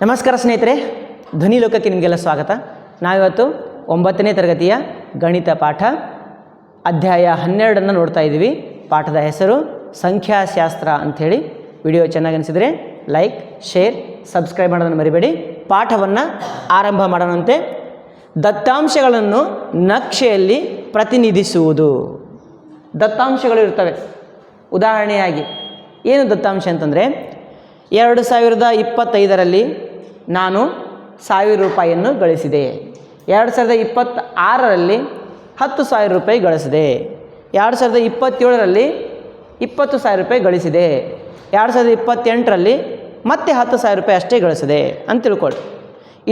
ನಮಸ್ಕಾರ ಸ್ನೇಹಿತರೆ, ಧ್ವನಿ ಲೋಕಕ್ಕೆ ನಿಮಗೆಲ್ಲ ಸ್ವಾಗತ. ನಾವಿವತ್ತು 9ನೇ ತರಗತಿಯ ಗಣಿತ ಪಾಠ ಅಧ್ಯಾಯ 12 ನೋಡ್ತಾ ಇದ್ದೀವಿ. ಪಾಠದ ಹೆಸರು ಸಂಖ್ಯಾಶಾಸ್ತ್ರ ಅಂಥೇಳಿ. ವಿಡಿಯೋ ಚೆನ್ನಾಗಿ ಅನಿಸಿದರೆ ಲೈಕ್, ಶೇರ್, ಸಬ್ಸ್ಕ್ರೈಬ್ ಮಾಡೋದನ್ನು ಮರಿಬೇಡಿ. ಪಾಠವನ್ನು ಆರಂಭ ಮಾಡೋಣಂತೆ. ದತ್ತಾಂಶಗಳನ್ನು ನಕ್ಷೆಯಲ್ಲಿ ಪ್ರತಿನಿಧಿಸುವುದು. ದತ್ತಾಂಶಗಳು ಇರ್ತವೆ. ಉದಾಹರಣೆಯಾಗಿ ಏನು ದತ್ತಾಂಶ ಅಂತಂದರೆ, 2025ರಲ್ಲಿ ನಾನು 1000 ರೂಪಾಯಿಯನ್ನು ಗಳಿಸಿದೆ. 2026ರಲ್ಲಿ 10,000 ರೂಪಾಯಿ ಗಳಿಸಿದೆ. 2027ರಲ್ಲಿ 20,000 ರೂಪಾಯಿ ಗಳಿಸಿದೆ. 2028ರಲ್ಲಿ ಮತ್ತೆ 10,000 ರೂಪಾಯಿ ಅಷ್ಟೇ ಗಳಿಸಿದೆ ಅಂತ ತಿಳ್ಕೊಳ್ಳಿ.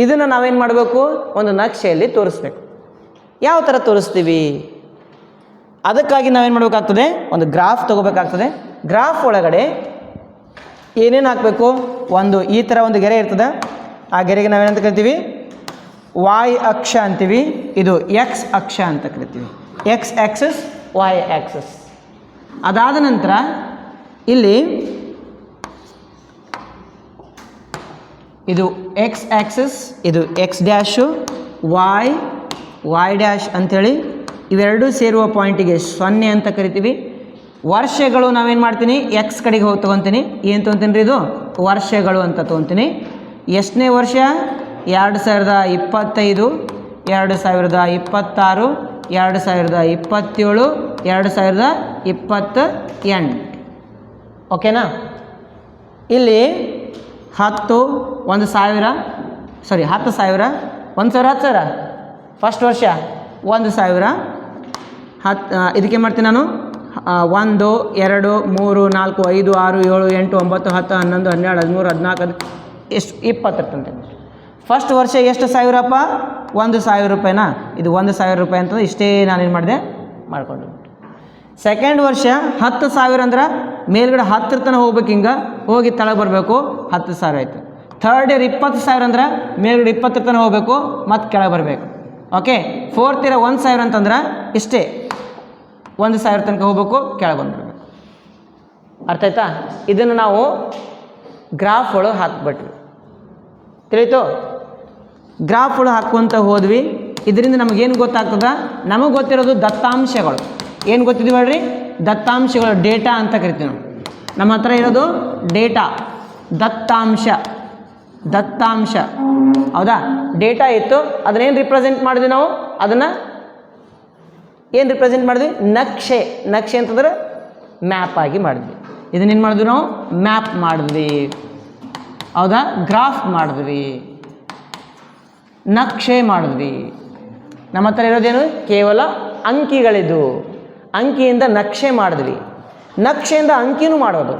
ಇದನ್ನು ನಾವೇನು ಮಾಡಬೇಕು? ಒಂದು ನಕ್ಷೆಯಲ್ಲಿ ತೋರಿಸ್ಬೇಕು. ಯಾವ ಥರ ತೋರಿಸ್ತೀವಿ? ಅದಕ್ಕಾಗಿ ನಾವೇನು ಮಾಡಬೇಕಾಗ್ತದೆ? ಒಂದು ಗ್ರಾಫ್ ತೊಗೋಬೇಕಾಗ್ತದೆ. ಗ್ರಾಫ್ ಒಳಗಡೆ ಏನೇನು ಹಾಕಬೇಕು? ಒಂದು ಈ ಥರ ಒಂದು ಗೆರೆ ಇರ್ತದೆ. ಆ ಗೆರೆಗೆ ನಾವೇನಂತ ಕರಿತೀವಿ? ವಾಯ್ ಅಕ್ಷ ಅಂತೀವಿ. ಇದು ಎಕ್ಸ್ ಅಕ್ಷ ಅಂತ ಕರಿತೀವಿ. X access, Y access. ಅದಾದ ನಂತರ ಇಲ್ಲಿ ಇದು ಎಕ್ಸ್ ಆ್ಯಕ್ಸಸ್, ಇದು ಎಕ್ಸ್ ಡ್ಯಾಶು, ವಾಯ್ ಡ್ಯಾಶ್ ಅಂಥೇಳಿ ಇವೆರಡೂ ಸೇರುವ ಪಾಯಿಂಟಿಗೆ 0 ಅಂತ ಕರಿತೀವಿ. ವರ್ಷಗಳು ನಾವೇನು ಮಾಡ್ತೀನಿ? ಎಕ್ಸ್ ಕಡೆಗೆ ಹೋಗಿ ತೊಗೊತೀನಿ. ಏನು ತೊಗೊತೀನಿ ರೀ? ಇದು ವರ್ಷಗಳು ಅಂತ ತೊಗೊತೀನಿ. ಎಷ್ಟನೇ ವರ್ಷ? 2025, 2026, 2027, 2028. ಓಕೆನಾ? ಇಲ್ಲಿ 10,000, 1,000, 10,000, 1,000, ಫಸ್ಟ್ ವರ್ಷ 1,000. ಇದಕ್ಕೆ ಮಾಡ್ತೀನಿ ನಾನು 1, 2, 3, 4, 5, 6, 7, 8, 9, 10, 11, 12, 13, 14 ಎಷ್ಟು 20 ಇರ್ತಂತೆ. ಫಸ್ಟ್ ವರ್ಷ ಎಷ್ಟು ಸಾವಿರಪ್ಪ? 1,000 ರೂಪಾಯಿನಾ? ಇದು 1,000 ರೂಪಾಯಿ ಅಂತಂದ್ರೆ ಇಷ್ಟೇ ನಾನೇನು ಮಾಡಿದೆ? ಮಾಡಿಕೊಂಡು. ಸೆಕೆಂಡ್ ವರ್ಷ 10,000 ಅಂದ್ರೆ ಮೇಲ್ಗಡೆ 10 ತನಕ ಹೋಗ್ಬೇಕು. ಹಿಂಗೆ ಹೋಗಿ ತೆಳಗೆ ಬರಬೇಕು. 10,000 ಆಯಿತು. ಥರ್ಡ್ ಇಯರ್ 20,000 ಅಂದ್ರೆ ಮೇಲ್ಗಡೆ 20 ತನಕ ಹೋಗಬೇಕು, ಮತ್ತು ಕೆಳಗೆ ಬರಬೇಕು. ಓಕೆ. ಫೋರ್ತ್ ಇಯರ್ 1,000 ಅಂತಂದ್ರೆ ಇಷ್ಟೇ 1,000 ತನಕ ಹೋಗ್ಬೇಕು, ಕೆಳಗೆ ಬಂದ್ಬಿಡ್ಬೇಕು. ಅರ್ಥ ಆಯ್ತಾ? ಇದನ್ನು ನಾವು ಗ್ರಾಫ್ ಒಳಗೆ ಹಾಕ್ಬಿಟ್ವಿ. ತಿಳಿತು? ಗ್ರಾಫ್ ಒಳಗೆ ಹಾಕುವಂತ ಹೋದ್ವಿ. ಇದರಿಂದ ನಮಗೇನು ಗೊತ್ತಾಗ್ತದ? ನಮಗೆ ಗೊತ್ತಿರೋದು ದತ್ತಾಂಶಗಳು. ಏನು ಗೊತ್ತಿದ್ವಿ ಹೇಳ್ರಿ? ದತ್ತಾಂಶಗಳು, ಡೇಟಾ ಅಂತ ಕರಿತೀವಿ ನಾವು. ನಮ್ಮ ಹತ್ರ ಇರೋದು ಡೇಟಾ, ದತ್ತಾಂಶ. ಹೌದಾ? ಡೇಟಾ ಇತ್ತು. ಅದನ್ನೇನು ರಿಪ್ರೆಸೆಂಟ್ ಮಾಡಿದ್ವಿ ನಾವು? ಅದನ್ನು ಏನು ರಿಪ್ರೆಸೆಂಟ್ ಮಾಡಿದ್ವಿ? ನಕ್ಷೆ ಅಂತಂದ್ರೆ ಮ್ಯಾಪ್ ಆಗಿ ಮಾಡಿದ್ವಿ. ಇದನ್ನೇನು ಮಾಡಿದ್ವಿ ನಾವು? ಮ್ಯಾಪ್ ಮಾಡಿದ್ವಿ. ಹೌದಾ? ಗ್ರಾಫ್ ಮಾಡಿದ್ವಿ, ನಕ್ಷೆ ಮಾಡಿದ್ವಿ. ನಮ್ಮ ಹತ್ರ ಇರೋದೇನು? ಕೇವಲ ಅಂಕಿಗಳಿದು. ಅಂಕಿಯಿಂದ ನಕ್ಷೆ ಮಾಡಿದ್ವಿ, ನಕ್ಷೆಯಿಂದ ಅಂಕಿನೂ ಮಾಡೋದು.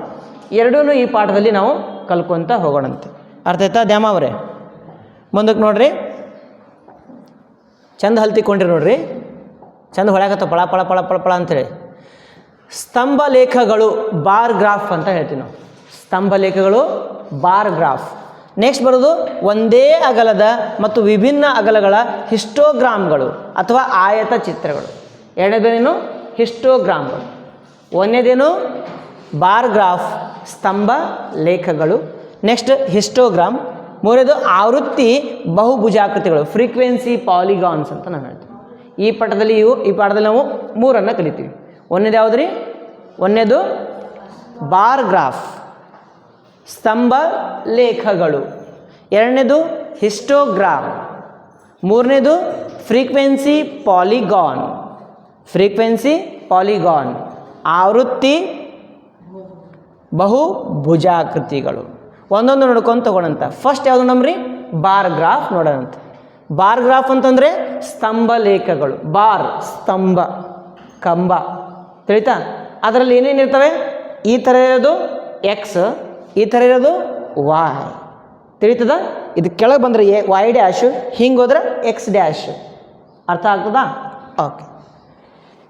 ಎರಡೂ ಈ ಪಾಠದಲ್ಲಿ ನಾವು ಕಲ್ಕೊಂತ ಹೋಗೋಣಂತೆ. ಅರ್ಥ ಆಯ್ತಾ ದ್ಯಾಮ ಅವರೇ? ಮುಂದಕ್ಕೆ ನೋಡ್ರಿ, ಚಂದ ಹಲ್ತಿಕೊಂಡ್ರಿ ನೋಡ್ರಿ. ಚಂದ ಹೊಳ್ಯಾಕತ್ತ ಪಳ ಪಳ ಪಳ ಪಳ ಪಳ ಅಂಥೇಳಿ. ಸ್ತಂಭ ಲೇಖಗಳು, ಬಾರ್ ಗ್ರಾಫ್ ಅಂತ ಹೇಳ್ತೀವಿ ನಾವು. ಸ್ತಂಭ ಲೇಖಗಳು, ಬಾರ್ ಗ್ರಾಫ್. ನೆಕ್ಸ್ಟ್ ಬರೋದು ಒಂದೇ ಅಗಲದ ಮತ್ತು ವಿಭಿನ್ನ ಅಗಲಗಳ ಹಿಸ್ಟೋಗ್ರಾಮ್ಗಳು ಅಥವಾ ಆಯತ ಚಿತ್ರಗಳು. ಎರಡನೇದೇನು? ಹಿಸ್ಟೋಗ್ರಾಮ್ಗಳು. ಒಂದನೇದೇನು? ಬಾರ್ ಗ್ರಾಫ್, ಸ್ತಂಭ ಲೇಖಗಳು. Next histogram. ಮೂರನೇದು ಆವೃತ್ತಿ ಬಹುಭುಜಾಕೃತಿಗಳು, ಫ್ರೀಕ್ವೆನ್ಸಿ ಪಾಲಿಗಾನ್ಸ್ ಅಂತ ನಾನು ಹೇಳ್ತೀನಿ. ಈ ಪಾಠದಲ್ಲಿ ನಾವು 3 ಕಲಿತೀವಿ. ಒಂದನೇದು ಯಾವುದು ರೀ? ಒಂದನೇದು ಬಾರ್ ಗ್ರಾಫ್, ಸ್ತಂಭ ಲೇಖಗಳು. ಎರಡನೇದು ಹಿಸ್ಟೋಗ್ರಾಮ್. ಮೂರನೇದು ಫ್ರೀಕ್ವೆನ್ಸಿ ಪಾಲಿಗಾನ್, ಆವೃತ್ತಿ ಬಹುಭುಜಾಕೃತಿಗಳು. ಒಂದೊಂದು ನೋಡ್ಕೊಂಡು ತಗೊಳ್ಳಂತ. ಫಸ್ಟ್ ಯಾವುದು ನಮ್ರಿ? ಬಾರ್ ಗ್ರಾಫ್ ನೋಡೋಣಂತ. ಬಾರ್ ಗ್ರಾಫ್ ಅಂತಂದರೆ ಸ್ತಂಭ ಲೇಖಗಳು. ಬಾರ್ ಸ್ತಂಭ, ಕಂಬ. ತಿಳಿತಾ? ಅದರಲ್ಲಿ ಏನೇನು ಇರ್ತವೆ? ಈ ಥರ ಇರೋದು ಎಕ್ಸ್, ಈ ಥರ ಇರೋದು ವಾಯ್. ತಿಳಿತದ? ಇದು ಕೆಳಗೆ ಬಂದರೆ ವಾಯ್ ಡ್ಯಾಶು, ಹಿಂಗೆ ಹೋದ್ರೆ ಎಕ್ಸ್ ಡ್ಯಾಶ್. ಅರ್ಥ ಆಗ್ತದಾ? ಓಕೆ.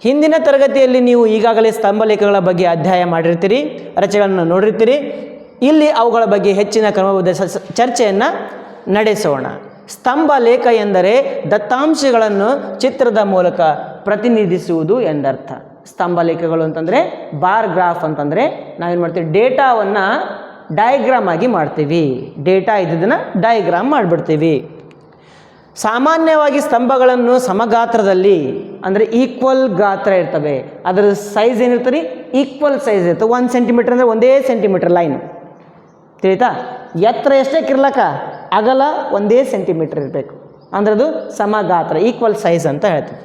ಹಿಂದಿನ ತರಗತಿಯಲ್ಲಿ ನೀವು ಈಗಾಗಲೇ ಸ್ತಂಭ ಲೇಖಗಳ ಬಗ್ಗೆ ಅಧ್ಯಾಯ ಮಾಡಿರ್ತೀರಿ, ರಚನೆಗಳನ್ನು ನೋಡಿರ್ತೀರಿ. ಇಲ್ಲಿ ಅವುಗಳ ಬಗ್ಗೆ ಹೆಚ್ಚಿನ ಕ್ರಮಬದ್ಧ ಚರ್ಚೆಯನ್ನು ನಡೆಸೋಣ. ಸ್ತಂಭ ಲೇಖ ಎಂದರೆ ದತ್ತಾಂಶಗಳನ್ನು ಚಿತ್ರದ ಮೂಲಕ ಪ್ರತಿನಿಧಿಸುವುದು ಎಂದರ್ಥ. ಸ್ತಂಭ ಲೇಖಗಳು ಅಂತಂದರೆ, ಬಾರ್ ಗ್ರಾಫ್ ಅಂತಂದರೆ ನಾವೇನು ಮಾಡ್ತೀವಿ? ಡೇಟಾವನ್ನು ಡಯಾಗ್ರಾಮ್ ಆಗಿ ಮಾಡ್ತೀವಿ. ಡೇಟಾ ಇದ್ದದನ್ನು ಡಯಾಗ್ರಾಮ್ ಮಾಡಿಬಿಡ್ತೀವಿ. ಸಾಮಾನ್ಯವಾಗಿ ಸ್ತಂಭಗಳನ್ನು ಸಮಗಾತ್ರದಲ್ಲಿ ಅಂದರೆ ಈಕ್ವಲ್ ಗಾತ್ರ ಇರ್ತವೆ. ಅದರ ಸೈಜ್ ಏನಿರ್ತದೆ, ಈಕ್ವಲ್ ಸೈಜ್ ಇರ್ತದೆ. 1 ಸೆಂಟಿಮೀಟ್ರ್ ಅಂದರೆ ಒಂದೇ ಸೆಂಟಿಮೀಟ್ರ್ ಲೈನು, ತಿಳಿತಾ? ಎತ್ತರ ಎಷ್ಟೇ ಇರ್ಲಕ್ಕ, ಅಗಲ ಒಂದೇ ಸೆಂಟಿಮೀಟ್ರ್ ಇರಬೇಕು, ಅಂದ್ರೆ ಅದು ಸಮಗಾತ್ರ, ಈಕ್ವಲ್ ಸೈಜ್ ಅಂತ ಹೇಳ್ತೀವಿ.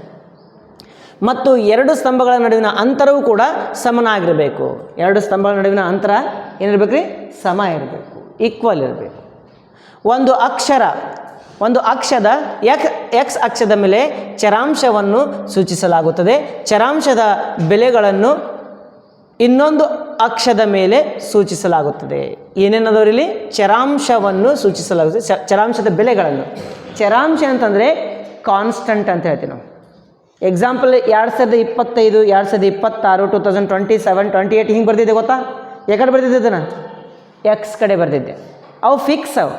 ಮತ್ತು 2 ಸ್ತಂಭಗಳ ನಡುವಿನ ಅಂತರವೂ ಕೂಡ ಸಮನಾಗಿರಬೇಕು. 2 ಸ್ತಂಭಗಳ ನಡುವಿನ ಅಂತರ ಏನಿರಬೇಕು ರೀ, ಸಮ ಇರಬೇಕು, ಈಕ್ವಲ್ ಇರಬೇಕು. ಒಂದು ಅಕ್ಷದ ಎಕ್ಸ್ ಅಕ್ಷದ ಮೇಲೆ ಚರಾಂಶವನ್ನು ಸೂಚಿಸಲಾಗುತ್ತದೆ. ಚರಾಂಶದ ಬೆಲೆಗಳನ್ನು ಇನ್ನೊಂದು ಅಕ್ಷದ ಮೇಲೆ ಸೂಚಿಸಲಾಗುತ್ತದೆ. ಏನೇನದವ್ರು ಇಲ್ಲಿ? ಚರಾಂಶವನ್ನು ಸೂಚಿಸಲಾಗುತ್ತದೆ, ಚರಾಂಶದ ಬೆಲೆಗಳನ್ನು. ಚರಾಂಶ ಅಂತಂದರೆ ಕಾನ್ಸ್ಟಂಟ್ ಅಂತ ಹೇಳ್ತೀವಿ ನಾವು. ಎಕ್ಸಾಂಪಲ್ 2025, 2026, 2027, 28 ಹಿಂಗೆ ಬರ್ತಿದ್ದೆ ಗೊತ್ತಾ? ಯಾಕಡೆ ಬರ್ತಿದ್ದೆ ಅದನ್ನು? ಎಕ್ಸ್ ಕಡೆ ಬರ್ತಿದ್ದೆ. ಅವು ಫಿಕ್ಸ್, ಅವು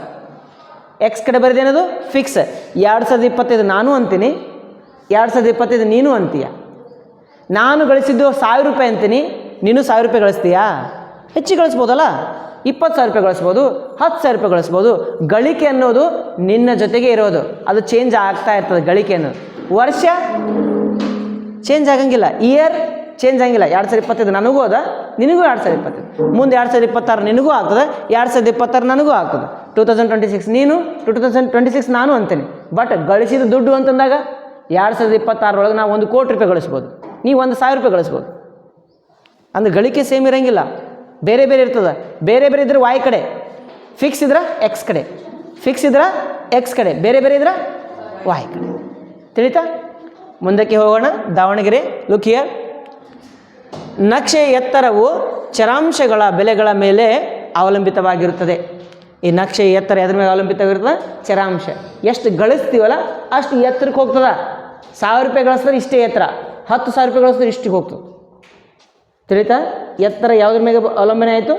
ಎಕ್ಸ್ ಕಡೆ ಬರೆದೆ ಅನ್ನೋದು ಫಿಕ್ಸ್. 2025 ನಾನು ಅಂತೀನಿ, 2025 ನೀನು ಅಂತೀಯ. ನಾನು ಗಳಿಸಿದ್ದು 1000 ರೂಪಾಯಿ ಅಂತೀನಿ, ನೀನು 1000 ರೂಪಾಯಿ ಗಳಿಸ್ತೀಯಾ? ಹೆಚ್ಚಿಗೆ ಗಳಿಸ್ಬೋದಲ್ಲ, 20,000 ರೂಪಾಯಿ ಗಳಿಸ್ಬೋದು, 10,000 ರೂಪಾಯಿ ಗಳಿಸ್ಬೋದು. ಗಳಿಕೆ ಅನ್ನೋದು ನಿನ್ನ ಜೊತೆಗೆ ಇರೋದು, ಅದು ಚೇಂಜ್ ಆಗ್ತಾ ಇರ್ತದೆ. ಗಳಿಕೆ ಅನ್ನೋದು ವರ್ಷ ಚೇಂಜ್ ಆಗಂಗಿಲ್ಲ, ಇಯರ್ ಚೇಂಜ್ ಆಗಿಲ್ಲ. 2025 ನನಗೂ ಅದ, ನಿನಗೂ 2025, ಮುಂದೆ 2026 ನಿನಗೂ ಆಗ್ತದೆ, 2026 ನನಗೂ ಆಗ್ತದೆ, 2026 ನೀನು, 2026 ನಾನು ಅಂತೀನಿ. ಬಟ್ ಗಳಿಸಿದ ದುಡ್ಡು ಅಂತಂದಾಗ 2026 ಒಳಗೆ ನಾವು 1 ಕೋಟಿ ರೂಪಾಯಿ ಗಳಿಸ್ಬೋದು, ನೀವು 1,000 ರೂಪಾಯಿ ಗಳಿಸ್ಬೋದು. ಅಂದ್ರೆ ಗಳಿಕೆ ಸೇಮ್ ಇರೋಂಗಿಲ್ಲ, ಬೇರೆ ಬೇರೆ ಇರ್ತದೆ. ಬೇರೆ ಬೇರೆ ಇದ್ರೆ ವಾಯ್ ಕಡೆ, ಫಿಕ್ಸ್ ಇದ್ರೆ ಎಕ್ಸ್ ಕಡೆ, ಫಿಕ್ಸ್ ಇದ್ರೆ ಎಕ್ಸ್ ಕಡೆ, ಬೇರೆ ಬೇರೆ ಇದ್ರೆ ವಾಯ್ ಕಡೆ. ತಿಳಿತಾ? ಮುಂದಕ್ಕೆ ಹೋಗೋಣ. Davanagere, look here. ನಕ್ಷೆಯ ಎತ್ತರವು ಚರಾಂಶಗಳ ಬೆಲೆಗಳ ಮೇಲೆ ಅವಲಂಬಿತವಾಗಿರುತ್ತದೆ. ಈ ನಕ್ಷೆಯ ಎತ್ತರ ಎದ್ರ ಮೇಲೆ ಅವಲಂಬಿತವಾಗಿರ್ತದೆ? ಚರಾಂಶ. ಎಷ್ಟು ಗಳಿಸ್ತೀವಲ್ಲ ಅಷ್ಟು ಎತ್ತರಕ್ಕೆ ಹೋಗ್ತದೆ. 1000 ರೂಪಾಯಿ ಗಳಿಸಿದ್ರೆ ಇಷ್ಟೇ ಎತ್ತರ, 10,000 ರೂಪಾಯಿ ಗಳಿಸಿದ್ರೆ ಇಷ್ಟಿಗೆ ಹೋಗ್ತದೆ. ತಿಳಿತಾ? ಎತ್ತರ ಯಾವುದ್ರ ಮೇಲೆ ಅವಲಂಬನೆ ಆಯಿತು?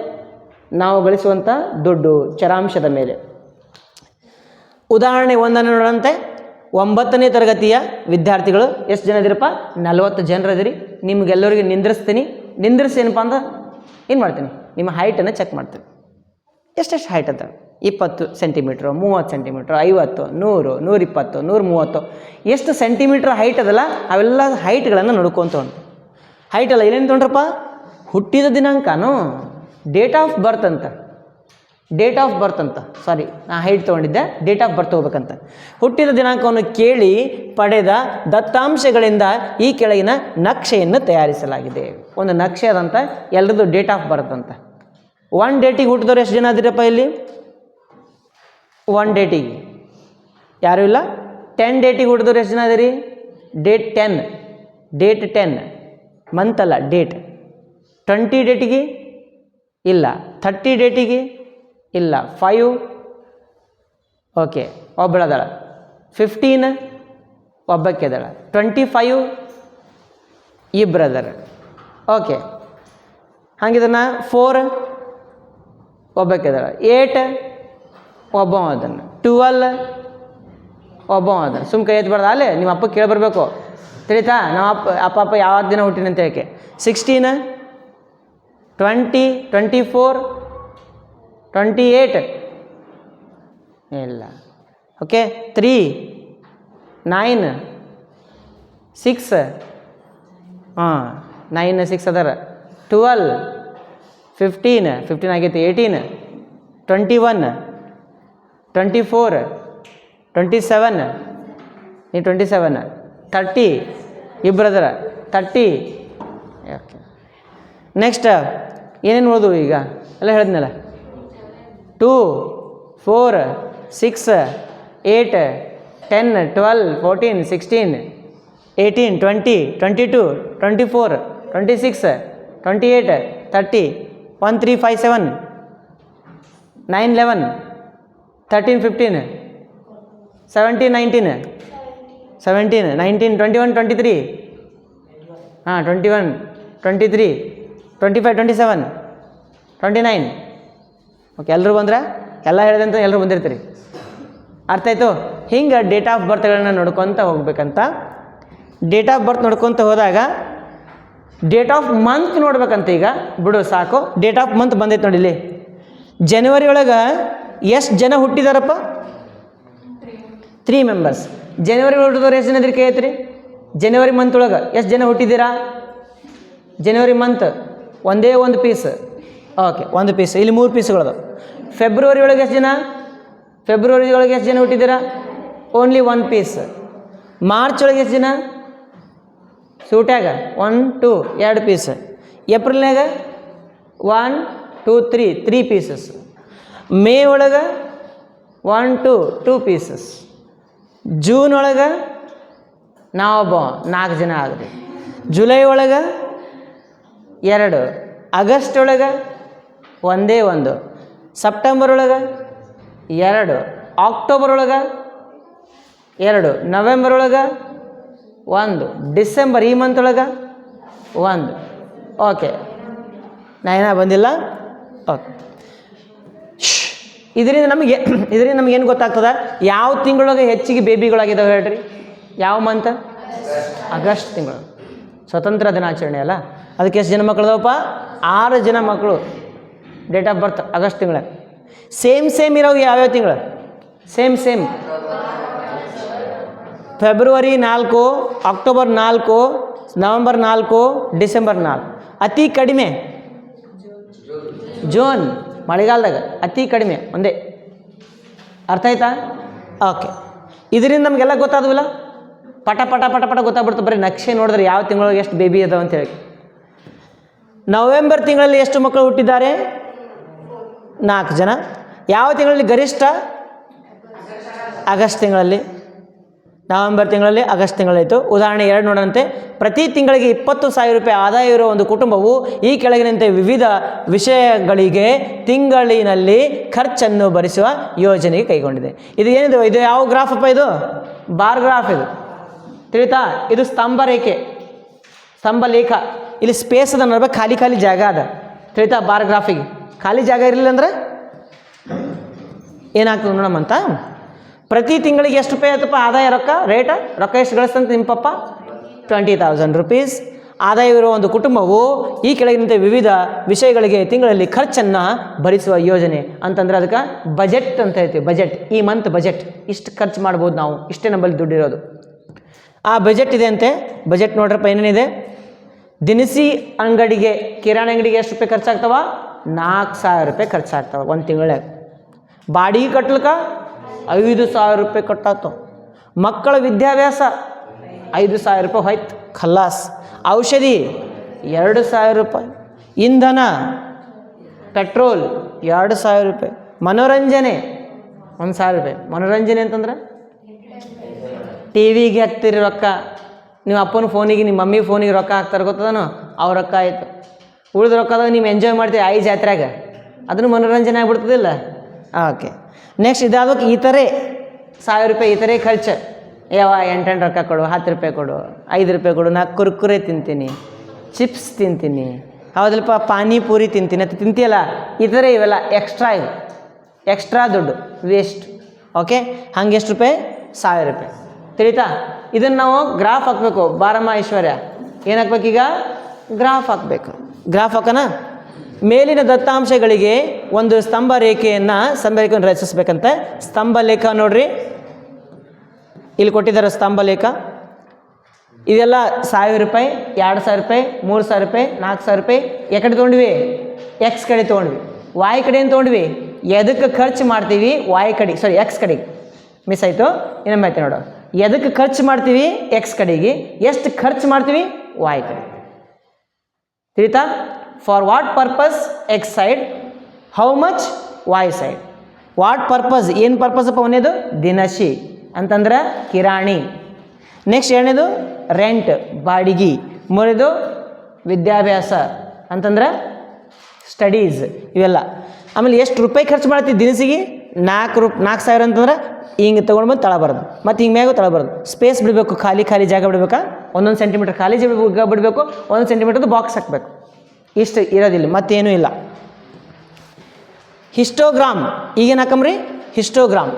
ನಾವು ಗಳಿಸುವಂಥ ದುಡ್ಡು, ಚರಾಂಶದ ಮೇಲೆ. ಉದಾಹರಣೆ 1 ನೋಡಂತೆ. 9ನೇ ತರಗತಿಯ ವಿದ್ಯಾರ್ಥಿಗಳು ಎಷ್ಟು ಜನ ಇದ್ದೀರಪ್ಪ? 40 ಜನರದಿರಿ. ನಿಮಗೆಲ್ಲರಿಗೆ ನಿಂದ್ರಿಸ್ತೀನಿ. ನಿಂದ್ರಿಸಿ ಏನಪ್ಪ ಅಂದ್ರೆ ಏನು ಮಾಡ್ತೀನಿ, ನಿಮ್ಮ ಹೈಟನ್ನು ಚೆಕ್ ಮಾಡ್ತೀನಿ. ಎಷ್ಟೆಷ್ಟು ಹೈಟ್ ಅಂತ, 20 ಸೆಂಟಿಮೀಟ್ರು, 30 ಸೆಂಟಿಮೀಟ್ರು, 50, 100, 120, 130, ಎಷ್ಟು ಸೆಂಟಿಮೀಟ್ರ್ ಹೈಟ್ ಅದಲ್ಲ ಅವೆಲ್ಲ ಹೈಟ್ಗಳನ್ನು ನೋಡ್ಕೊತ ಉಂಟು. ಹೈಟ್ ಅಲ್ಲ, ಏನೇನು ತೊಗೊಂಡ್ರಪ್ಪ? ಹುಟ್ಟಿದ ದಿನಾಂಕನೂ, ಡೇಟ್ ಆಫ್ ಬರ್ತ್ ಅಂತ, ಡೇಟ್ ಆಫ್ ಬರ್ತ್ ಅಂತ, ಸಾರಿ ನಾ ಹೈಟ್ ತೊಗೊಂಡಿದ್ದೆ, ಡೇಟ್ ಆಫ್ ಬರ್ತ್ ಹೋಗ್ಬೇಕಂತ. ಹುಟ್ಟಿದ ದಿನಾಂಕವನ್ನು ಕೇಳಿ ಪಡೆದ ದತ್ತಾಂಶಗಳಿಂದ ಈ ಕೆಳಗಿನ ನಕ್ಷೆಯನ್ನು ತಯಾರಿಸಲಾಗಿದೆ. ಒಂದು ನಕ್ಷೆ ಅದಂತ, ಎಲ್ಲರದ್ದು ಡೇಟ್ ಆಫ್ ಬರ್ತ್ ಅಂತ. 1 ಡೇಟಿಗೆ ಹುಟ್ಟಿದವ್ರು ಎಷ್ಟು ಜನ ಅದಿರಪ್ಪ ಇಲ್ಲಿ? 1 ಡೇಟಿಗೆ ಯಾರೂ ಇಲ್ಲ. 10 ಡೇಟಿಗೆ ಹುಟ್ಟಿದವ್ರು ಎಷ್ಟು ಜನ ಅದಿರಿ? ಡೇಟ್ 10, ಡೇಟ್ 10 ಮಂತ್ ಅಲ್ಲ, ಡೇಟ್. 20 ಡೇಟಿಗೆ ಇಲ್ಲ. 30 ಡೇಟಿಗೆ ಇಲ್ಲ. 5 ಓಕೆ, ಒಬ್ಬಳದಳ. 15 ಒಬ್ಬಕ್ಕೆ ಅದಳ. 25 ಇಬ್ಬರದರ. ಓಕೆ, ಹಾಗಿದನ್ನು 4 ಒಬ್ಬಕ್ಕೆ ಅದಳ. 8 ಒಬ್ಬ ಅದನ್ನು. 12 ಒಬ್ಬ ಅದನ್ನು. ಸುಮ್ ಕೈ ಎತ್ಬಾರ್ದು, ಅಲ್ಲೇ ನಿಮ್ಮ ಅಪ್ಪ ಕೇಳಿ ಬರಬೇಕು. ತಿಳಿತಾ? ನಮ್ಮ ಅಪ್ಪ ಯಾವ ದಿನ ಹುಟ್ಟಿನ ಅಂತ ಹೇಳಕ್ಕೆ. 16 20 24 28 ಇಲ್ಲ. ಓಕೆ, 3 9 6 9 6 ಅದರ. 12 15 ಆಗೈತಿ. 18 21 24 27 ನೀ 27 30 ಇಬ್ಬರದರ. 30 ಓಕೆ. ನೆಕ್ಸ್ಟ್ ಏನೇನು ಓದು ಈಗ ಎಲ್ಲ ಹೇಳಿದ್ನಲ್ಲ. 2 4 6 8 10 12 14 16 18 20 22 24 26 28 30 1 3 5 7 9 11 13 15 17 19 17 19 21 23 21 23 25 27 29. ಓಕೆ, ಎಲ್ಲರೂ ಬಂದ್ರೆ ಎಲ್ಲ ಹೇಳಿದಂತ ಎಲ್ಲರೂ ಬಂದಿರ್ತೀರಿ. ಅರ್ಥ ಆಯಿತು? ಹಿಂಗೆ ಡೇಟ್ ಆಫ್ ಬರ್ತ್ಗಳನ್ನ ನೋಡ್ಕೊತ ಹೋಗ್ಬೇಕಂತ. ಡೇಟ್ ಆಫ್ ಬರ್ತ್ ನೋಡ್ಕೊತ ಹೋದಾಗ ಡೇಟ್ ಆಫ್ ಮಂತ್ ನೋಡ್ಬೇಕಂತ. ಈಗ ಬಿಡು ಸಾಕು, ಡೇಟ್ ಆಫ್ ಮಂತ್ ಬಂದೈತೆ ನೋಡಿ ಇಲ್ಲಿ. ಜನವರಿ ಒಳಗೆ ಎಷ್ಟು ಜನ ಹುಟ್ಟಿದಾರಪ್ಪ? 3 ಮೆಂಬರ್ಸ್. ಜನವರಿ ಹುಟ್ಟಿದವ್ರು ಎಷ್ಟು ಜನ ಇದ್ರಿ ಕೈ ಐತ್ರಿ? ಜನವರಿ ಮಂತ್ ಒಳಗೆ ಎಷ್ಟು ಜನ ಹುಟ್ಟಿದ್ದೀರಾ? ಜನವರಿ ಮಂತ್ ಒಂದೇ ಒಂದು ಪೀಸ್. ಓಕೆ, ಒಂದು ಪೀಸ್. ಇಲ್ಲಿ 3 ಪೀಸ್ಗಳದು. ಫೆಬ್ರವರಿ ಒಳಗೆ ಎಷ್ಟು ಜನ? ಫೆಬ್ರವರಿ ಒಳಗೆ ಎಷ್ಟು ಜನ ಹುಟ್ಟಿದ್ದೀರಾ? Only 1 piece. ಮಾರ್ಚ್ ಒಳಗೆ ಎಷ್ಟು ಜನ? ಸೂಟ್ಯಾಗ 1 2 2 ಪೀಸ್. ಏಪ್ರಿಲ್ನಾಗ 1 2 3 ಪೀಸಸ್. ಮೇ ಒಳಗೆ 1 2 ಪೀಸಸ್. ಜೂನ್ ಒಳಗೆ ನಾವೊಬ್ಬ 4 ಜನ ಆಗ್ರಿ. ಜುಲೈ ಒಳಗೆ 2. ಆಗಸ್ಟ್ ಒಳಗೆ ಒಂದೇ 1. ಸೆಪ್ಟೆಂಬರ್ ಒಳಗೆ 2. ಅಕ್ಟೋಬರ್ ಒಳಗೆ 2. ನವೆಂಬರ್ ಒಳಗೆ 1. ಡಿಸೆಂಬರ್ ಈ ಮಂತ್ ಒಳಗೆ 1. ಓಕೆ, ನಾ ಬಂದಿಲ್ಲ. ಓಕೆ, ಇದರಿಂದ ನಮಗೇನು ಗೊತ್ತಾಗ್ತದೆ? ಯಾವ ತಿಂಗಳೊಳಗೆ ಹೆಚ್ಚಿಗೆ ಬೇಬಿಗಳಾಗಿದ್ದಾವೆ ಹೇಳ್ರಿ? ಯಾವ ಮಂತ್? ಆಗಸ್ಟ್ ತಿಂಗಳು. ಸ್ವತಂತ್ರ ದಿನಾಚರಣೆ ಅಲ್ಲ, ಅದಕ್ಕೆ ಎಷ್ಟು ಜನ ಮಕ್ಕಳದವಪ್ಪ? 6 ಜನ ಮಕ್ಕಳು. ಡೇಟ್ ಆಫ್ ಬರ್ತ್ ಆಗಸ್ಟ್ ತಿಂಗಳ. ಸೇಮ್ ಇರೋವು ಯಾವ್ಯಾವ ತಿಂಗಳು? Same February 4, October 4, November 4, December 4. ಅತಿ ಕಡಿಮೆ ಜೂನ್, ಮಳೆಗಾಲದಾಗ ಅತಿ ಕಡಿಮೆ ಒಂದೇ. ಅರ್ಥ ಆಯ್ತಾ? ಓಕೆ, ಇದರಿಂದ ನಮಗೆಲ್ಲ ಗೊತ್ತಾದವಲ್ಲ, ಪಟ ಪಟ ಪಟ ಪಟ ಗೊತ್ತಾಗ್ಬಿಡ್ತು. ಬರೀ ನಕ್ಷೆ ನೋಡಿದ್ರೆ ಯಾವ ತಿಂಗಳೊಳಗೆ ಎಷ್ಟು ಬೇಬಿ ಅದಾವ ಅಂತೇಳಿ. ನವೆಂಬರ್ ತಿಂಗಳಲ್ಲಿ ಎಷ್ಟು ಮಕ್ಕಳು ಹುಟ್ಟಿದ್ದಾರೆ? 4 ಜನ. ಯಾವ ತಿಂಗಳಲ್ಲಿ ಗರಿಷ್ಠ? ಆಗಸ್ಟ್ ತಿಂಗಳಲ್ಲಿ. ನವೆಂಬರ್ ತಿಂಗಳಲ್ಲಿ, ಆಗಸ್ಟ್ ತಿಂಗಳಾಯಿತು. ಉದಾಹರಣೆ 2 ನೋಡೋಣಂತೆ. ಪ್ರತಿ ತಿಂಗಳಿಗೆ 20,000 ರೂಪಾಯಿ ಆದಾಯ ಇರುವ ಒಂದು ಕುಟುಂಬವು ಈ ಕೆಳಗಿನಂತೆ ವಿವಿಧ ವಿಷಯಗಳಿಗೆ ತಿಂಗಳಿನಲ್ಲಿ ಖರ್ಚನ್ನು ಭರಿಸುವ ಯೋಜನೆಗೆ ಕೈಗೊಂಡಿದೆ. ಇದು ಏನಿದೆ? ಇದು ಯಾವ ಗ್ರಾಫಪ್ಪ? ಇದು ಬಾರ್ ಗ್ರಾಫ್. ಇದು ತಿಳಿತಾ? ಇದು ಸ್ತಂಭ ರೇಖೆ, ಸ್ತಂಭ ಲೇಖ. ಇಲ್ಲಿ ಸ್ಪೇಸ್ ಅದ ನೋಡ್ಬೇಕು, ಖಾಲಿ ಜಾಗ ಅದ. ತಿಳಿತಾ? ಬಾರ್ ಗ್ರಾಫಿಗೆ ಖಾಲಿ ಜಾಗ ಇರಲಿಲ್ಲ ಅಂದ್ರೆ ಏನಾಗ್ತದೆ ನೋಡಮ್ಮಂತ. ಪ್ರತಿ ತಿಂಗಳಿಗೆ ಎಷ್ಟು ರೂಪಾಯಿ ಆಯ್ತಪ್ಪ ಆದಾಯ? ರೊಕ್ಕ ಎಷ್ಟು ಗಳಿಸ್ತಂತ ನಿಮ್ಮ ಪಪ್ಪ? 20,000 ರೂಪೀಸ್. ಆದಾಯವಿರುವ ಒಂದು ಕುಟುಂಬವು ಈ ಕೆಳಗಿನಂತೆ ವಿವಿಧ ವಿಷಯಗಳಿಗೆ ತಿಂಗಳಲ್ಲಿ ಖರ್ಚನ್ನು ಭರಿಸುವ ಯೋಜನೆ ಅಂತಂದ್ರೆ ಅದಕ್ಕೆ ಬಜೆಟ್ ಅಂತ ಹೇಳ್ತೀವಿ. ಬಜೆಟ್, ಈ ಮಂತ್ ಬಜೆಟ್ ಇಷ್ಟು ಖರ್ಚು ಮಾಡ್ಬೋದು ನಾವು, ಇಷ್ಟೇ ನಮ್ಮಲ್ಲಿ ದುಡ್ಡಿರೋದು. ಆ ಬಜೆಟ್ ಇದೆ ಅಂತೆ. ಬಜೆಟ್ ನೋಡ್ರಪ್ಪ ಏನೇನಿದೆ. ದಿನಸಿ ಅಂಗಡಿಗೆ, ಕಿರಾಣಿ ಅಂಗಡಿಗೆ ಎಷ್ಟು ರೂಪಾಯಿ ಖರ್ಚಾಗ್ತಾವ? 4,000 ರೂಪಾಯಿ ಖರ್ಚಾಗ್ತಾವ ಒಂದು ತಿಂಗಳಿಗೆ. ಬಾಡಿಗೆ ಕಟ್ಲಿಕ್ಕೆ 5,000 ರೂಪಾಯಿ ಕಟ್ಟಾಗ್ತಾವ. ಮಕ್ಕಳ ವಿದ್ಯಾಭ್ಯಾಸ 5,000 ರೂಪಾಯಿ ಹೋಯ್ತು, ಖಲ್ಲಾಸ್. ಔಷಧಿ 2,000 ರೂಪಾಯಿ. ಇಂಧನ, ಪೆಟ್ರೋಲ್ 2,000 ರೂಪಾಯಿ. ಮನೋರಂಜನೆ 1,000 ರೂಪಾಯಿ. ಮನೋರಂಜನೆ ಅಂತಂದ್ರೆ ಟಿ ವಿಗೆ ಹಾಕ್ತೀರಿ ರೊಕ್ಕ, ನೀವು ಅಪ್ಪನ ಫೋನಿಗೆ, ನಿಮ್ಮ ಮಮ್ಮಿ ಫೋನಿಗೆ ರೊಕ್ಕ ಹಾಕ್ತಾರೆ ಗೊತ್ತದನೋ, ಅವ್ರ ರೊಕ್ಕ ಆಯಿತು. ಉಳಿದ ರೊಕ್ಕದಾಗ ನೀವು ಎಂಜಾಯ್ ಮಾಡ್ತೀವಿ ಆಯಿ ಜಾತ್ರೆಗ, ಅದನ್ನು ಮನೋರಂಜನೆ ಆಗ್ಬಿಡ್ತದಿಲ್ಲ. ಓಕೆ, ನೆಕ್ಸ್ಟ್ ಇದಾದಕ್ಕೆ ಇತರೆ 1,000 ರೂಪಾಯಿ ಇತರೆ ಖರ್ಚು. ಯಾವ 8 ರೊಕ್ಕ ಕೊಡು, 10 ರೂಪಾಯಿ ಕೊಡು, 5 ರೂಪಾಯಿ ಕೊಡು, 4 ಕುರ್ಕುರೆ ತಿಂತೀನಿ, ಚಿಪ್ಸ್ ತಿಂತೀನಿ, ಹೌದಲ್ಪ ಪಾನಿಪೂರಿ ತಿಂತೀನಿ ಅಂತ ತಿಂತೀಯಲ್ಲ, ಇತರೆ ಇವೆಲ್ಲ ಎಕ್ಸ್ಟ್ರಾ. ಇದು ಎಕ್ಸ್ಟ್ರಾ ದುಡ್ಡು, ವೇಸ್ಟ್. ಓಕೆ, ಹಂಗೆ ಎಷ್ಟು ರೂಪಾಯಿ? 1,000 ರೂಪಾಯಿ. ತಿಳಿತಾ? ಇದನ್ನು ನಾವು ಗ್ರಾಫ್ ಹಾಕಬೇಕು. ಬಾರಮ್ಮ ಐಶ್ವರ್ಯ, ಏನು ಹಾಕ್ಬೇಕೀಗ? ಗ್ರಾಫ್ ಹಾಕಬೇಕು. ಗ್ರಾಫ್ ಹಾಕೋಣ. ಮೇಲಿನ ದತ್ತಾಂಶಗಳಿಗೆ ಒಂದು ಸ್ತಂಭ ರೇಖೆಯನ್ನು ರಚಿಸಬೇಕಂತೆ. ಸ್ತಂಭ ಲೇಖ ನೋಡ್ರಿ, ಇಲ್ಲಿ ಕೊಟ್ಟಿದ್ದಾರೆ ಸ್ತಂಭ ಲೇಖ. ಇದೆಲ್ಲ 1,000 ರೂಪಾಯಿ, 2,000 ರೂಪಾಯಿ, 3,000 ರೂಪಾಯಿ, 4,000 ರೂಪಾಯಿ. ಯಾಕಡೆ ತೊಗೊಂಡ್ವಿ? ಎಕ್ಸ್ ಕಡೆ ತೊಗೊಂಡ್ವಿ. ವಾಯ್ ಕಡೆ ಏನು ತೊಗೊಂಡ್ವಿ? ಎದಕ್ಕೆ ಖರ್ಚು ಮಾಡ್ತೀವಿ? ವಾಯ್ ಕಡೆ, ಸಾರಿ ಎಕ್ಸ್ ಕಡೆಗೆ ಮಿಸ್ ಆಯಿತು. ಇನ್ನೊಮ್ಮೆ ಆಯ್ತು ನೋಡು. ಎದಕ್ಕೆ ಖರ್ಚು ಮಾಡ್ತೀವಿ? ಎಕ್ಸ್ ಕಡೆಗೆ. ಎಷ್ಟು ಖರ್ಚು ಮಾಡ್ತೀವಿ? ವಾಯ್ ಕಡೆ. ತಿಳಿತಾ? For what purpose? X side. How much? Y side. What purpose? ಏನು ಪರ್ಪಸ್ ಅಪ್ಪ? ಒಂದೇದು ದಿನಸಿ ಅಂತಂದ್ರೆ ಕಿರಾಣಿ. ನೆಕ್ಸ್ಟ್ ಎರಡನೇದು ರೆಂಟ್, ಬಾಡಿಗೆ. ಮೂರನೇದು ವಿದ್ಯಾಭ್ಯಾಸ ಅಂತಂದ್ರೆ ಸ್ಟಡೀಸ್, ಇವೆಲ್ಲ. ಆಮೇಲೆ ಎಷ್ಟು ರೂಪಾಯಿ ಖರ್ಚು ಮಾಡ್ತೀವಿ ದಿನಸಿಗೆ? 4,000 ಅಂತಂದ್ರೆ ಹಿಂಗೆ ತೊಗೊಂಡು ಬಂದು ತಳಬಾರ್ದು, ಮತ್ತು ಹಿಂಗೆ ಮ್ಯಾಗೂ ತಳಬಾರ್ದು. ಸ್ಪೇಸ್ ಬಿಡಬೇಕು, ಖಾಲಿ ಜಾಗ ಬಿಡಬೇಕಾ? 1 ಸೆಂಟಿಮೀಟರ್ ಖಾಲಿ ಜಾಗ ಬಿಡಬೇಕು, 1 ಸೆಂಟಿಮೀಟರ್ದು ಬಾಕ್ಸ್ ಹಾಕಬೇಕು. ಇಷ್ಟು ಇರೋದಿಲ್ಲ, ಮತ್ತೇನೂ ಇಲ್ಲ. ಹಿಸ್ಟೋಗ್ರಾಮ್, ಈಗೇನು ಹಾಕಮ್ರಿ? ಹಿಸ್ಟೋಗ್ರಾಮ್.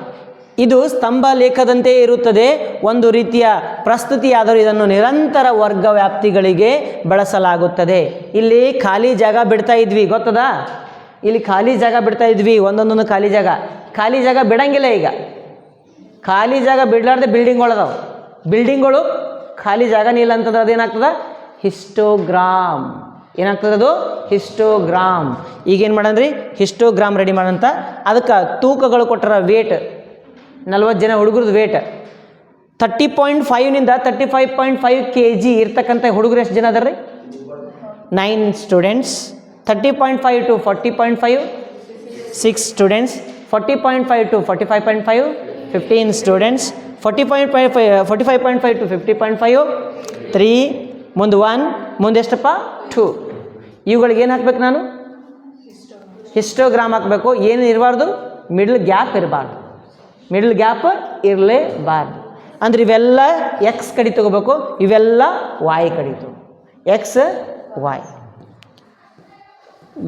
ಇದು ಸ್ತಂಭ ಲೇಖದಂತೆ ಇರುತ್ತದೆ. ಒಂದು ರೀತಿಯ ಪ್ರಸ್ತುತಿಯಾದರೂ ಇದನ್ನು ನಿರಂತರ ವರ್ಗ ವ್ಯಾಪ್ತಿಗಳಿಗೆ ಬಳಸಲಾಗುತ್ತದೆ. ಇಲ್ಲಿ ಖಾಲಿ ಜಾಗ ಬಿಡ್ತಾ ಇದ್ವಿ, ಗೊತ್ತದಾ? ಇಲ್ಲಿ ಖಾಲಿ ಜಾಗ ಬಿಡ್ತಾ ಇದ್ವಿ, ಒಂದೊಂದೊಂದು ಖಾಲಿ ಜಾಗ ಬಿಡಂಗಿಲ್ಲ. ಈಗ ಖಾಲಿ ಜಾಗ ಬಿಡಲಾರ್ದೆ ಬಿಲ್ಡಿಂಗ್ಗಳದಾವೆ, ಬಿಲ್ಡಿಂಗ್ಗಳು ಖಾಲಿ ಜಾಗನೇ ಇಲ್ಲ ಅಂತಂದ್ರೆ ಅದೇನಾಗ್ತದೆ, ಹಿಸ್ಟೋಗ್ರಾಮ್. ಏನಾಗ್ತದೆ ಅದು? ಹಿಸ್ಟೋಗ್ರಾಮ್. ಈಗೇನು ಮಾಡಂದ್ರಿ, ಹಿಸ್ಟೋಗ್ರಾಮ್ ರೆಡಿ ಮಾಡಂತ. ಅದಕ್ಕೆ ತೂಕಗಳು ಕೊಟ್ಟರ, ವೇಟ್ 40 ಜನ ಹುಡುಗರದ್ದು ವೇಟ್ 30.5 35.5 kg ಇರ್ತಕ್ಕಂಥ ಹುಡುಗರು ಎಷ್ಟು ಜನ ಅದಾರ ರೀ? 9 students. 30.5 to 40.5 6 students. 40.5 to 45.5 15 students. 45.5 to 50.5 3, ಮುಂದೆ 1, ಮುಂದೆ ಎಷ್ಟಪ್ಪ 2. ಇವುಗಳಿಗೆ ಏನು ಹಾಕ್ಬೇಕು ನಾನು? ಹಿಸ್ಟೋಗ್ರಾಮ್ ಹಾಕಬೇಕು. ಏನು ಇರಬಾರ್ದು? ಮಿಡ್ಲ್ ಗ್ಯಾಪ್ ಇರಬಾರ್ದು, ಮಿಡ್ಲ್ ಗ್ಯಾಪ್ ಇರಲೇಬಾರ್ದು. ಅಂದ್ರೆ ಇವೆಲ್ಲ ಎಕ್ಸ್ ಕಡೆ ತಗೋಬೇಕು, ಇವೆಲ್ಲ ವಾಯ್ ಕಡೆ ತಗೋ. ಎಕ್ಸ್ ವಾಯ್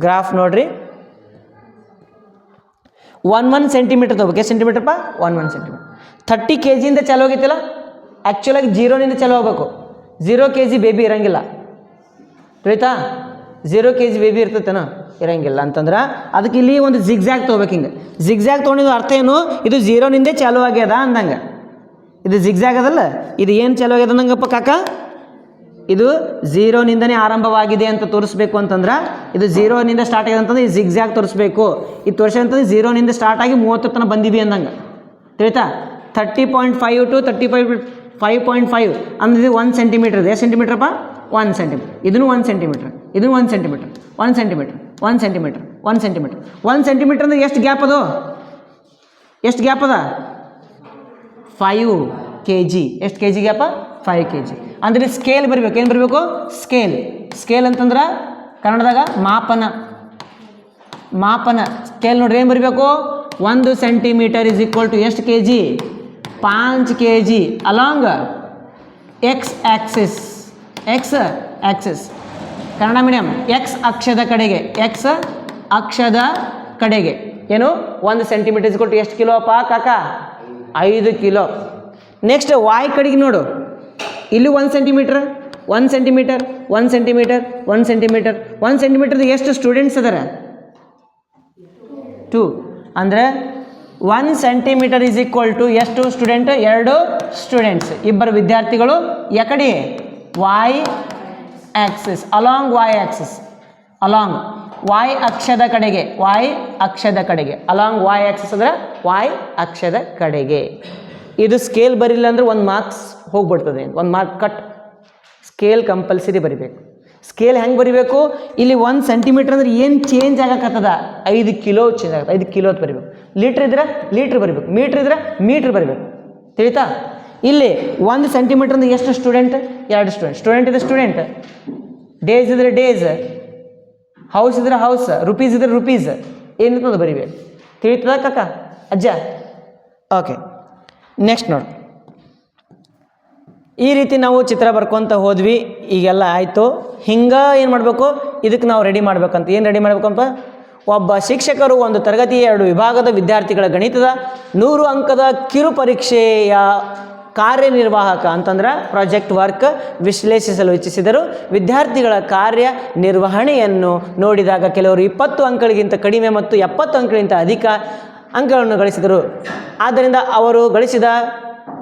ಗ್ರಾಫ್ ನೋಡ್ರಿ. 1 ಸೆಂಟಿಮೀಟರ್ ತಗೋಬೇಕು. ಎಷ್ಟು ಸೆಂಟಿಮೀಟರ್ಪ್ಪ? 1 ಸೆಂಟಿಮೀಟರ್. 30 kg ಇಂದ ಚಾಲು ಹೋಗಿತ್ತಿಲ್ಲ, ಆ್ಯಕ್ಚುಲಾಗಿ 0 ಚಾಲು ಹೋಗ್ಬೇಕು. 0 kg ಬೇಬಿ ಇರಂಗಿಲ್ಲ, ತಿಳಿತಾ? 0 kg ಬೇಬಿ ಇರ್ತೈತೇನೋ? ಇರಂಗಿಲ್ಲ. ಅಂತಂದ್ರೆ ಅದಕ್ಕೆ ಇಲ್ಲಿ ಒಂದು ಜಿಗ್ಜ್ಯಾಗ್ ತೊಗೋಬೇಕು. ಹಿಂಗೆ ಜಿಗ್ಜ್ಯಾಗ್ ತೊಗೊಂಡಿದ್ದು ಅರ್ಥ ಏನು? ಇದು 0 ಚಾಲು ಆಗ್ಯದ ಅಂದಂಗೆ. ಇದು ಜಿಗ್ಜ್ಯಾಗ್ ಅದಲ್ಲ, ಇದು ಏನು ಚಾಲು ಆಗ್ಯದ ಅಂದಂಗಪ್ಪ ಕಾಕ? ಇದು 0 ಆರಂಭವಾಗಿದೆ ಅಂತ ತೋರಿಸ್ಬೇಕು. ಅಂತಂದ್ರೆ ಇದು 0 ಸ್ಟಾರ್ಟ್ ಆಗಿದೆ ಅಂತಂದ್ರೆ ಈ ಜಿಗ್ಜ್ಯಾಗ್ ತೋರಿಸ್ಬೇಕು. ಇದು ತೋರಿಸಂತಂದ್ರೆ 0 ಸ್ಟಾರ್ಟ್ ಆಗಿ 30 ತನಕ ಬಂದಿವಿ ಅಂದಂಗೆ, ತಿಳಿತಾ? 30.5 to 35.5 ಅಂದ್ರೆ ಇದು 1 ಸೆಂಟಿಮೀಟರ್. ಎಷ್ಟು ಸೆಂಟಿಮೀಟ್ರಪ್ಪ? 1 ಸೆಂಟಿಮೀಟರ್. ಇದನ್ನು 1 ಸೆಂಟಿಮೀಟರ್, ಇದನ್ನು 1 centimetre, 1 centimetre, 1 centimetre, 1 centimetre. 1 centimetre ಅಂದ್ರೆ ಎಷ್ಟು ಗ್ಯಾಪ್ ಅದು? ಎಷ್ಟು ಗ್ಯಾಪ್ ಅದ? 5 kg. ಎಷ್ಟು kg ಗ್ಯಾಪ? 5 kg. ಅಂದ್ರೆ ಸ್ಕೇಲ್ ಬರಬೇಕು. ಏನು ಬರಬೇಕು? ಸ್ಕೇಲ್. ಸ್ಕೇಲ್ ಅಂತಂದ್ರೆ ಕನ್ನಡದಾಗ ಮಾಪನ. ಮಾಪನ ಸ್ಕೇಲ್ ನೋಡ್ರಿ, ಏನು ಬರಬೇಕು? 1 ಸೆಂಟಿಮೀಟರ್ ಇಸ್ ಈಕ್ವಲ್ ಟು ಎಷ್ಟು kg? 5 kg along X Axis. X Axis Kannada medium. X ಅಕ್ಷದ ಕಡೆಗೆ, ಎಕ್ಸ್ ಅಕ್ಷದ ಕಡೆಗೆ ಏನು? 1 ಸೆಂಟಿಮೀಟರ್ ಇಸ್ ಈಕ್ವಲ್ ಟು ಎಷ್ಟು ಕಿಲೋ ಅಪ್ಪ ಕಾಕ? 5 ಕಿಲೋ. ನೆಕ್ಸ್ಟ್ ವಾಯ್ ಕಡೆಗೆ ನೋಡು, ಇಲ್ಲಿ 1 ಸೆಂಟಿಮೀಟರ್, 1 ಸೆಂಟಿಮೀಟರ್, 1 ಸೆಂಟಿಮೀಟರ್, 1 ಸೆಂಟಿಮೀಟರ್. 1 ಸೆಂಟಿಮೀಟರ್ದು ಎಷ್ಟು ಸ್ಟೂಡೆಂಟ್ಸ್ ಅದಾರ? 2. ಅಂದರೆ 1 ಸೆಂಟಿಮೀಟರ್ ಈಸ್ ಈಕ್ವಲ್ ಟು ಎಷ್ಟು ಸ್ಟೂಡೆಂಟ್? 2 ಸ್ಟೂಡೆಂಟ್ಸ್, ಇಬ್ಬರು ವಿದ್ಯಾರ್ಥಿಗಳು. ಯಾಕಡೆ? Y axis, along Y axis, along Y ಅಕ್ಷದ ಕಡೆಗೆ, ವಾಯ್ ಅಕ್ಷದ ಕಡೆಗೆ. ಅಲಾಂಗ್ ವಾಯ್ ಆಕ್ಸಿಸ್ ಅಂದರೆ ವಾಯ್ ಅಕ್ಷದ ಕಡೆಗೆ. ಇದು ಸ್ಕೇಲ್ ಬರಿಲ್ಲ ಅಂದ್ರೆ 1 ಮಾರ್ಕ್ಸ್ ಹೋಗ್ಬಿಡ್ತದೆ, 1 ಮಾರ್ಕ್ ಕಟ್. ಸ್ಕೇಲ್ ಕಂಪಲ್ಸರಿ ಬರಿಬೇಕು. ಸ್ಕೇಲ್ ಹೆಂಗೆ ಬರಿಬೇಕು? ಇಲ್ಲಿ 1 ಸೆಂಟಿಮೀಟರ್ ಅಂದ್ರೆ ಏನು ಚೇಂಜ್ ಆಗಕತ್ತದ? 5 ಕಿಲೋ ಚೇಂಜ್ ಆಗುತ್ತೆ. 5 ಕಿಲೋ ಅಂತ ಬರಿಬೇಕು. ಲೀಟ್ರ್ ಇದ್ರೆ ಲೀಟ್ರ್ ಬರಿಬೇಕು, ಮೀಟ್ರ್ ಇದ್ರೆ ಮೀಟ್ರ್ ಬರಿಬೇಕು, ತಿಳಿತಾ? ಇಲ್ಲಿ 1 ಸೆಂಟಿಮೀಟರ್ ಅಂದ್ರೆ ಎಷ್ಟು ಸ್ಟೂಡೆಂಟ್? 2 ಸ್ಟೂಡೆಂಟ್. ಸ್ಟೂಡೆಂಟ್ ಇದ್ರೆ ಸ್ಟೂಡೆಂಟ್, ಡೇಸ್ ಇದ್ರೆ ಡೇಸ್, ಹೌಸ್ ಇದ್ರೆ ಹೌಸ್, ರುಪೀಸ್ ಇದ್ರೆ ರುಪೀಸ್, ಏನಿರ್ತದೆ ಬರಿಬೇಕು. ತಿಳಿತದ ಕಾಕ ಅಜ್ಜ? ಓಕೆ, ನೆಕ್ಸ್ಟ್ ನೋಡಿ. ಈ ರೀತಿ ನಾವು ಚಿತ್ರ ಬರ್ಕೊತ ಹೋದ್ವಿ. ಈಗೆಲ್ಲ ಆಯಿತು. ಹಿಂಗೆ ಏನು ಮಾಡಬೇಕು? ಇದಕ್ಕೆ ನಾವು ರೆಡಿ ಮಾಡ್ಬೇಕಂತ. ಏನು ರೆಡಿ ಮಾಡ್ಬೇಕಂತ? ಒಬ್ಬ ಶಿಕ್ಷಕರು ಒಂದು ತರಗತಿಯ 2 ವಿಭಾಗದ ವಿದ್ಯಾರ್ಥಿಗಳ ಗಣಿತದ 100 ಅಂಕದ ಕಿರು ಪರೀಕ್ಷೆಯ ಕಾರ್ಯನಿರ್ವಾಹಕ ಅಂತಂದ್ರೆ ಪ್ರಾಜೆಕ್ಟ್ ವರ್ಕ್ ವಿಶ್ಲೇಷಿಸಲು ಇಚ್ಛಿಸಿದರು. ವಿದ್ಯಾರ್ಥಿಗಳ ಕಾರ್ಯ ನಿರ್ವಹಣೆಯನ್ನು ನೋಡಿದಾಗ ಕೆಲವರು 20 ಅಂಕಗಳಿಗಿಂತ ಕಡಿಮೆ ಮತ್ತು 70 ಅಂಕಗಳಿಗಿಂತ ಅಧಿಕ ಅಂಕಗಳನ್ನು ಗಳಿಸಿದರು. ಆದ್ದರಿಂದ ಅವರು ಗಳಿಸಿದ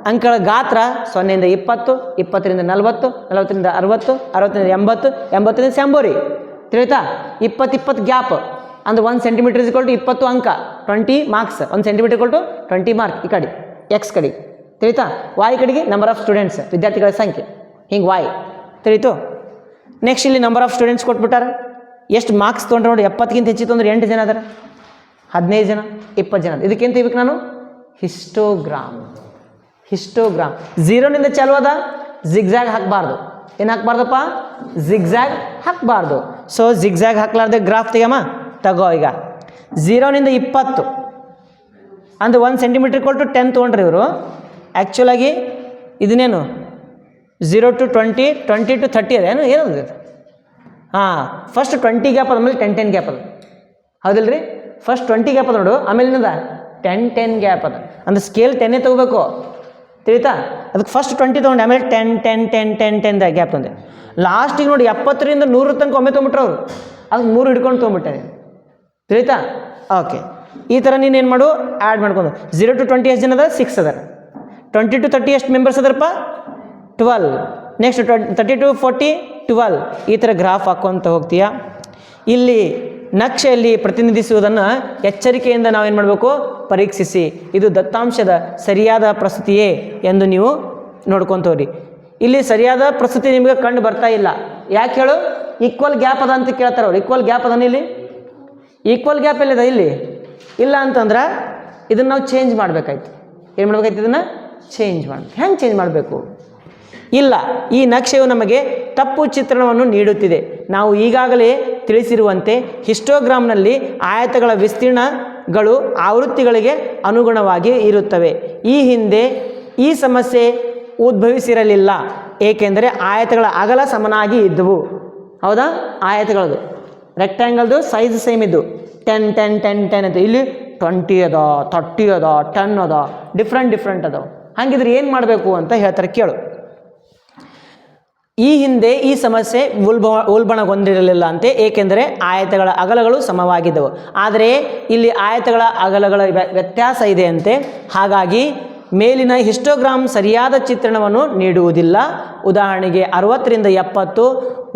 ಅಂಕಗಳ ಗಾತ್ರ 0 ರಿಂದ 20, 20 ರಿಂದ 40, 40 ರಿಂದ 60, 60 ರಿಂದ 80, 80 ರಿಂದ 100. ತಿಳಿತಾ? 20 ಗ್ಯಾಪ್ ಅಂದ್ರೆ 1 ಸೆಂಟಿಮೀಟರ್ ಇಸ್ ಈಕ್ವಲ್ ಟು 20 ಅಂಕ, 20 marks. 1 centimetre equal to 20 mark. ಈ ಕಡೆ ಎಕ್ಸ್ ಕಡೆ, ತಿಳಿತಾ? ವಾಯ್ ಕಡೆಗೆ ನಂಬರ್ ಆಫ್ ಸ್ಟೂಡೆಂಟ್ಸ್, ವಿದ್ಯಾರ್ಥಿಗಳ ಸಂಖ್ಯೆ. ಹಿಂಗೆ ವಾಯ್ ತಿಳಿತು. ನೆಕ್ಸ್ಟ್ ಇಲ್ಲಿ ನಂಬರ್ ಆಫ್ ಸ್ಟೂಡೆಂಟ್ಸ್ ಕೊಟ್ಬಿಟ್ಟಾರ. ಎಷ್ಟು ಮಾರ್ಕ್ಸ್ ತೊಗೊಂಡ್ರೆ ನೋಡಿ, 70ಗಿಂತ ಹೆಚ್ಚಿತ್ತು ಅಂದ್ರೆ 8 ಜನ ಅದಾರ, 15 ಜನ, 20 ಜನ. ಇದಕ್ಕೆಂತ ಇಬೇಕು ನಾನು? ಹಿಸ್ಟೋಗ್ರಾಮ್. ಹಿಸ್ಟೋಗ್ರಾಮ್ 0 ಚಾಲು ಅದ, ಜಿಗ್ಜ್ಯಾಗ್ ಹಾಕಬಾರ್ದು. ಏನು ಹಾಕಬಾರ್ದಪ್ಪ? ಜಿಗ್ಜ್ಯಾಗ್ ಹಾಕಬಾರ್ದು. ಸೊ ಜಿಗ್ಜ್ಯಾಗ್ ಹಾಕ್ಲಾರ್ದೆ ಗ್ರಾಫ್ ತೆಗಮ್ಮ ತಗೋ. ಈಗ 0 ರಿಂದ 20 ಅಂದ್ರೆ 1 ಸೆಂಟಿಮೀಟರ್ ಕೊಟ್ಟು 10 ತೊಗೊಂಡ್ರಿ ಇವರು. ಆ್ಯಕ್ಚುಲಾಗಿ ಇದನ್ನೇನು 0 to 20, 20 to 30 ಅದೇನು ಏನದು? ಹಾಂ, ಫಸ್ಟ್ 20 ಗ್ಯಾಪ್ ಅದ, ಆಮೇಲೆ 10 ಗ್ಯಾಪ್ ಅದ, ಹೌದಿಲ್ಲ ರೀ? ಫಸ್ಟ್ 20 ಗ್ಯಾಪ್ ಅದ ನೋಡು, ಆಮೇಲೆ ಏನದ 10 ಗ್ಯಾಪ್ ಅದ. ಅಂದ್ರೆ ಸ್ಕೇಲ್ 10 ತೊಗೋಬೇಕು, ತಿಳಿತಾ? ಅದಕ್ಕೆ ಫಸ್ಟ್ 20 ತೊಗೊಂಡು ಆಮೇಲೆ 10 ಗ್ಯಾಪ್ ತೊಂದೆ. ಲಾಸ್ಟಿಗೆ ನೋಡಿ 70 ರಿಂದ 100 ತನಕ ಒಮ್ಮೆ ತೊಗೊಂಬಿಟ್ರೆ ಅವರು. ಅದಕ್ಕೆ 3 ಹಿಡ್ಕೊಂಡು ತೊಗೊಂಬಿಟ್ಟಾರೆ. ತಿಳಿತಾ? ಓಕೆ, ಈ ಥರ ನೀನು ಏನು ಮಾಡು, ಆ್ಯಡ್ ಮಾಡ್ಕೊಂಡು 0 to 20 ಎಷ್ಟು ಜನ ಅದ? 6 ಅದ. 20 to 30 ಎಷ್ಟು ಮೆಂಬರ್ಸ್ ಅದರಪ್ಪ? 12. Next 30 to 40 12. ಈ ಥರ ಗ್ರಾಫ್ ಹಾಕ್ಕೊಂತ ಹೋಗ್ತೀಯ. ಇಲ್ಲಿ ನಕ್ಷೆಯಲ್ಲಿ ಪ್ರತಿನಿಧಿಸುವುದನ್ನು ಎಚ್ಚರಿಕೆಯಿಂದ ನಾವೇನು ಮಾಡಬೇಕು? ಪರೀಕ್ಷಿಸಿ ಇದು ದತ್ತಾಂಶದ ಸರಿಯಾದ ಪ್ರಸ್ತುತಿಯೇ ಎಂದು ನೀವು ನೋಡ್ಕೊತವ್ರಿ. ಇಲ್ಲಿ ಸರಿಯಾದ ಪ್ರಸ್ತುತಿ ನಿಮಗೆ ಕಂಡು ಬರ್ತಾ ಇಲ್ಲ. ಯಾಕೆ ಹೇಳು? ಈಕ್ವಲ್ ಗ್ಯಾಪ್ ಅದ ಅಂತ ಕೇಳ್ತಾರೆ ಅವ್ರು. ಈಕ್ವಲ್ ಗ್ಯಾಪ್ ಅದನ್ನ ಇಲ್ಲಿ? ಈಕ್ವಲ್ ಗ್ಯಾಪ್ ಎಲ್ಲಿದೆ? ಇಲ್ಲಿ ಇಲ್ಲ ಅಂತಂದ್ರೆ ಇದನ್ನು ನಾವು ಚೇಂಜ್ ಮಾಡಬೇಕಾಯ್ತು. ಏನು ಮಾಡಬೇಕಾಯ್ತು? ಇದನ್ನು ಚೇಂಜ್ ಮಾಡಬೇಕು. ಹೆಂಗೆ ಚೇಂಜ್ ಮಾಡಬೇಕು? ಇಲ್ಲ, ಈ ನಕ್ಷೆಯು ನಮಗೆ ತಪ್ಪು ಚಿತ್ರಣವನ್ನು ನೀಡುತ್ತಿದೆ. ನಾವು ಈಗಾಗಲೇ ತಿಳಿಸಿರುವಂತೆ ಹಿಸ್ಟೋಗ್ರಾಮ್ನಲ್ಲಿ ಆಯತಗಳ ವಿಸ್ತೀರ್ಣಗಳು ಆವೃತ್ತಿಗಳಿಗೆ ಅನುಗುಣವಾಗಿ ಇರುತ್ತವೆ. ಈ ಹಿಂದೆ ಈ ಸಮಸ್ಯೆ ಉದ್ಭವಿಸಿರಲಿಲ್ಲ, ಏಕೆಂದರೆ ಆಯತಗಳ ಅಗಲ ಸಮನಾಗಿ ಇದ್ದವು. ಹೌದಾ? ಆಯತಗಳದು ರೆಕ್ಟ್ಯಾಂಗಲ್ದು ಸೈಜ್ ಸೇಮ್ ಇದ್ದು 10 10 10 10 ಅಂತ. ಇಲ್ಲಿ 20 ಅದ, 30 ಅದ, 10 ಅದ, ಡಿಫ್ರೆಂಟ್ ಅದಾವ. ಹಾಗಿದ್ರೆ ಏನು ಮಾಡಬೇಕು ಅಂತ ಹೇಳ್ತಾರೆ ಕೇಳು. ಈ ಹಿಂದೆ ಈ ಸಮಸ್ಯೆ ಉಲ್ಬಣಗೊಂಡಿರಲಿಲ್ಲ ಅಂತೆ, ಏಕೆಂದರೆ ಆಯತಗಳ ಅಗಲಗಳು ಸಮವಾಗಿದ್ದವು. ಆದರೆ ಇಲ್ಲಿ ಆಯತಗಳ ಅಗಲಗಳ ವ್ಯತ್ಯಾಸ ಇದೆ ಅಂತೆ. ಹಾಗಾಗಿ ಮೇಲಿನ ಹಿಸ್ಟೋಗ್ರಾಮ್ ಸರಿಯಾದ ಚಿತ್ರಣವನ್ನು ನೀಡುವುದಿಲ್ಲ. ಉದಾಹರಣೆಗೆ 60 ರಿಂದ 70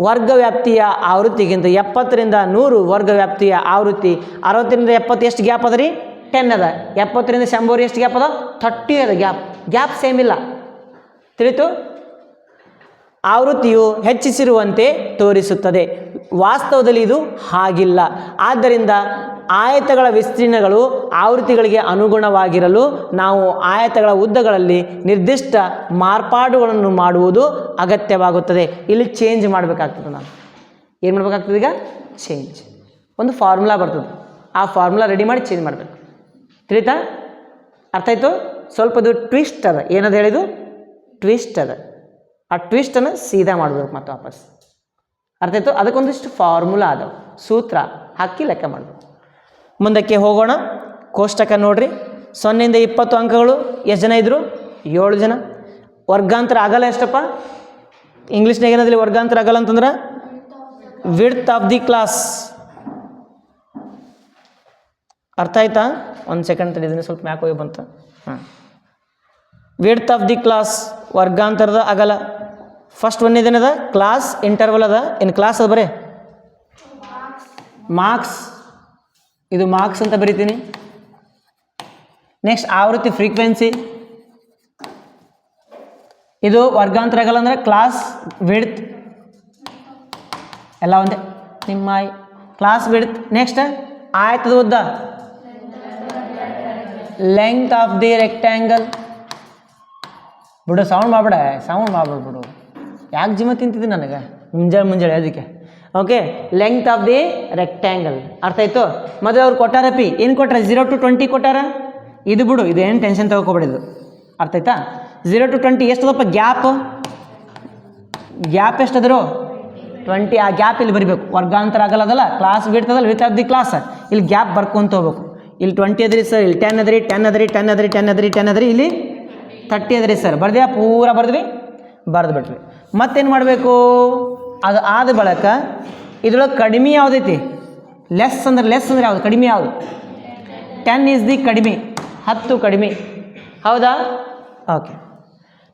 ವರ್ಗವ್ಯಾಪ್ತಿಯ ಆವೃತ್ತಿಗಿಂತ 70 ರಿಂದ 100 ವರ್ಗವ್ಯಾಪ್ತಿಯ ಆವೃತ್ತಿ. 60 ರಿಂದ 70 ಎಷ್ಟು ಗ್ಯಾಪ್ ಅದ ರೀ? 10 ಅದ. 70 ರಿಂದ 100 ಎಷ್ಟು ಗ್ಯಾಪ್ ಅದ? 30 ಅದ. ಗ್ಯಾಪ್ ಸೇಮ್ ಇಲ್ಲ. ತಿಳಿತು? ಆವೃತ್ತಿಯು ಹೆಚ್ಚಿಸಿರುವಂತೆ ತೋರಿಸುತ್ತದೆ. ವಾಸ್ತವದಲ್ಲಿ ಇದು ಹಾಗಿಲ್ಲ. ಆದ್ದರಿಂದ ಆಯತಗಳ ವಿಸ್ತೀರ್ಣಗಳು ಆವೃತ್ತಿಗಳಿಗೆ ಅನುಗುಣವಾಗಿರಲು ನಾವು ಆಯತಗಳ ಉದ್ದಗಳಲ್ಲಿ ನಿರ್ದಿಷ್ಟ ಮಾರ್ಪಾಡುಗಳನ್ನು ಮಾಡುವುದು ಅಗತ್ಯವಾಗುತ್ತದೆ. ಇಲ್ಲಿ ಚೇಂಜ್ ಮಾಡಬೇಕಾಗ್ತದೆ. ನಾನು ಏನು ಮಾಡಬೇಕಾಗ್ತದೆ? ಈಗ ಚೇಂಜ್. ಒಂದು ಫಾರ್ಮುಲಾ ಬರ್ತದೆ, ಆ ಫಾರ್ಮುಲಾ ರೆಡಿ ಮಾಡಿ ಚೇಂಜ್ ಮಾಡಬೇಕು. ತಿಳಿತಾ? ಅರ್ಥ ಆಯಿತು? ಸ್ವಲ್ಪದು ಟ್ವಿಸ್ಟ್ ಅದ. ಏನದು ಹೇಳಿದು? ಟ್ವಿಸ್ಟ್ ಅದ. ಆ ಟ್ವಿಸ್ಟನ್ನು ಸೀದಾ ಮಾಡಬೇಕು ಮತ್ತು ವಾಪಸ್. ಅರ್ಥ ಆಯಿತು? ಅದಕ್ಕೊಂದಿಷ್ಟು ಫಾರ್ಮುಲಾ ಅದಾವೆ, ಸೂತ್ರ ಹಾಕಿ ಲೆಕ್ಕ ಮಾಡಬೇಕು. ಮುಂದಕ್ಕೆ ಹೋಗೋಣ. ಕೋಷ್ಟಕ ನೋಡ್ರಿ. 0 ರಿಂದ 20 ಅಂಕಗಳು. ಎಷ್ಟು ಜನ ಇದ್ದರು? 7 ಜನ. ವರ್ಗಾಂತರ ಅಗಲ ಎಷ್ಟಪ್ಪ? ಇಂಗ್ಲೀಷ್ನಾಗ ಏನದಲ್ಲಿ ವರ್ಗಾಂತರ ಅಗಲ ಅಂತಂದ್ರೆ ವಿಡ್ತ್ ಆಫ್ ದಿ ಕ್ಲಾಸ್. ಅರ್ಥ ಆಯ್ತಾ? ಒಂದು ಸೆಕೆಂಡ್ ತಡಿದ್ದೀನಿ, ಸ್ವಲ್ಪ ಮ್ಯಾಕ್ ಹೋಗಿ ಬಂತು. ವಿಡ್ತ್ ಆಫ್ ದಿ ಕ್ಲಾಸ್ ವರ್ಗಾಂತರದ ಅಗಲ. ಫಸ್ಟ್ ಒಂದೇದೇನದ? ಕ್ಲಾಸ್ ಇಂಟರ್ವಲ್ ಅದ. ಏನು ಕ್ಲಾಸ್ ಅದ? ಬರೇ ಮಾರ್ಕ್ಸ್. ಇದು ಮಾರ್ಕ್ಸ್ ಅಂತ ಬರಿತೀನಿ. ನೆಕ್ಸ್ಟ್ ಆವೃತ್ತಿ ಫ್ರೀಕ್ವೆನ್ಸಿ. ಇದು ವರ್ಗಾಂತರ ಅಗಲ ಅಂದರೆ ಕ್ಲಾಸ್ ವಿಡ್ತ್. ಎಲ್ಲ ಒಂದೇ ನಿಮ್ಮ ಕ್ಲಾಸ್ ವಿಡ್ತ್. ನೆಕ್ಸ್ಟ್ ಆಯತದ ಉದ್ದ ಲೆಂತ್ ಆಫ್ ದಿ ರೆಕ್ಟ್ಯಾಂಗಲ್. ಬಿಡು, ಸೌಂಡ್ ಮಾಡ್ಬಿಡು. ಯಾಕೆ ಜಿಮ ತಿಂತಿದ್ದಿ ನನಗೆ ಮುಂಜಾನೆ ಅದಕ್ಕೆ. Okay, length of the rectangle. ಅರ್ಥ ಆಯ್ತು? ಮೊದಲು ಅವ್ರು ಕೊಟ್ಟಾರ ಪಿ ಏನು ಕೊಟ್ಟಾರ? 0 to 20 ಕೊಟ್ಟಾರ. ಇದು ಬಿಡು, ಇದೇನು ಟೆನ್ಷನ್ ತಗೋಬೇಡಿದು. ಅರ್ಥ ಆಯ್ತಾ? 0 to 20 ಎಷ್ಟದಪ್ಪ ಗ್ಯಾಪ್ ಎಷ್ಟದ್ರು? 20. ಆ ಗ್ಯಾಪ್ ಇಲ್ಲಿ ಬರಿಬೇಕು. ವರ್ಗಾಂತರ ಆಗಲ್ಲದಲ್ಲ, ಕ್ಲಾಸ್ ಬಿಡ್ತದಲ್ಲ, ವಿತ್ ಆಫ್ ದಿ ಕ್ಲಾಸ್. ಇಲ್ಲಿ ಗ್ಯಾಪ್ ಬರ್ಕೊಂತ ಹೋಗ್ಬೇಕು. ಇಲ್ಲಿ 20 ಅದ್ರಿ ಸರ್, ಇಲ್ಲಿ 10 ಅದ್ರಿ, 10 ಅದ್ರಿ, 10 ಅದ್ರಿ, 10 ಅದ್ರಿ, 10 ಅದ್ರಿ, ಇಲ್ಲಿ 30 ಅದ್ರಿ ಸರ್. ಬರ್ದ್ಯಾ? ಪೂರ ಬರ್ದ್ವಿ, ಬರೆದು ಬಿಟ್ವಿ. ಮತ್ತೇನು ಮಾಡಬೇಕು? ಅದು ಆದ ಬಳಿಕ ಇದ್ರೊಳಗೆ ಕಡಿಮೆ ಯಾವುದೈತಿ? ಲೆಸ್ ಅಂದ್ರೆ ಯಾವುದು? ಕಡಿಮೆ ಯಾವುದು? 10 ಈಸ್ ದಿ ಕಡಿಮೆ. 10 ಕಡಿಮೆ. ಹೌದಾ? ಓಕೆ.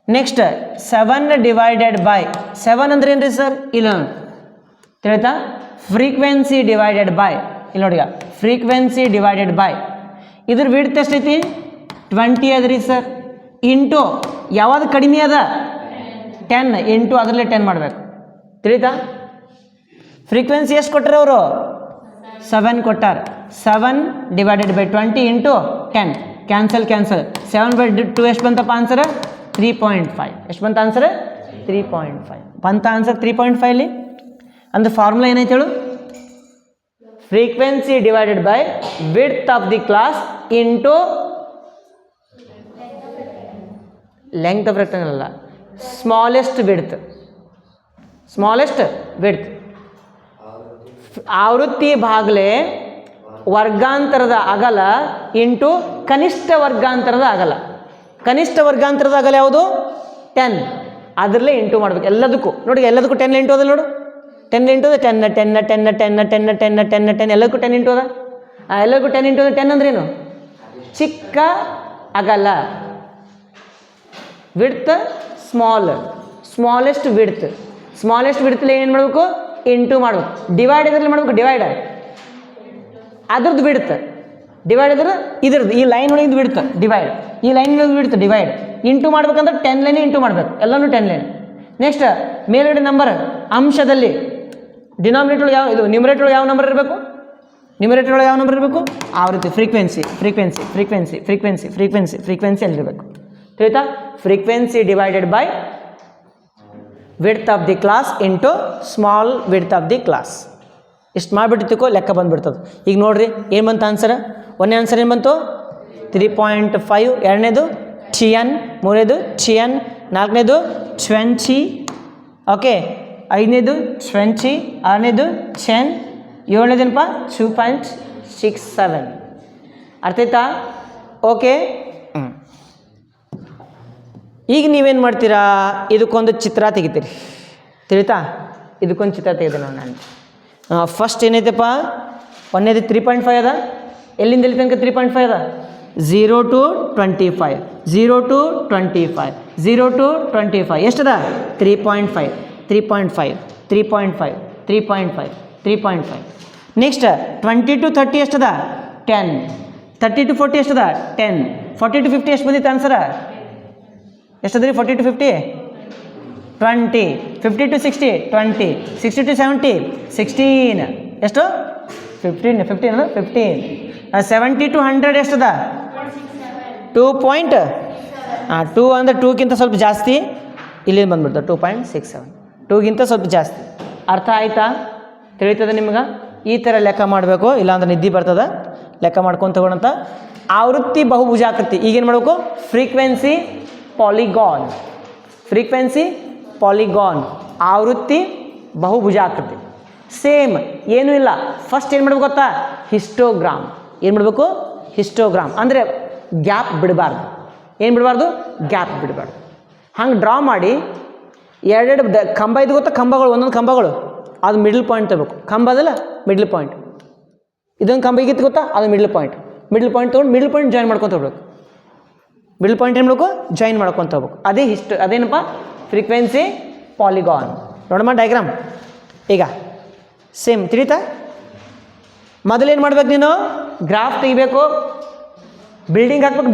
ನೆಕ್ಸ್ಟ್ 7 ಡಿವೈಡೆಡ್ ಬೈ 7 ಅಂದ್ರೆ ಏನು ರೀ ಸರ್? 11. ತಿಳಿತಾ? Frequency divided by. ಇಲ್ಲಿ ನೋಡಿ, ಫ್ರೀಕ್ವೆನ್ಸಿ ಡಿವೈಡೆಡ್ ಬೈ ಇದ್ರ ವಿಡ್ತ್ ಎಷ್ಟೈತಿ? 20 ಅದ್ರಿ ಸರ್. ಇಂಟು ಯಾವುದು ಕಡಿಮೆ ಅದ? 10. ಇಂಟು ಅದರಲ್ಲೇ 10 ಮಾಡಬೇಕು. ತಿಳಿತಾ? ಫ್ರೀಕ್ವೆನ್ಸಿ ಎಷ್ಟು ಕೊಟ್ಟಾರೆ ಅವರು? 7 ಕೊಟ್ಟಾರೆ. 7 divided by 20 into 10. Cancel 7 by 2 ಎಷ್ಟು ಬಂತಪ್ಪ ಆನ್ಸರ್? 3.5. ಎಷ್ಟು ಬಂತ ಆನ್ಸರ್? 3.5 ಬಂತ ಆನ್ಸರ್. 3.5 ಇಲ್ಲಿ ಅಂದ್ರೆ ಫಾರ್ಮುಲಾ ಏನೈತೆ ಹೇಳು? Frequency divided by width of the class into length of rectangle ಅಲ್ಲ, ಸ್ಮಾಲೆಸ್ಟ್ ವಿಡ್ತ್. ಆವೃತ್ತಿ ಭಾಗಲೆ ವರ್ಗಾಂತರದ ಅಗಲ ಇಂಟು ಕನಿಷ್ಠ ವರ್ಗಾಂತರದ ಅಗಲ. ಕನಿಷ್ಠ ವರ್ಗಾಂತರದ ಅಗಲ ಯಾವುದು? 10. ಅದರಲ್ಲೇ ಇಂಟು ಮಾಡ್ಬೇಕು ಎಲ್ಲದಕ್ಕೂ. ನೋಡಿ, ಎಲ್ಲದಕ್ಕೂ 10 ಇಂಟು ಅದ. ನೋಡು, 10 ಇಂಟು ಅದ. 10 ಎಲ್ಲದಕ್ಕೂ 10 ಇಂಟು ಅದ. ಎಲ್ಲರಿಗೂ 10 ಇಂಟು 10 ಅಂದ್ರೇನು? ಚಿಕ್ಕ ಅಗಲ. Width small, smallest width. Smallest ವಿಡ್ತಲ್ಲಿ ಏನು ಮಾಡಬೇಕು? ಇಂಟು ಮಾಡಬೇಕು. ಡಿವೈಡ್ ಇದರಲ್ಲಿ ಮಾಡಬೇಕು, ಡಿವೈಡ್ ಅದ್ರದ್ದು ಬಿಡ್ತು. ಡಿವೈಡ್ ಇದ್ರೆ ಇದ್ರದ್ದು ಈ ಲೈನ್ ಒಳಗೆ ಬಿಡ್ತು ಡಿವೈಡ್, ಈ ಲೈನ್ ಬಿಡ್ತು ಡಿವೈಡ್. ಇಂಟು ಮಾಡ್ಬೇಕಂದ್ರೆ 10 ಲೈನ್ ಇಂಟು ಮಾಡಬೇಕು, ಎಲ್ಲನೂ 10 ಲೈನ್. ನೆಕ್ಸ್ಟ್ ಮೇಲ್ಗಡೆ ನಂಬರ್ ಅಂಶದಲ್ಲಿ ಡಿನಾಮಿನೇಟರ್ ಯಾವ ಇದು ನ್ಯೂಮರೇಟರ್ ಯಾವ ನಂಬರ್ ಇರಬೇಕು? ನ್ಯೂಮರೇಟರ್ ಒಳಗೆ ಯಾವ ನಂಬರ್ ಇರಬೇಕು? ಆವೃತ್ತಿ frequency frequency frequency frequency frequency frequency ಅಲ್ಲಿರಬೇಕು. ತಿಳಿತಾ? Frequency divided by width of the class into small width of the class. ಇಷ್ಟು ಮಾಡಿಬಿಟ್ಟಿಕೋ ಲೆಕ್ಕ ಬಂದುಬಿಡ್ತದೆ. ಈಗ ನೋಡಿರಿ ಏನು ಬಂತು ಆನ್ಸರ್? ಒಂದನೇ ಆನ್ಸರ್ ಏನು ಬಂತು? 3.5. ಎರಡನೇದು ಟಿಯನ್, ಮೂರನೇದು ಟಿಯನ್, ನಾಲ್ಕನೇದು 20, ಓಕೆ, ಐದನೇದು 20, ಆರನೇದು 10, ಏಳನೇದೇನಪ್ಪ 2.67. ಅರ್ಥ ಆಯ್ತಾ? ಓಕೆ. ಈಗ ನೀವೇನು ಮಾಡ್ತೀರಾ? ಇದಕ್ಕೊಂದು ಚಿತ್ರ ತೆಗಿತೀರಿ. ತಿಳಿತಾ? ಇದಕ್ಕೊಂದು ಚಿತ್ರ ತೆಗೆದೆ ನಾನು. ಫಸ್ಟ್ ಏನೈತಪ್ಪ? ಒಂದೇದು 3.5 ಅದ. ಎಲ್ಲಿಂದ ಎಲ್ಲಿ ತನಕ 3.5 ಅದ? 0 to 25, 0 to 25, 0 to 25 ಎಷ್ಟದ? 3.5, 3.5, 3.5, 3.5, 3.5. Next 20 to 30 ಎಷ್ಟದ? 10. 30 to 40 ಎಷ್ಟದ? 10. 40 to 50 ಎಷ್ಟು ಬಂದಿತ್ತು ಆನ್ಸರ? ಎಷ್ಟದ್ರಿ? 40 to 50 20, 50 to 60 20, 60 to 70 16. ಎಷ್ಟು? 15 15 15. 70 to 100 ಎಷ್ಟದ? 2. 2 ಅಂದರೆ 2ಗಿಂತ ಸ್ವಲ್ಪ ಜಾಸ್ತಿ. ಇಲ್ಲಿ ಬಂದ್ಬಿಡ್ತದೆ 2.67. 2ಗಿಂತ ಸ್ವಲ್ಪ ಜಾಸ್ತಿ. ಅರ್ಥ ಆಯ್ತಾ? ತಿಳಿತದೆ ನಿಮ್ಗೆ? ಈ ಥರ ಲೆಕ್ಕ ಮಾಡಬೇಕು, ಇಲ್ಲಾಂದ್ರೆ ನಿದ್ದೆ ಬರ್ತದೆ. ಲೆಕ್ಕ ಮಾಡ್ಕೊಂಡು ತಗೊಳ್ಳಂತ. ಆವೃತ್ತಿ ಬಹುಭುಜಾಕೃತಿ ಈಗೇನು ಮಾಡಬೇಕು? Frequency polygon. ಫ್ರೀಕ್ವೆನ್ಸಿ ಪಾಲಿಗಾನ್, ಆವೃತ್ತಿ ಬಹುಭುಜಾಕೃತಿ. ಸೇಮ್ ಏನೂ ಇಲ್ಲ. ಫಸ್ಟ್ ಏನು ಮಾಡ್ಬೇಕು ಗೊತ್ತಾ? ಹಿಸ್ಟೋಗ್ರಾಮ್. ಏನು ಮಾಡಬೇಕು? ಹಿಸ್ಟೋಗ್ರಾಮ್ ಅಂದರೆ ಗ್ಯಾಪ್ ಬಿಡಬಾರ್ದು. ಏನು ಬಿಡಬಾರ್ದು? ಗ್ಯಾಪ್ ಬಿಡಬಾರ್ದು. ಹಂಗೆ ಡ್ರಾ ಮಾಡಿ ಎರಡೆರಡು ಕಂಬ ಇದು ಗೊತ್ತಾ? ಕಂಬಗಳು, ಒಂದೊಂದು ಕಂಬಗಳು, ಅದು ಮಿಡ್ಲ್ ಪಾಯಿಂಟ್ ತಗೋಬೇಕು. ಕಂಬ ಅದಲ್ಲ ಮಿಡ್ಲ್ ಪಾಯಿಂಟ್. ಇದೊಂದು ಕಂಬ ಈಗಿತ್ತು ಗೊತ್ತಾ? ಅದು ಮಿಡ್ಲ್ ಪಾಯಿಂಟ್. ಮಿಡ್ಲ್ ಪಾಯಿಂಟ್ ತೊಗೊಂಡು ಮಿಡ್ಲ್ ಪಾಯಿಂಟ್ ಜಾಯಿನ್ ಮಾಡ್ಕೊತ ಹೋಗ್ಬೇಕು. ಮಿಡ್ಲ್ ಪಾಯಿಂಟ್ ಏನು ಮಾಡಬೇಕು? ಜಾಯಿನ್ ಮಾಡ್ಕೊತ ಹೋಗ್ಬೇಕು. ಅದೇ ಅದೇನಪ್ಪ? Frequency polygon. ನೋಡಮ್ಮ ಡಯಾಗ್ರಾಮ್. ಈಗ ಸೇಮ್ ತಿಳಿತಾ? ಮೊದಲೇನು ಮಾಡ್ಬೇಕು? ನೀನು ಗ್ರಾಫ್ ತೆಗಿಬೇಕು, ಬಿಲ್ಡಿಂಗ್ ಹಾಕ್ಬೇಕು.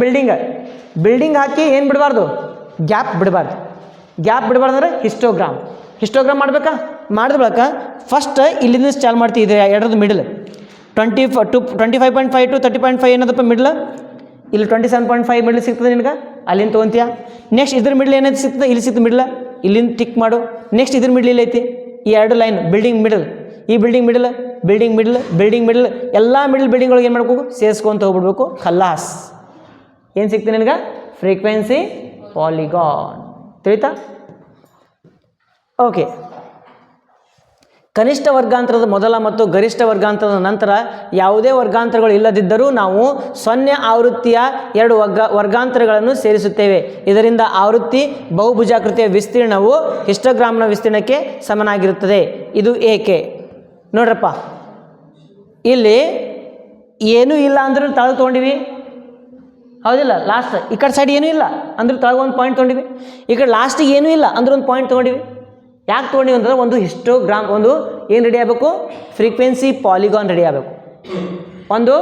ಬಿಲ್ಡಿಂಗ್ ಹಾಕಿ ಏನು ಬಿಡಬಾರ್ದು? ಗ್ಯಾಪ್ ಬಿಡಬಾರ್ದು. ಗ್ಯಾಪ್ ಬಿಡಬಾರ್ದು ಅಂದರೆ ಹಿಸ್ಟೋಗ್ರಾಮ್. ಹಿಸ್ಟೋಗ್ರಾಮ್ ಮಾಡಬೇಕಾ? ಮಾಡಿದ ಬಳಿಕ ಫಸ್ಟ್ ಇಲ್ಲಿಂದ ಚಾಲು ಮಾಡ್ತೀವಿ. ಇದು ಎರಡರದ್ದು ಮಿಡಲ್ 25.5 to 30.5 ಏನದಪ್ಪ ಮಿಡ್ಲ್? ಇಲ್ಲಿ 27.5 ಮಿಡ್ಲ್ ಸಿಗ್ತದೆ ನಿನಗೆ, ಅಲ್ಲಿಂದ ತೊಗೊಂತೀಯ. ನೆಕ್ಸ್ಟ್ ಇದ್ರ ಮಿಡ್ಲ್ ಏನೈತಿ ಸಿಗ್ತದೆ? ಇಲ್ಲಿ ಸಿಗ್ತದೆ ಮಿಡ್ಲ್, ಇಲ್ಲಿಂದ ಟಿಕ್ ಮಾಡು. ನೆಕ್ಸ್ಟ್ ಇದ್ರ ಮಿಡ್ಲ್ ಇಲ್ಲೈತಿ. ಈ ಎರಡು ಲೈನ್ ಬಿಲ್ಡಿಂಗ್ ಮಿಡಲ್, ಈ building middle, building middle, building middle, ಎಲ್ಲ ಮಿಡಲ್ ಬಿಲ್ಡಿಂಗ್ಗಳಿಗೆ ಏನು ಮಾಡ್ಬೇಕು? ಸೇರಿಸ್ಕೊಂತ ಹೋಗ್ಬಿಡ್ಬೇಕು. ಖಲ್ಲಾಸ್. ಏನು ಸಿಗ್ತದೆ ನಿನಗೆ? Frequency polygon. ತಿಳಿತಾ? ಓಕೆ. ಕನಿಷ್ಠ ವರ್ಗಾಂತರದ ಮೊದಲ ಮತ್ತು ಗರಿಷ್ಠ ವರ್ಗಾಂತರದ ನಂತರ ಯಾವುದೇ ವರ್ಗಾಂತರಗಳು ಇಲ್ಲದಿದ್ದರೂ ನಾವು 0 ಆವೃತ್ತಿಯ 2 ವರ್ಗಾಂತರಗಳನ್ನು ಸೇರಿಸುತ್ತೇವೆ. ಇದರಿಂದ ಆವೃತ್ತಿ ಬಹುಭುಜಾಕೃತಿಯ ವಿಸ್ತೀರ್ಣವು ಹಿಸ್ಟೋಗ್ರಾಮ್ನ ವಿಸ್ತೀರ್ಣಕ್ಕೆ ಸಮನಾಗಿರುತ್ತದೆ. ಇದು ಏಕೆ? ನೋಡ್ರಪ್ಪ, ಇಲ್ಲಿ ಏನೂ ಇಲ್ಲ ಅಂದ್ರೂ ತಳಗೆ ತೊಗೊಂಡಿವಿ, ಹೌದಿಲ್ಲ? ಲಾಸ್ಟ್ ಈ ಕಡೆ ಸೈಡ್ ಏನೂ ಇಲ್ಲ ಅಂದ್ರೆ ತಳಗೆ ಒಂದು ಪಾಯಿಂಟ್ ತೊಗೊಂಡಿವಿ. ಈ ಕಡೆ ಲಾಸ್ಟಿಗೆ ಏನೂ ಇಲ್ಲ ಅಂದ್ರೆ ಒಂದು ಪಾಯಿಂಟ್ ತೊಗೊಂಡಿವಿ. ಯಾಕೆ ತೊಗೊಂಡಿವಿ ಅಂದ್ರೆ ಒಂದು ಹಿಸ್ಟೋಗ್ರಾಮ್, ಒಂದು ಏನು ರೆಡಿ ಆಗಬೇಕು? ಫ್ರೀಕ್ವೆನ್ಸಿ ಪಾಲಿಗಾನ್ ರೆಡಿ ಆಗಬೇಕು. ಒಂದು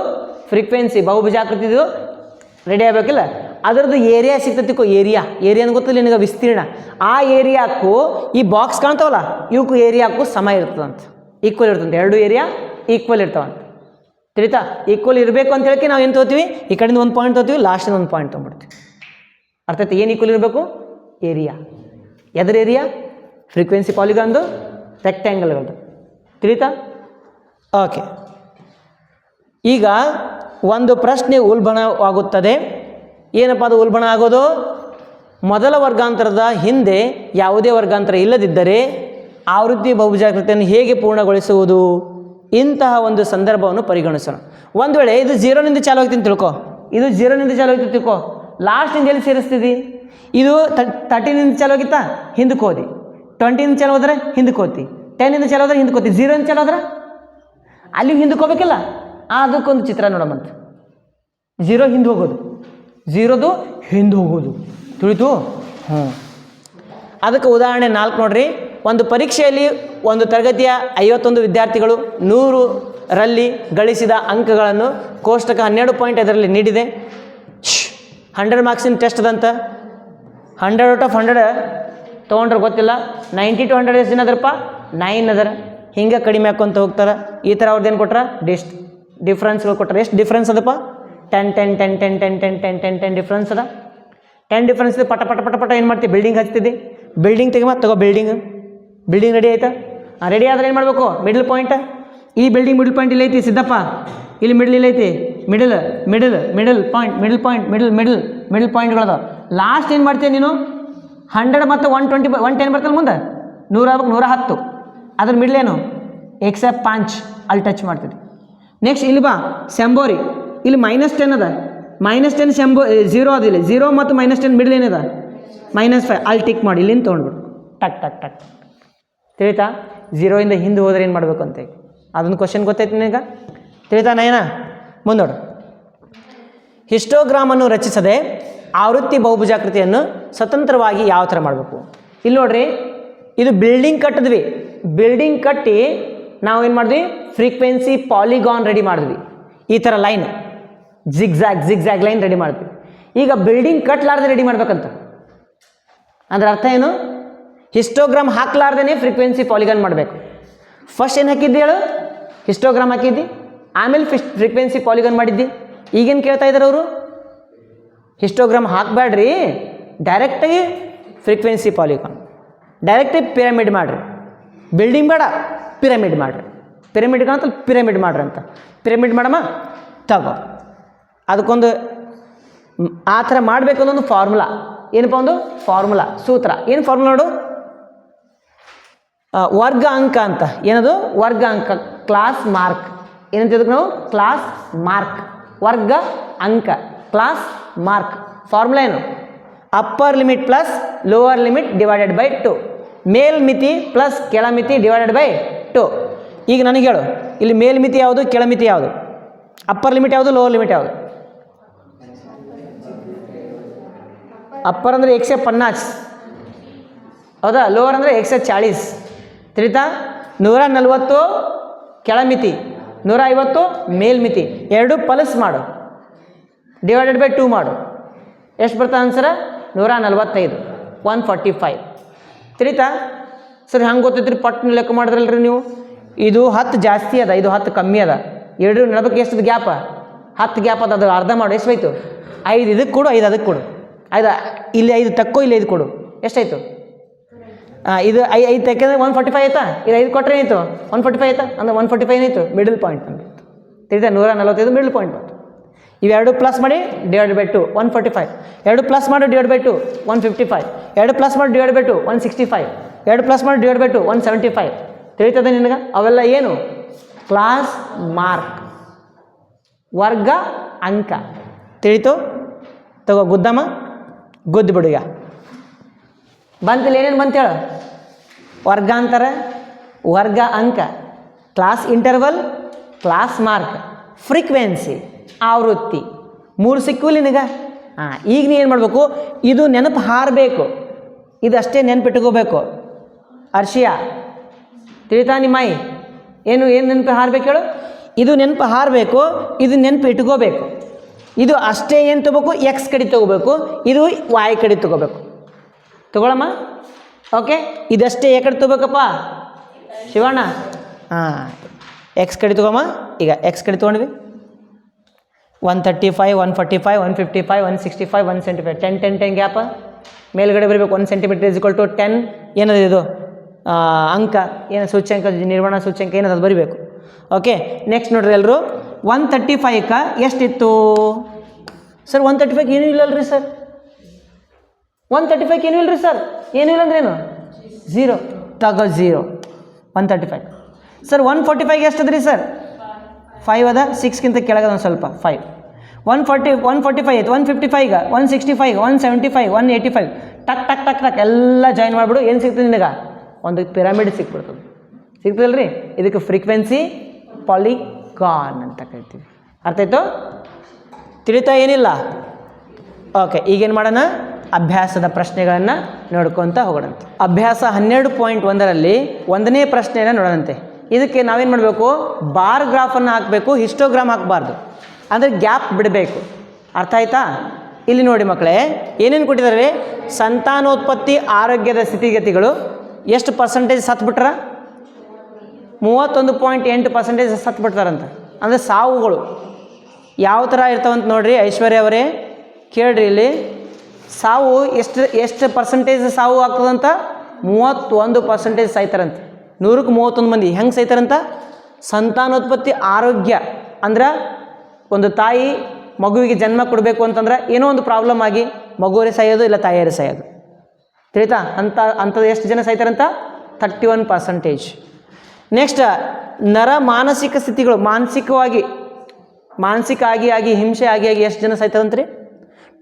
ಫ್ರೀಕ್ವೆನ್ಸಿ ಬಹುಭುಜಾಕೃತಿದು ರೆಡಿ ಆಗಬೇಕಿಲ್ಲ? ಅದರದ್ದು ಏರಿಯಾ ಸಿಗ್ತತಿಕೋ. ಏರಿಯಾ ಅಂತ ಗೊತ್ತಿಲ್ಲ ನಿನಗೆ? ವಿಸ್ತೀರ್ಣ. ಆ ಏರಿಯಾಕ್ಕೂ ಈ ಬಾಕ್ಸ್ ಕಾಣ್ತಾವಲ್ಲ ಇವಕ್ಕೂ ಏರಿಯಾಕ್ಕೂ ಸಮ ಇರ್ತದಂತ, ಈಕ್ವಲ್ ಇರ್ತಂತೆ. ಎರಡು ಏರಿಯಾ ಈಕ್ವಲ್ ಇರ್ತಾವಂತ. ತಿಳಿತಾ? ಈಕ್ವಲ್ ಇರಬೇಕು ಅಂತ ಹೇಳಕ್ಕೆ ನಾವು ಏನು ತೊಗೋತೀವಿ? ಈ ಕಡೆಯಿಂದ ಒಂದು ಪಾಯಿಂಟ್ ತೊಗೋತೀವಿ, ಲಾಸ್ಟಿಂದ ಒಂದು ಪಾಯಿಂಟ್ ತೊಗೊಂಡ್ಬಿಡ್ತೀವಿ. ಅರ್ಥ ಆಯ್ತು? ಏನು ಈಕ್ವಲ್ ಇರಬೇಕು? ಏರಿಯಾ. ಎದರ ಏರಿಯಾ? ಫ್ರೀಕ್ವೆನ್ಸಿ ಪಾಲಿಗಾನ್ದು ರೆಕ್ಟ್ಯಾಂಗಲ್ಗಳದ್ದು. ತಿಳಿತಾ? ಓಕೆ. ಈಗ ಒಂದು ಪ್ರಶ್ನೆ ಉಲ್ಬಣವಾಗುತ್ತದೆ. ಏನಪ್ಪ ಅದು ಉಲ್ಬಣ ಆಗೋದು? ಮೊದಲ ವರ್ಗಾಂತರದ ಹಿಂದೆ ಯಾವುದೇ ವರ್ಗಾಂತರ ಇಲ್ಲದಿದ್ದರೆ ಆವೃತ್ತಿ ಬಹುಭುಜಾಕೃತಿಯನ್ನು ಹೇಗೆ ಪೂರ್ಣಗೊಳಿಸುವುದು? ಇಂತಹ ಒಂದು ಸಂದರ್ಭವನ್ನು ಪರಿಗಣಿಸೋಣ. ಒಂದು ವೇಳೆ ಇದು 0ನಿಂದ ಚಾಲು ಆಗ್ತೀನಿ ತಿಳ್ಕೊ. ಇದು 0ನಿಂದ ಚಾಲು ಆಗ್ತೀನಿ ತಿಳ್ಕೊ. ಲಾಸ್ಟಿಂದ ಎಲ್ಲಿ ಸೇರಿಸ್ತಿದ್ದಿ? ಇದು 30ನಿಂದ ಚಾಲು ಆಗಿತ್ತಾ? ಹಿಂದಕ್ಕೆ ಹೋದಿ. 20ನಿಂದ ಚಾಲು ಹೋದ್ರೆ ಹಿಂದಕ್ಕೆ ಹೋಗ್ತಿ. 10ನಿಂದ ಚಾಲು ಹೋದ್ರೆ ಹಿಂದಕ್ಕೆ ಹೋಗ್ತಿ. 0ನಿಂದ ಚಾಲು ಹೋದ್ರೆ ಅಲ್ಲಿಗೆ ಹಿಂದಕ್ಕೆ ಹೋಗ್ಬೇಕಿಲ್ಲ? ಅದಕ್ಕೊಂದು ಚಿತ್ರ ನೋಡಮ್ಮಂತ. ಝೀರೋ ಹಿಂದೆ ಹೋಗೋದು, ಝೀರೋದು ಹಿಂದೆ ಹೋಗೋದು, ತಿಳಿತು? ಅದಕ್ಕೆ ಉದಾಹರಣೆ 4 ನೋಡ್ರಿ. ಒಂದು ಪರೀಕ್ಷೆಯಲ್ಲಿ ಒಂದು ತರಗತಿಯ 51 ವಿದ್ಯಾರ್ಥಿಗಳು 100ರಲ್ಲಿ ಗಳಿಸಿದ ಅಂಕಗಳನ್ನು ಕೋಷ್ಟಕ 12.5ರಲ್ಲಿ ನೀಡಿದೆ. 100 ಮಾರ್ಕ್ಸಿನ ಟೆಸ್ಟ್ ಅದಂತ. 100 ಔಟ್ ಆಫ್ 100 ತೊಗೊಂಡ್ರೆ ಗೊತ್ತಿಲ್ಲ. 90 to 100 ಎಷ್ಟು ಜನ ಅದರಪ್ಪ? 9 ಅದರ. ಹಿಂಗೆ ಕಡಿಮೆ ಹಾಕ್ಕೊಂತ ಹೋಗ್ತಾರೆ. ಈ ಥರ ಅವ್ರದ್ದು ಏನು ಕೊಟ್ರ? ಡಿಫ್ರೆನ್ಸ್ಗಳು ಕೊಟ್ಟಾರೆ. ಎಷ್ಟು ಡಿಫ್ರೆನ್ಸ್ ಅದಪ್ಪ? 10 10 10 10 10 10 10 10 10 ಡಿಫ್ರೆನ್ಸ್ ಅದ. 10 ಡಿಫ್ರೆನ್ಸ್ ಇದೆ. ಪಟ ಪಟ ಪಟ ಪಟ ಏನು ಮಾಡ್ತೀವಿ? ಬಿಲ್ಡಿಂಗ್ ಹಚ್ತಿದ್ದೆ. ಬಿಲ್ಡಿಂಗ್ ತಗೋ ಬಿಲ್ಡಿಂಗ್ ರೆಡಿ ಆಯ್ತಾ? ರೆಡಿ ಆದರೆ ಏನು ಮಾಡಬೇಕು? Middle point. ಈ ಬಿಲ್ಡಿಂಗ್ ಮಿಡಲ್ ಪಾಯಿಂಟ್ ಇಲ್ಲಿ ಐತಿ ಸಿದ್ದಪ್ಪ. ಇಲ್ಲಿ ಮಿಡಲ್ ಇಲ್ಲ ಐತಿ. Middle point ಪಾಯಿಂಟ್ಗಳದ. ಲಾಸ್ಟ್ ಏನು ಮಾಡ್ತೀಯ ನೀನು? 100 ಮತ್ತು 120 110 ಬರ್ತಲ್ಲ ಮುಂದೆ 100 ಆಗ್ಬೇಕು. 110 ಅದ್ರ ಮಿಡ್ಲ್ ಏನು? 105 ಅಲ್ಲಿ ಟಚ್ ಮಾಡ್ತೀವಿ. ನೆಕ್ಸ್ಟ್ ಇಲ್ಲಿ ಬಾ, ಸೆಂಬೋರಿ. ಇಲ್ಲಿ -10 ಅದ. -10 0 ಅದಿಲ್ಲ. 0 ಮತ್ತು -10 ಮಿಡ್ಲ್ ಏನಿದೆ? -5 ಅಲ್ಲಿ ಟಿಕ್ ಮಾಡಿ. ಇಲ್ಲಿಂದ ತೊಗೊಂಡ್ಬಿಡು. ಟಕ್ ಟಕ್ ಟಕ್ ತಿಳಿತಾ? 0 ಇಂದ ಹಿಂದೆ ಹೋದ್ರೆ ಏನು ಮಾಡಬೇಕು ಅಂತ ಅದೊಂದು ಕ್ವಶನ್ ಗೊತ್ತೈತಿ ನಿನಗೆ? ತಿಳಿತಾ ನಯನ? ಮುಂದೋಡು. ಹಿಸ್ಟೋಗ್ರಾಮನ್ನು ರಚಿಸದೆ ಆವೃತ್ತಿ ಬಹುಭುಜಾಕೃತಿಯನ್ನು ಸ್ವತಂತ್ರವಾಗಿ ಯಾವ ಥರ ಮಾಡಬೇಕು? ಇಲ್ಲಿ ನೋಡ್ರಿ, ಇದು ಬಿಲ್ಡಿಂಗ್ ಕಟ್ಟಿದ್ವಿ. ಬಿಲ್ಡಿಂಗ್ ಕಟ್ಟಿ ನಾವು ಏನು ಮಾಡಿದ್ವಿ? ಫ್ರೀಕ್ವೆನ್ಸಿ ಪಾಲಿಗಾನ್ ರೆಡಿ ಮಾಡಿದ್ವಿ. ಈ ಥರ ಲೈನ್ ಜಿಗ್ಜ್ಯಾಗ್ ಲೈನ್ ರೆಡಿ ಮಾಡಿದ್ವಿ. ಈಗ ಬಿಲ್ಡಿಂಗ್ ಕಟ್ಲಾರ್ದೆ ರೆಡಿ ಮಾಡ್ಬೇಕಂತ. ಅಂದ್ರೆ ಅರ್ಥ ಏನು? ಹಿಸ್ಟೋಗ್ರಾಮ್ ಹಾಕ್ಲಾರ್ದೇ ಫ್ರೀಕ್ವೆನ್ಸಿ ಪಾಲಿಗಾನ್ ಮಾಡಬೇಕು. ಫಸ್ಟ್ ಏನು ಹಾಕಿದ್ದಿ ಹೇಳು? ಹಿಸ್ಟೋಗ್ರಾಮ್ ಹಾಕಿದ್ದಿ, ಆಮೇಲೆ ಫ್ರೀಕ್ವೆನ್ಸಿ ಪಾಲಿಗಾನ್ ಮಾಡಿದ್ದಿ. ಈಗೇನು ಕೇಳ್ತಾ ಇದ್ದಾರೆ ಅವರು? ಹಿಸ್ಟೋಗ್ರಾಮ್ ಹಾಕಬೇಡ್ರಿ, ಡೈರೆಕ್ಟಾಗಿ ಫ್ರೀಕ್ವೆನ್ಸಿ ಪಾಲಿಗಾನ್, ಡೈರೆಕ್ಟಾಗಿ ಪಿರಮಿಡ್ ಮಾಡಿರಿ. ಬಿಲ್ಡಿಂಗ್ ಬೇಡ, ಪಿರಮಿಡ್ ಮಾಡಿರಿ. ಪಿರಮಿಡ್ ಕಾಣುತ್ತ ಪಿರಮಿಡ್ ಮಾಡ್ರಿ ಅಂತ. ಪಿರಮಿಡ್ ಮಾಡಮ್ಮ ತಗೋ. ಅದಕ್ಕೊಂದು ಆ ಥರ ಮಾಡಬೇಕು ಅನ್ನೋದು ಫಾರ್ಮುಲಾ. ಏನಪ್ಪ? ಒಂದು ಫಾರ್ಮುಲಾ, ಸೂತ್ರ. ಏನು ಫಾರ್ಮುಲಾ ನೋಡು? ವರ್ಗ ಅಂಕ ಅಂತ. ಏನದು? ವರ್ಗ ಅಂಕ, ಕ್ಲಾಸ್ ಮಾರ್ಕ್. ಏನಂತಿದ್ದಕ್ಕೆ ನಾವು? Class mark. ವರ್ಗ ಅಂಕ, ಕ್ಲಾಸ್ ಮಾರ್ಕ್. ಫಾರ್ಮುಲಾ ಏನು? Upper limit plus lower limit divided by 2. ಮೇಲ್ಮಿತಿ ಪ್ಲಸ್ ಕೆಳಮಿತಿ ಡಿವೈಡೆಡ್ ಬೈ 2. ಈಗ ನನಗೆ ಹೇಳು, ಇಲ್ಲಿ ಮೇಲ್ಮಿತಿ ಯಾವುದು, ಕೆಳಮಿತಿ ಯಾವುದು? ಅಪ್ಪರ್ ಲಿಮಿಟ್ ಯಾವುದು, ಲೋವರ್ ಲಿಮಿಟ್ ಯಾವುದು? ಅಪ್ಪರ್ ಅಂದರೆ 150, ಹೌದಾ? ಲೋವರ್ ಅಂದರೆ 140. ತಿಳಿತಾ? 140 ಕೆಳಮಿತಿ, 150 ಮೇಲ್ಮಿತಿ. ಎರಡು ಪ್ಲಸ್ ಮಾಡು, ಡಿವೈಡೆಡ್ ಬೈ 2 ಮಾಡು. ಎಷ್ಟು ಬರ್ತದೆ ಆನ್ಸರ? 145, 145. ತಿಳಿತಾ? ಸರಿ, ಹಂಗೆ ಗೊತ್ತೈತ್ರಿ. ಪಟ್ಟು ಲೆಕ್ಕ ಮಾಡಿದ್ರಲ್ರಿ ನೀವು. ಇದು 10 ಜಾಸ್ತಿ ಅದ, ಇದು 10 ಕಮ್ಮಿ ಅದ. ಎರಡು ನಡಬೇಕು ಎಷ್ಟದು ಗ್ಯಾಪ? 10 ಗ್ಯಾಪ್ ಅದ. ಅದು ಅರ್ಧ ಮಾಡು. ಎಷ್ಟು ಆಯಿತು? 5 ಇದಕ್ಕೆ ಕೊಡು, 5 ಅದಕ್ಕೆ ಕೊಡು. 5 ಇಲ್ಲಿ 5 ತಕ್ಕೋ, ಇಲ್ಲಿ 5 ಕೊಡು. ಎಷ್ಟಾಯಿತು? ಇದು 5 ತೆಕ್ಕಿದ್ರೆ 145 ಆಯ್ತಾ? ಇದು 5 ಕೊಟ್ಟರೆ ಏನಾಯಿತು? 145 ಆಯ್ತಾ? ಅಂದ್ರೆ 145 ಏನಾಯಿತು? ಮಿಡಲ್ ಪಾಯಿಂಟ್ ಅಂತ. ತಿಳಿತಾ? 145 ಮಿಡಲ್ ಪಾಯಿಂಟ್ ಬಂತು. ಇವೆರಡು ಪ್ಲಸ್ ಮಾಡಿ ಡಿವೈಡ್ ಬೈ 2, 145. ಎರಡು ಪ್ಲಸ್ ಮಾಡಿ ಡಿವೈಡ್ ಬೈ 2, 155. ಎರಡು ಪ್ಲಸ್ ಮಾಡಿ ಡಿವೈಡ್ ಬೈ 2, 165. ಎರಡು ಪ್ಲಸ್ ಮಾಡಿ ಡಿವೈಡ್ ಬೈ 2, 175. ತಿಳಿತದೆ ನಿನಗೆ? ಅವೆಲ್ಲ ಏನು? ಕ್ಲಾಸ್ ಮಾರ್ಕ್, ವರ್ಗ ಅಂಕ. ತಿಳಿತು? ತಗೋ ಗುದ್ದಮ್ಮ, ಗುದ್ದು ಬಿಡುಗ. ಬಂತಿಲ್ಲ? ಏನೇನು ಬಂತೇಳು? ವರ್ಗಾಂತರ, ವರ್ಗ ಅಂಕ, class interval, class mark, frequency, ಆವೃತ್ತಿ. 3 ಸಿಕ್ಕು ನಿನಗೆ. ಈಗ ನೀ ಏನು ಮಾಡಬೇಕು? ಇದು ನೆನಪು ಹಾರಬೇಕು. ಇದಷ್ಟೇ ನೆನಪಿಟ್ಕೋಬೇಕು. ಅರ್ಷಿಯಾ ತಿಳಿತಾ? ನಿಮ್ಮಾಯಿ ಏನು ನೆನಪು ಹಾರಬೇಕು ಹೇಳು? ಇದು ನೆನಪು ಹಾರಬೇಕು, ಇದು ನೆನಪು ಇಟ್ಕೋಬೇಕು. ಇದು ಅಷ್ಟೇ ಏನು ತೊಗೋಬೇಕು? ಎಕ್ಸ್ ಕಡೆ ತೊಗೋಬೇಕು, ಇದು ವಾಯ್ ಕಡೆ ತೊಗೋಬೇಕು. ತೊಗೊಳಮ್ಮ. ಓಕೆ, ಇದಷ್ಟೇ ಎ ಕಡೆ ತೊಗೋಬೇಕಪ್ಪ ಶಿವಣ್ಣ. ಎಕ್ಸ್ ಕಡೆ ತೊಗೊಮ್ಮ. ಈಗ ಎಕ್ಸ್ ಕಡೆ ತೊಗೊಂಡ್ವಿ. 135, 145, 155, 165, 175, 10 10 10 ಗ್ಯಾಪ. ಮೇಲ್ಗಡೆ ಬರಬೇಕು. 1 ಸೆಂಟಿಮೀಟರ್ ಇಸ್ ಈಕ್ವಲ್ ಟು 10. ಏನದು ಇದು? ಅಂಕ ಏನು? ಸೂಚ್ಯಂಕ, ನಿರ್ವಹಣಾ ಸೂಚ್ಯಂಕ ಏನದು? ಅದು ಬರಿಬೇಕು. ಓಕೆ, ನೆಕ್ಸ್ಟ್ ನೋಡ್ರಿ ಎಲ್ಲರೂ. 135ಕ್ಕೆ ಎಷ್ಟಿತ್ತು ಸರ್? 135 ಏನೂ ಇಲ್ಲಲ್ರಿ ಸರ್. 135 ಏನೂ ಇಲ್ಲರಿ ಸರ್. ಏನೂ ಇಲ್ಲ ಅಂದ್ರೆ ಏನು? 0. ತಗೋ 0. 135 ಸರ್. 145ಗೆ ಎಷ್ಟದ್ರಿ ಸರ್? 5 ಅದ. 6ಗಿಂತ ಕೆಳಗದ ಒಂದು ಸ್ವಲ್ಪ 5. 145 ಆಯ್ತು. 155ಗೆ, 165, 175, 185. ಟಕ್ ಟಕ್ ಟಕ್ ಟಕ್ ಎಲ್ಲ ಜಾಯಿನ್ ಮಾಡಿಬಿಡು. ಏನು ಸಿಗ್ತದೆ ನಿನಗೆ? ಒಂದು ಪಿರಮಿಡ್ ಸಿಕ್ಬಿಡ್ತದೆ. ಸಿಗ್ತದಲ್ರಿ? ಇದಕ್ಕೆ ಫ್ರೀಕ್ವೆನ್ಸಿ ಪಾಲಿಗಾನ್ ಅಂತ ಕರಿತೀವಿ. ಅರ್ಥ ಆಯಿತು? ತಿಳಿತಾ ಏನಿಲ್ಲ? ಓಕೆ, ಈಗೇನು ಮಾಡೋಣ? ಅಭ್ಯಾಸದ ಪ್ರಶ್ನೆಗಳನ್ನು ನೋಡ್ಕೊತ ಹೋಗೋಣಂತೆ. ಅಭ್ಯಾಸ 12.1ರಲ್ಲಿ 1ನೇ ಪ್ರಶ್ನೆಯನ್ನು ನೋಡೋಣಂತೆ. ಇದಕ್ಕೆ ನಾವೇನು ಮಾಡಬೇಕು? ಬಾರ್ ಗ್ರಾಫನ್ನು ಹಾಕಬೇಕು, ಹಿಸ್ಟೋಗ್ರಾಮ್ ಹಾಕಬಾರ್ದು. ಅಂದರೆ ಗ್ಯಾಪ್ ಬಿಡಬೇಕು. ಅರ್ಥ ಆಯ್ತಾ? ಇಲ್ಲಿ ನೋಡಿ ಮಕ್ಕಳೇ, ಏನೇನು ಕೊಟ್ಟಿದ್ದಾರೆ? ಸಂತಾನೋತ್ಪತ್ತಿ ಆರೋಗ್ಯದ ಸ್ಥಿತಿಗತಿಗಳು ಎಷ್ಟು ಪರ್ಸೆಂಟೇಜ್ ಸತ್ಬಿಟ್ರ? 31.8% ಸತ್ಬಿಡ್ತಾರಂತ. ಅಂದರೆ ಸಾವುಗಳು ಯಾವ ಥರ ಇರ್ತಾವಂತ ನೋಡ್ರಿ. ಐಶ್ವರ್ಯ ಅವರೇ ಕೇಳ್ರಿ, ಇಲ್ಲಿ ಸಾವು ಎಷ್ಟು ಪರ್ಸೆಂಟೇಜ್ ಸಾವು ಆಗ್ತದಂತ? 31% ಸಾಯ್ತಾರಂತೆ. 100ಕ್ಕೆ 31 ಮಂದಿ ಹೆಂಗೆ ಸಾಯ್ತಾರಂತ? ಸಂತಾನೋತ್ಪತ್ತಿ ಆರೋಗ್ಯ ಅಂದ್ರೆ ಒಂದು ತಾಯಿ ಮಗುವಿಗೆ ಜನ್ಮ ಕೊಡಬೇಕು ಅಂತಂದ್ರೆ ಏನೋ ಒಂದು ಪ್ರಾಬ್ಲಮ್ ಆಗಿ ಮಗುವರೇ ಸಾಯೋದು, ಇಲ್ಲ ತಾಯಿಯರೇ ಸಾಯೋದು. ತಿಳಿತಾ? ಅಂಥದ್ದು ಎಷ್ಟು ಜನ ಸಾಯ್ತಾರಂತ? 31%. ನೆಕ್ಸ್ಟ್, ನರ ಮಾನಸಿಕ ಸ್ಥಿತಿಗಳು, ಮಾನಸಿಕ ಆಗಿ ಹಿಂಸೆ ಆಗಿ ಎಷ್ಟು ಜನ ಸಾಯ್ತಾರಂತ್ರಿ?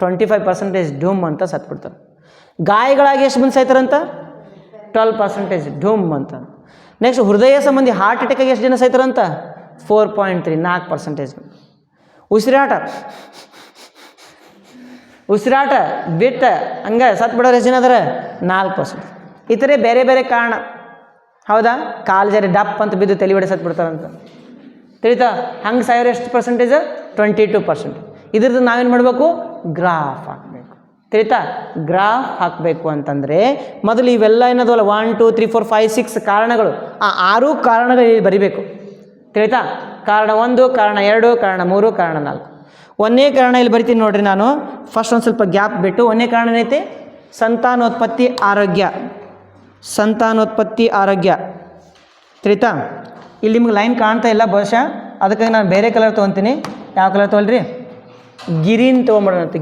25% ಢೂಮ್ ಅಂತ ಸತ್ಬಿಡ್ತಾರೆ. ಗಾಯಗಳಾಗಿ ಎಷ್ಟು ಮಂದಿ ಸಾಯ್ತಾರಂತ? 12% ಢೂಮ್ ಅಂತ. ನೆಕ್ಸ್ಟ್, ಹೃದಯ ಸಂಬಂಧಿ ಹಾರ್ಟ್ ಅಟ್ಯಾಕಾಗಿ ಎಷ್ಟು ಜನ ಸಾಯ್ತಾರಂತ? 4.3 4%. ಉಸಿರಾಟ ಬಿಟ್ಟ ಹಂಗೆ ಸತ್ ಬಿಡೋರು ಎಷ್ಟು ಜನ ಅದಾರ? 4%. ಈ ಥರ ಬೇರೆ ಬೇರೆ ಕಾರಣ. ಹೌದಾ? ಕಾಲು ಜರಿ ಡಪ್ ಅಂತ ಬಿದ್ದು ತಲೆ ಹೊಡೆ ಸತ್ ಬಿಡ್ತಾರಂತ. ತಿಳಿತಾ? ಹಂಗೆ ಸಾಯೋರು ಎಷ್ಟು ಪರ್ಸೆಂಟೇಜ್? 22%. ಇದ್ರದ್ದು ನಾವೇನು ಮಾಡಬೇಕು? ಗ್ರಾಫ್ ಹಾಕಬೇಕು. ತಿಳಿತಾ? ಗ್ರಾಫ್ ಹಾಕಬೇಕು ಅಂತಂದರೆ ಮೊದಲು ಇವೆಲ್ಲ ಏನದವಲ್ಲ 1 2 3 4 5 6 ಕಾರಣಗಳು, ಆ 6 ಕಾರಣಗಳು ಇಲ್ಲಿ ಬರಿಬೇಕು. ತಿಳಿತಾ? ಕಾರಣ 1, ಕಾರಣ 2, ಕಾರಣ 3, ಕಾರಣ 4. 1ನೇ ಕಾರಣ ಇಲ್ಲಿ ಬರಿತೀನಿ ನೋಡ್ರಿ ನಾನು. ಫಸ್ಟ್ ಒಂದು ಸ್ವಲ್ಪ ಗ್ಯಾಪ್ ಬಿಟ್ಟು 1ನೇ ಕಾರಣ ಏನೈತೆ? ಸಂತಾನೋತ್ಪತ್ತಿ ಆರೋಗ್ಯ. ತಿಳಿತಾ? ಇಲ್ಲಿ ನಿಮ್ಗೆ ಲೈನ್ ಕಾಣ್ತಾ ಇಲ್ಲ ಬಹುಶಃ, ಅದಕ್ಕಾಗಿ ನಾನು ಬೇರೆ ಕಲರ್ ತೊಗೊತೀನಿ. ಯಾವ ಕಲರ್ ತೊಗೊಳ್ರಿ? ಗಿರೀನ್ ತೊಗೊಂಬಿಡೋಣಂತೆ.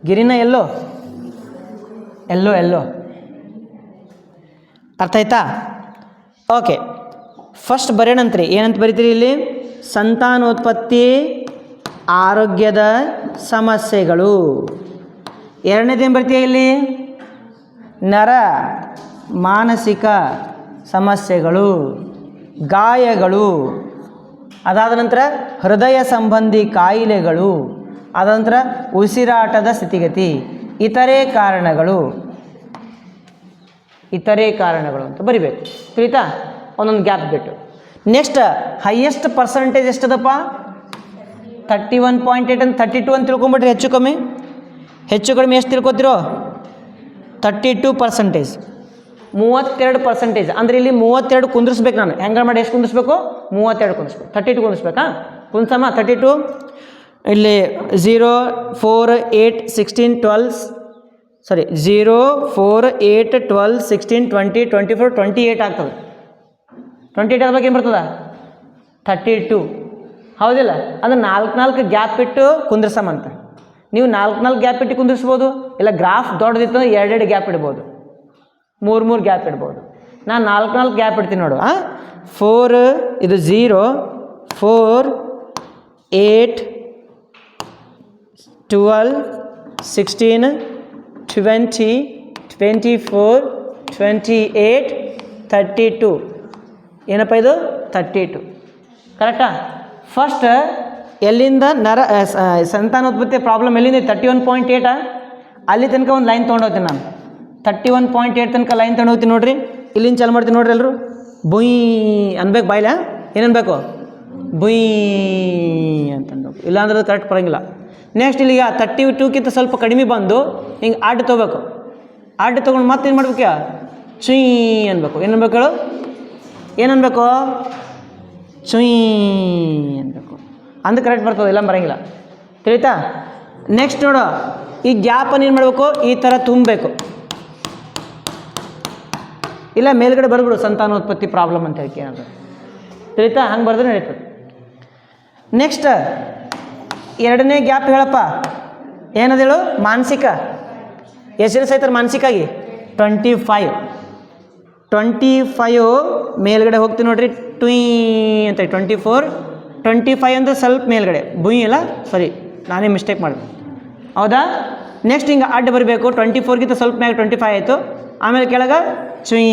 ಗಿರಿನ ಎಲ್ಲೋ ಅರ್ಥ ಆಯ್ತಾ? ಓಕೆ, ಫಸ್ಟ್ ಬರೆಯೋಣಂತ್ರಿ. ಏನಂತ ಬರಿತೀರಿ ಇಲ್ಲಿ? ಸಂತಾನೋತ್ಪತ್ತಿ ಆರೋಗ್ಯದ ಸಮಸ್ಯೆಗಳು. ಎರಡನೇದೇನು ಬರ್ತೀಯ ಇಲ್ಲಿ? ನರ ಮಾನಸಿಕ ಸಮಸ್ಯೆಗಳು, ಗಾಯಗಳು. ಅದಾದ ನಂತರ ಹೃದಯ ಸಂಬಂಧಿ ಕಾಯಿಲೆಗಳು. ಅದ ನಂತರ ಉಸಿರಾಟದ ಸ್ಥಿತಿಗತಿ, ಇತರೆ ಕಾರಣಗಳು ಅಂತ ಬರಿಬೇಕು. ತಿಳಿತಾ? ಒಂದೊಂದು ಗ್ಯಾಪ್ ಬಿಟ್ಟು. Next, highest percentage ಎಷ್ಟದಪ್ಪ? 31.8 ಅಂತ 32 ಅಂತ ತಿಳ್ಕೊಂಬಿಟ್ರಿ. ಹೆಚ್ಚು ಕಡಿಮೆ ಎಷ್ಟು ತಿಳ್ಕೊತಿರೋ? 32%. 32% ಅಂದರೆ ಇಲ್ಲಿ 32 ಕುಂದಿಸ್ಬೇಕು ನಾನು. ಹೆಂಗೆ ಮಾಡಿ ಎಷ್ಟು ಕುಂದಿಸ್ಬೇಕು? 32 ಕುಂದಿಸ್ಬೇಕು. 32 ಕುಂದಿಸ್ಬೇಕಾ? ಕುಂದ್ಸಮ್ಮ 32. ಇಲ್ಲಿ 0 4 8 16 12 0 4 8 12 16 20 24 28 ಆಗ್ತದೆ. 28 ಆದ ಬಗ್ಗೆ ಏನು ಬರ್ತದೆ? 32. ಹೌದಿಲ್ಲ? ಅಂದರೆ 4 ಗ್ಯಾಪ್ ಇಟ್ಟು ಕುಂದಿರ್ಸಮ್ಮಂತ. ನೀವು 4 ಗ್ಯಾಪ್ ಇಟ್ಟು ಕುಂದಿರ್ಸ್ಬೋದು, ಇಲ್ಲ ಗ್ರಾಫ್ ದೊಡ್ಡದಿತ್ತು 2 ಗ್ಯಾಪ್ ಇಡ್ಬೋದು, 3 ಗ್ಯಾಪ್ ಇಡ್ಬೋದು. ನಾನು 4 ಗ್ಯಾಪ್ ಇಡ್ತೀನಿ ನೋಡು. 4 ಇದು 0 4 8 12 16 20 24 28 32. ಏನಪ್ಪ ಇದು? 32. ಕರೆಕ್ಟಾ? ಫಸ್ಟ್ ಎಲ್ಲಿಂದ ಸಂತಾನೋತ್ಪತ್ತಿ ಪ್ರಾಬ್ಲಮ್ ಎಲ್ಲಿಂದ? 31.8 ಅಲ್ಲಿ ತನಕ ಒಂದು ಲೈನ್ ತೊಗೊಂಡೋಗ್ತೀನಿ ನಾನು. 31.8 ತನಕ ಲೈನ್ ತೊಗೊಂಡೋಗ್ತೀನಿ ನೋಡ್ರಿ. ಇಲ್ಲಿಂದ ಚಾಲು ಮಾಡ್ತೀನಿ ನೋಡ್ರಿ ಎಲ್ಲರೂ. ಬುಯ್ ಅನ್ಬೇಕು ಬಾಯ್ಲ. ಏನನ್ಬೇಕು? ಬುಯ್ ಅಂತನ್ಬೇಕು. ಇಲ್ಲಾಂದ್ರೆ ಅದು ಕರೆಕ್ಟ್ ಬರೋಂಗಿಲ್ಲ. ನೆಕ್ಸ್ಟ್ ಇಲ್ಲಿಗೆ 32ಕ್ಕಿಂತ ಸ್ವಲ್ಪ ಕಡಿಮೆ ಬಂದು ಹಿಂಗೆ ಅಡ್ಡ ತೊಗೋಬೇಕು. ಅಡ್ಡ ತೊಗೊಂಡು ಮತ್ತೆ ಏನು ಮಾಡ್ಬೇಕು? ಚುಯ್ ಅನ್ಬೇಕು. ಏನನ್ಬೇಕು ಹೇಳು? ಏನನ್ಬೇಕು? ಚುಯ್ ಅನ್ಬೇಕು. ಅಂದ್ರೆ ಕರೆಕ್ಟ್ ಬರ್ತದೆ, ಇಲ್ಲ ಬರೋಂಗಿಲ್ಲ. ತಿಳಿತಾ? ನೆಕ್ಸ್ಟ್ ನೋಡು, ಈ ಗ್ಯಾಪನ್ನು ಏನು ಮಾಡಬೇಕು? ಈ ಥರ ತುಂಬಬೇಕು. ಇಲ್ಲ ಮೇಲ್ಗಡೆ ಬರ್ಬಿಡು ಸಂತಾನೋತ್ಪತ್ತಿ ಪ್ರಾಬ್ಲಮ್ ಅಂತ ಹೇಳಿ ಏನಾದ್ರು. ತಿಳಿತಾ? ಹಂಗೆ ಬರೆದ್ರೆ ನಡೀತದೆ. ನೆಕ್ಸ್ಟ್ ಎರಡನೇ ಗ್ಯಾಪ್ ಹೇಳಪ್ಪ. ಏನದು ಹೇಳು? ಮಾನಸಿಕ. ಎಷ್ಟು ಜನ ಸಾಯ್ತಾರೆ ಮಾನಸಿಕಾಗಿ? 25 ಮೇಲ್ಗಡೆ ಹೋಗ್ತೀವಿ ನೋಡ್ರಿ. ಟ್ವೀ ಅಂತ 24 ಅಂದರೆ ಸ್ವಲ್ಪ ಮೇಲ್ಗಡೆ. ಬುಯ್ ಇಲ್ಲ, ಸಾರಿ ನಾನೇ ಮಿಸ್ಟೇಕ್ ಮಾಡಿದೆ. ಹೌದಾ? ನೆಕ್ಸ್ಟ್ ಹಿಂಗೆ ಅಡ್ಡ ಬರಬೇಕು. 24ಗಿಂತ ಸ್ವಲ್ಪ ಮ್ಯಾಗ 25 ಆಯಿತು. ಆಮೇಲೆ ಕೆಳಗೆ ಚುಯ್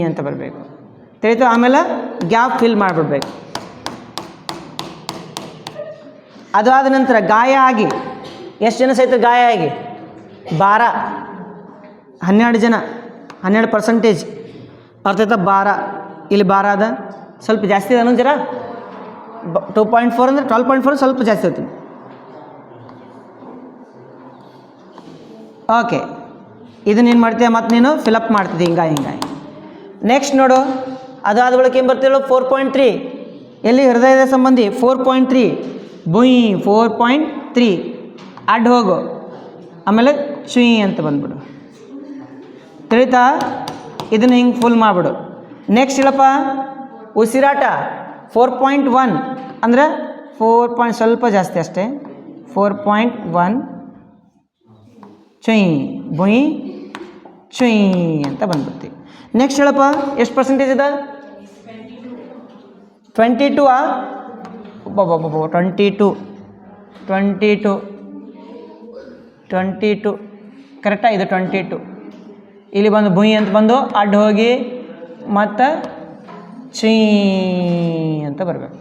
ಅಂತ ಬರಬೇಕು. ತಿಳಿತು? ಆಮೇಲೆ ಗ್ಯಾಪ್ ಫಿಲ್ ಮಾಡಿಬಿಡ್ಬೇಕು. ಅದಾದ ನಂತರ ಗಾಯ ಆಗಿ ಎಷ್ಟು ಜನ ಸಹಿತ ಗಾಯ ಆಗಿ 12 ಜನ 12% ಅರ್ಥ ಆಯ್ತಾ 12 ಇಲ್ಲಿ 12 ಅದ ಸ್ವಲ್ಪ ಜಾಸ್ತಿ ಅದ ಜರ 2.4 ಅಂದರೆ 12.4 ಸ್ವಲ್ಪ ಜಾಸ್ತಿ ಹೋಗ್ತೀನಿ ಓಕೆ ಇದನ್ನ ಏನು ಮಾಡ್ತೀಯ ಮತ್ತು ನೀನು ಫಿಲಪ್ ಮಾಡ್ತಿದ್ದಿ ಹಿಂಗೆ ನೆಕ್ಸ್ಟ್ ನೋಡು ಅದಾದ ಬಳಿಕ ಏನು ಬರ್ತಿರೋ 4.3 ಎಲ್ಲಿ ಹೃದಯದ ಸಂಬಂಧಿ 4.3 ಬುಯ್ 4.3 ಅಡ್ಡ ಹೋಗು ಆಮೇಲೆ ಚುಯ್ ಅಂತ ಬಂದ್ಬಿಡು ತಿಳಿತಾ ಇದನ್ನು ಹಿಂಗೆ ಫುಲ್ ಮಾಡಿಬಿಡು ನೆಕ್ಸ್ಟ್ ಹೇಳಪ್ಪ ಉಸಿರಾಟ 4.1 ಅಂದರೆ 4 ಸ್ವಲ್ಪ ಜಾಸ್ತಿ ಅಷ್ಟೇ 4.1 ಚುಯ್ ಬುಯ್ ಚುಯ್ ಅಂತ ಬಂದ್ಬಿಡ್ತೀವಿ ನೆಕ್ಸ್ಟ್ ಹೇಳಪ್ಪ ಎಷ್ಟು ಪರ್ಸೆಂಟೇಜ್ ಇದೆ 22 22 ಕರೆಕ್ಟಾ ಇದು 22 ಇಲ್ಲಿ ಬಂದು ಭುಯ್ ಅಂತ ಬಂದು ಅಡ್ಡ ಹೋಗಿ ಮತ್ತು ಚೀ ಅಂತ ಬರಬೇಕು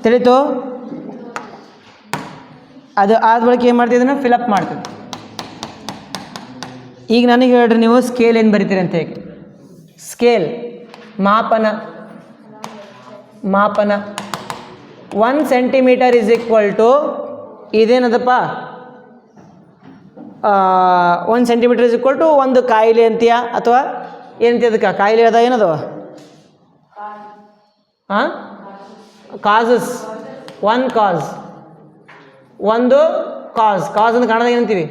ತಿಳಿತು ಅದು ಆದ ಬಳಿಕ ಏನು ಮಾಡ್ತಿದ್ದನ್ನು ಫಿಲಪ್ ಮಾಡ್ತೀವಿ ಈಗ ನನಗೆ ಹೇಳ್ರಿ ನೀವು ಸ್ಕೇಲ್ ಏನು ಬರಿತೀರಿ ಅಂತ ಹೇಗೆ ಸ್ಕೇಲ್ ಮಾಪನ 1 ಸೆಂಟಿಮೀಟರ್ ಈಸ್ ಈಕ್ವಲ್ ಟು ಇದೇನದಪ್ಪ 1 ಸೆಂಟಿಮೀಟರ್ ಈಸ್ ಈಕ್ವಲ್ ಟು ಒಂದು ಕಾಯಿಲೆ ಅಂತೀಯ ಅಥವಾ ಏನಂತ ಅದಕ್ಕೆ ಕಾಯಿಲೆ ಅದ ಏನದು ಹಾಂ ಕಾಸಸ್ ಒಂದು ಕಾಸ್ ಅಂತ ಕನ್ನಡ ಏನಂತೀವಿ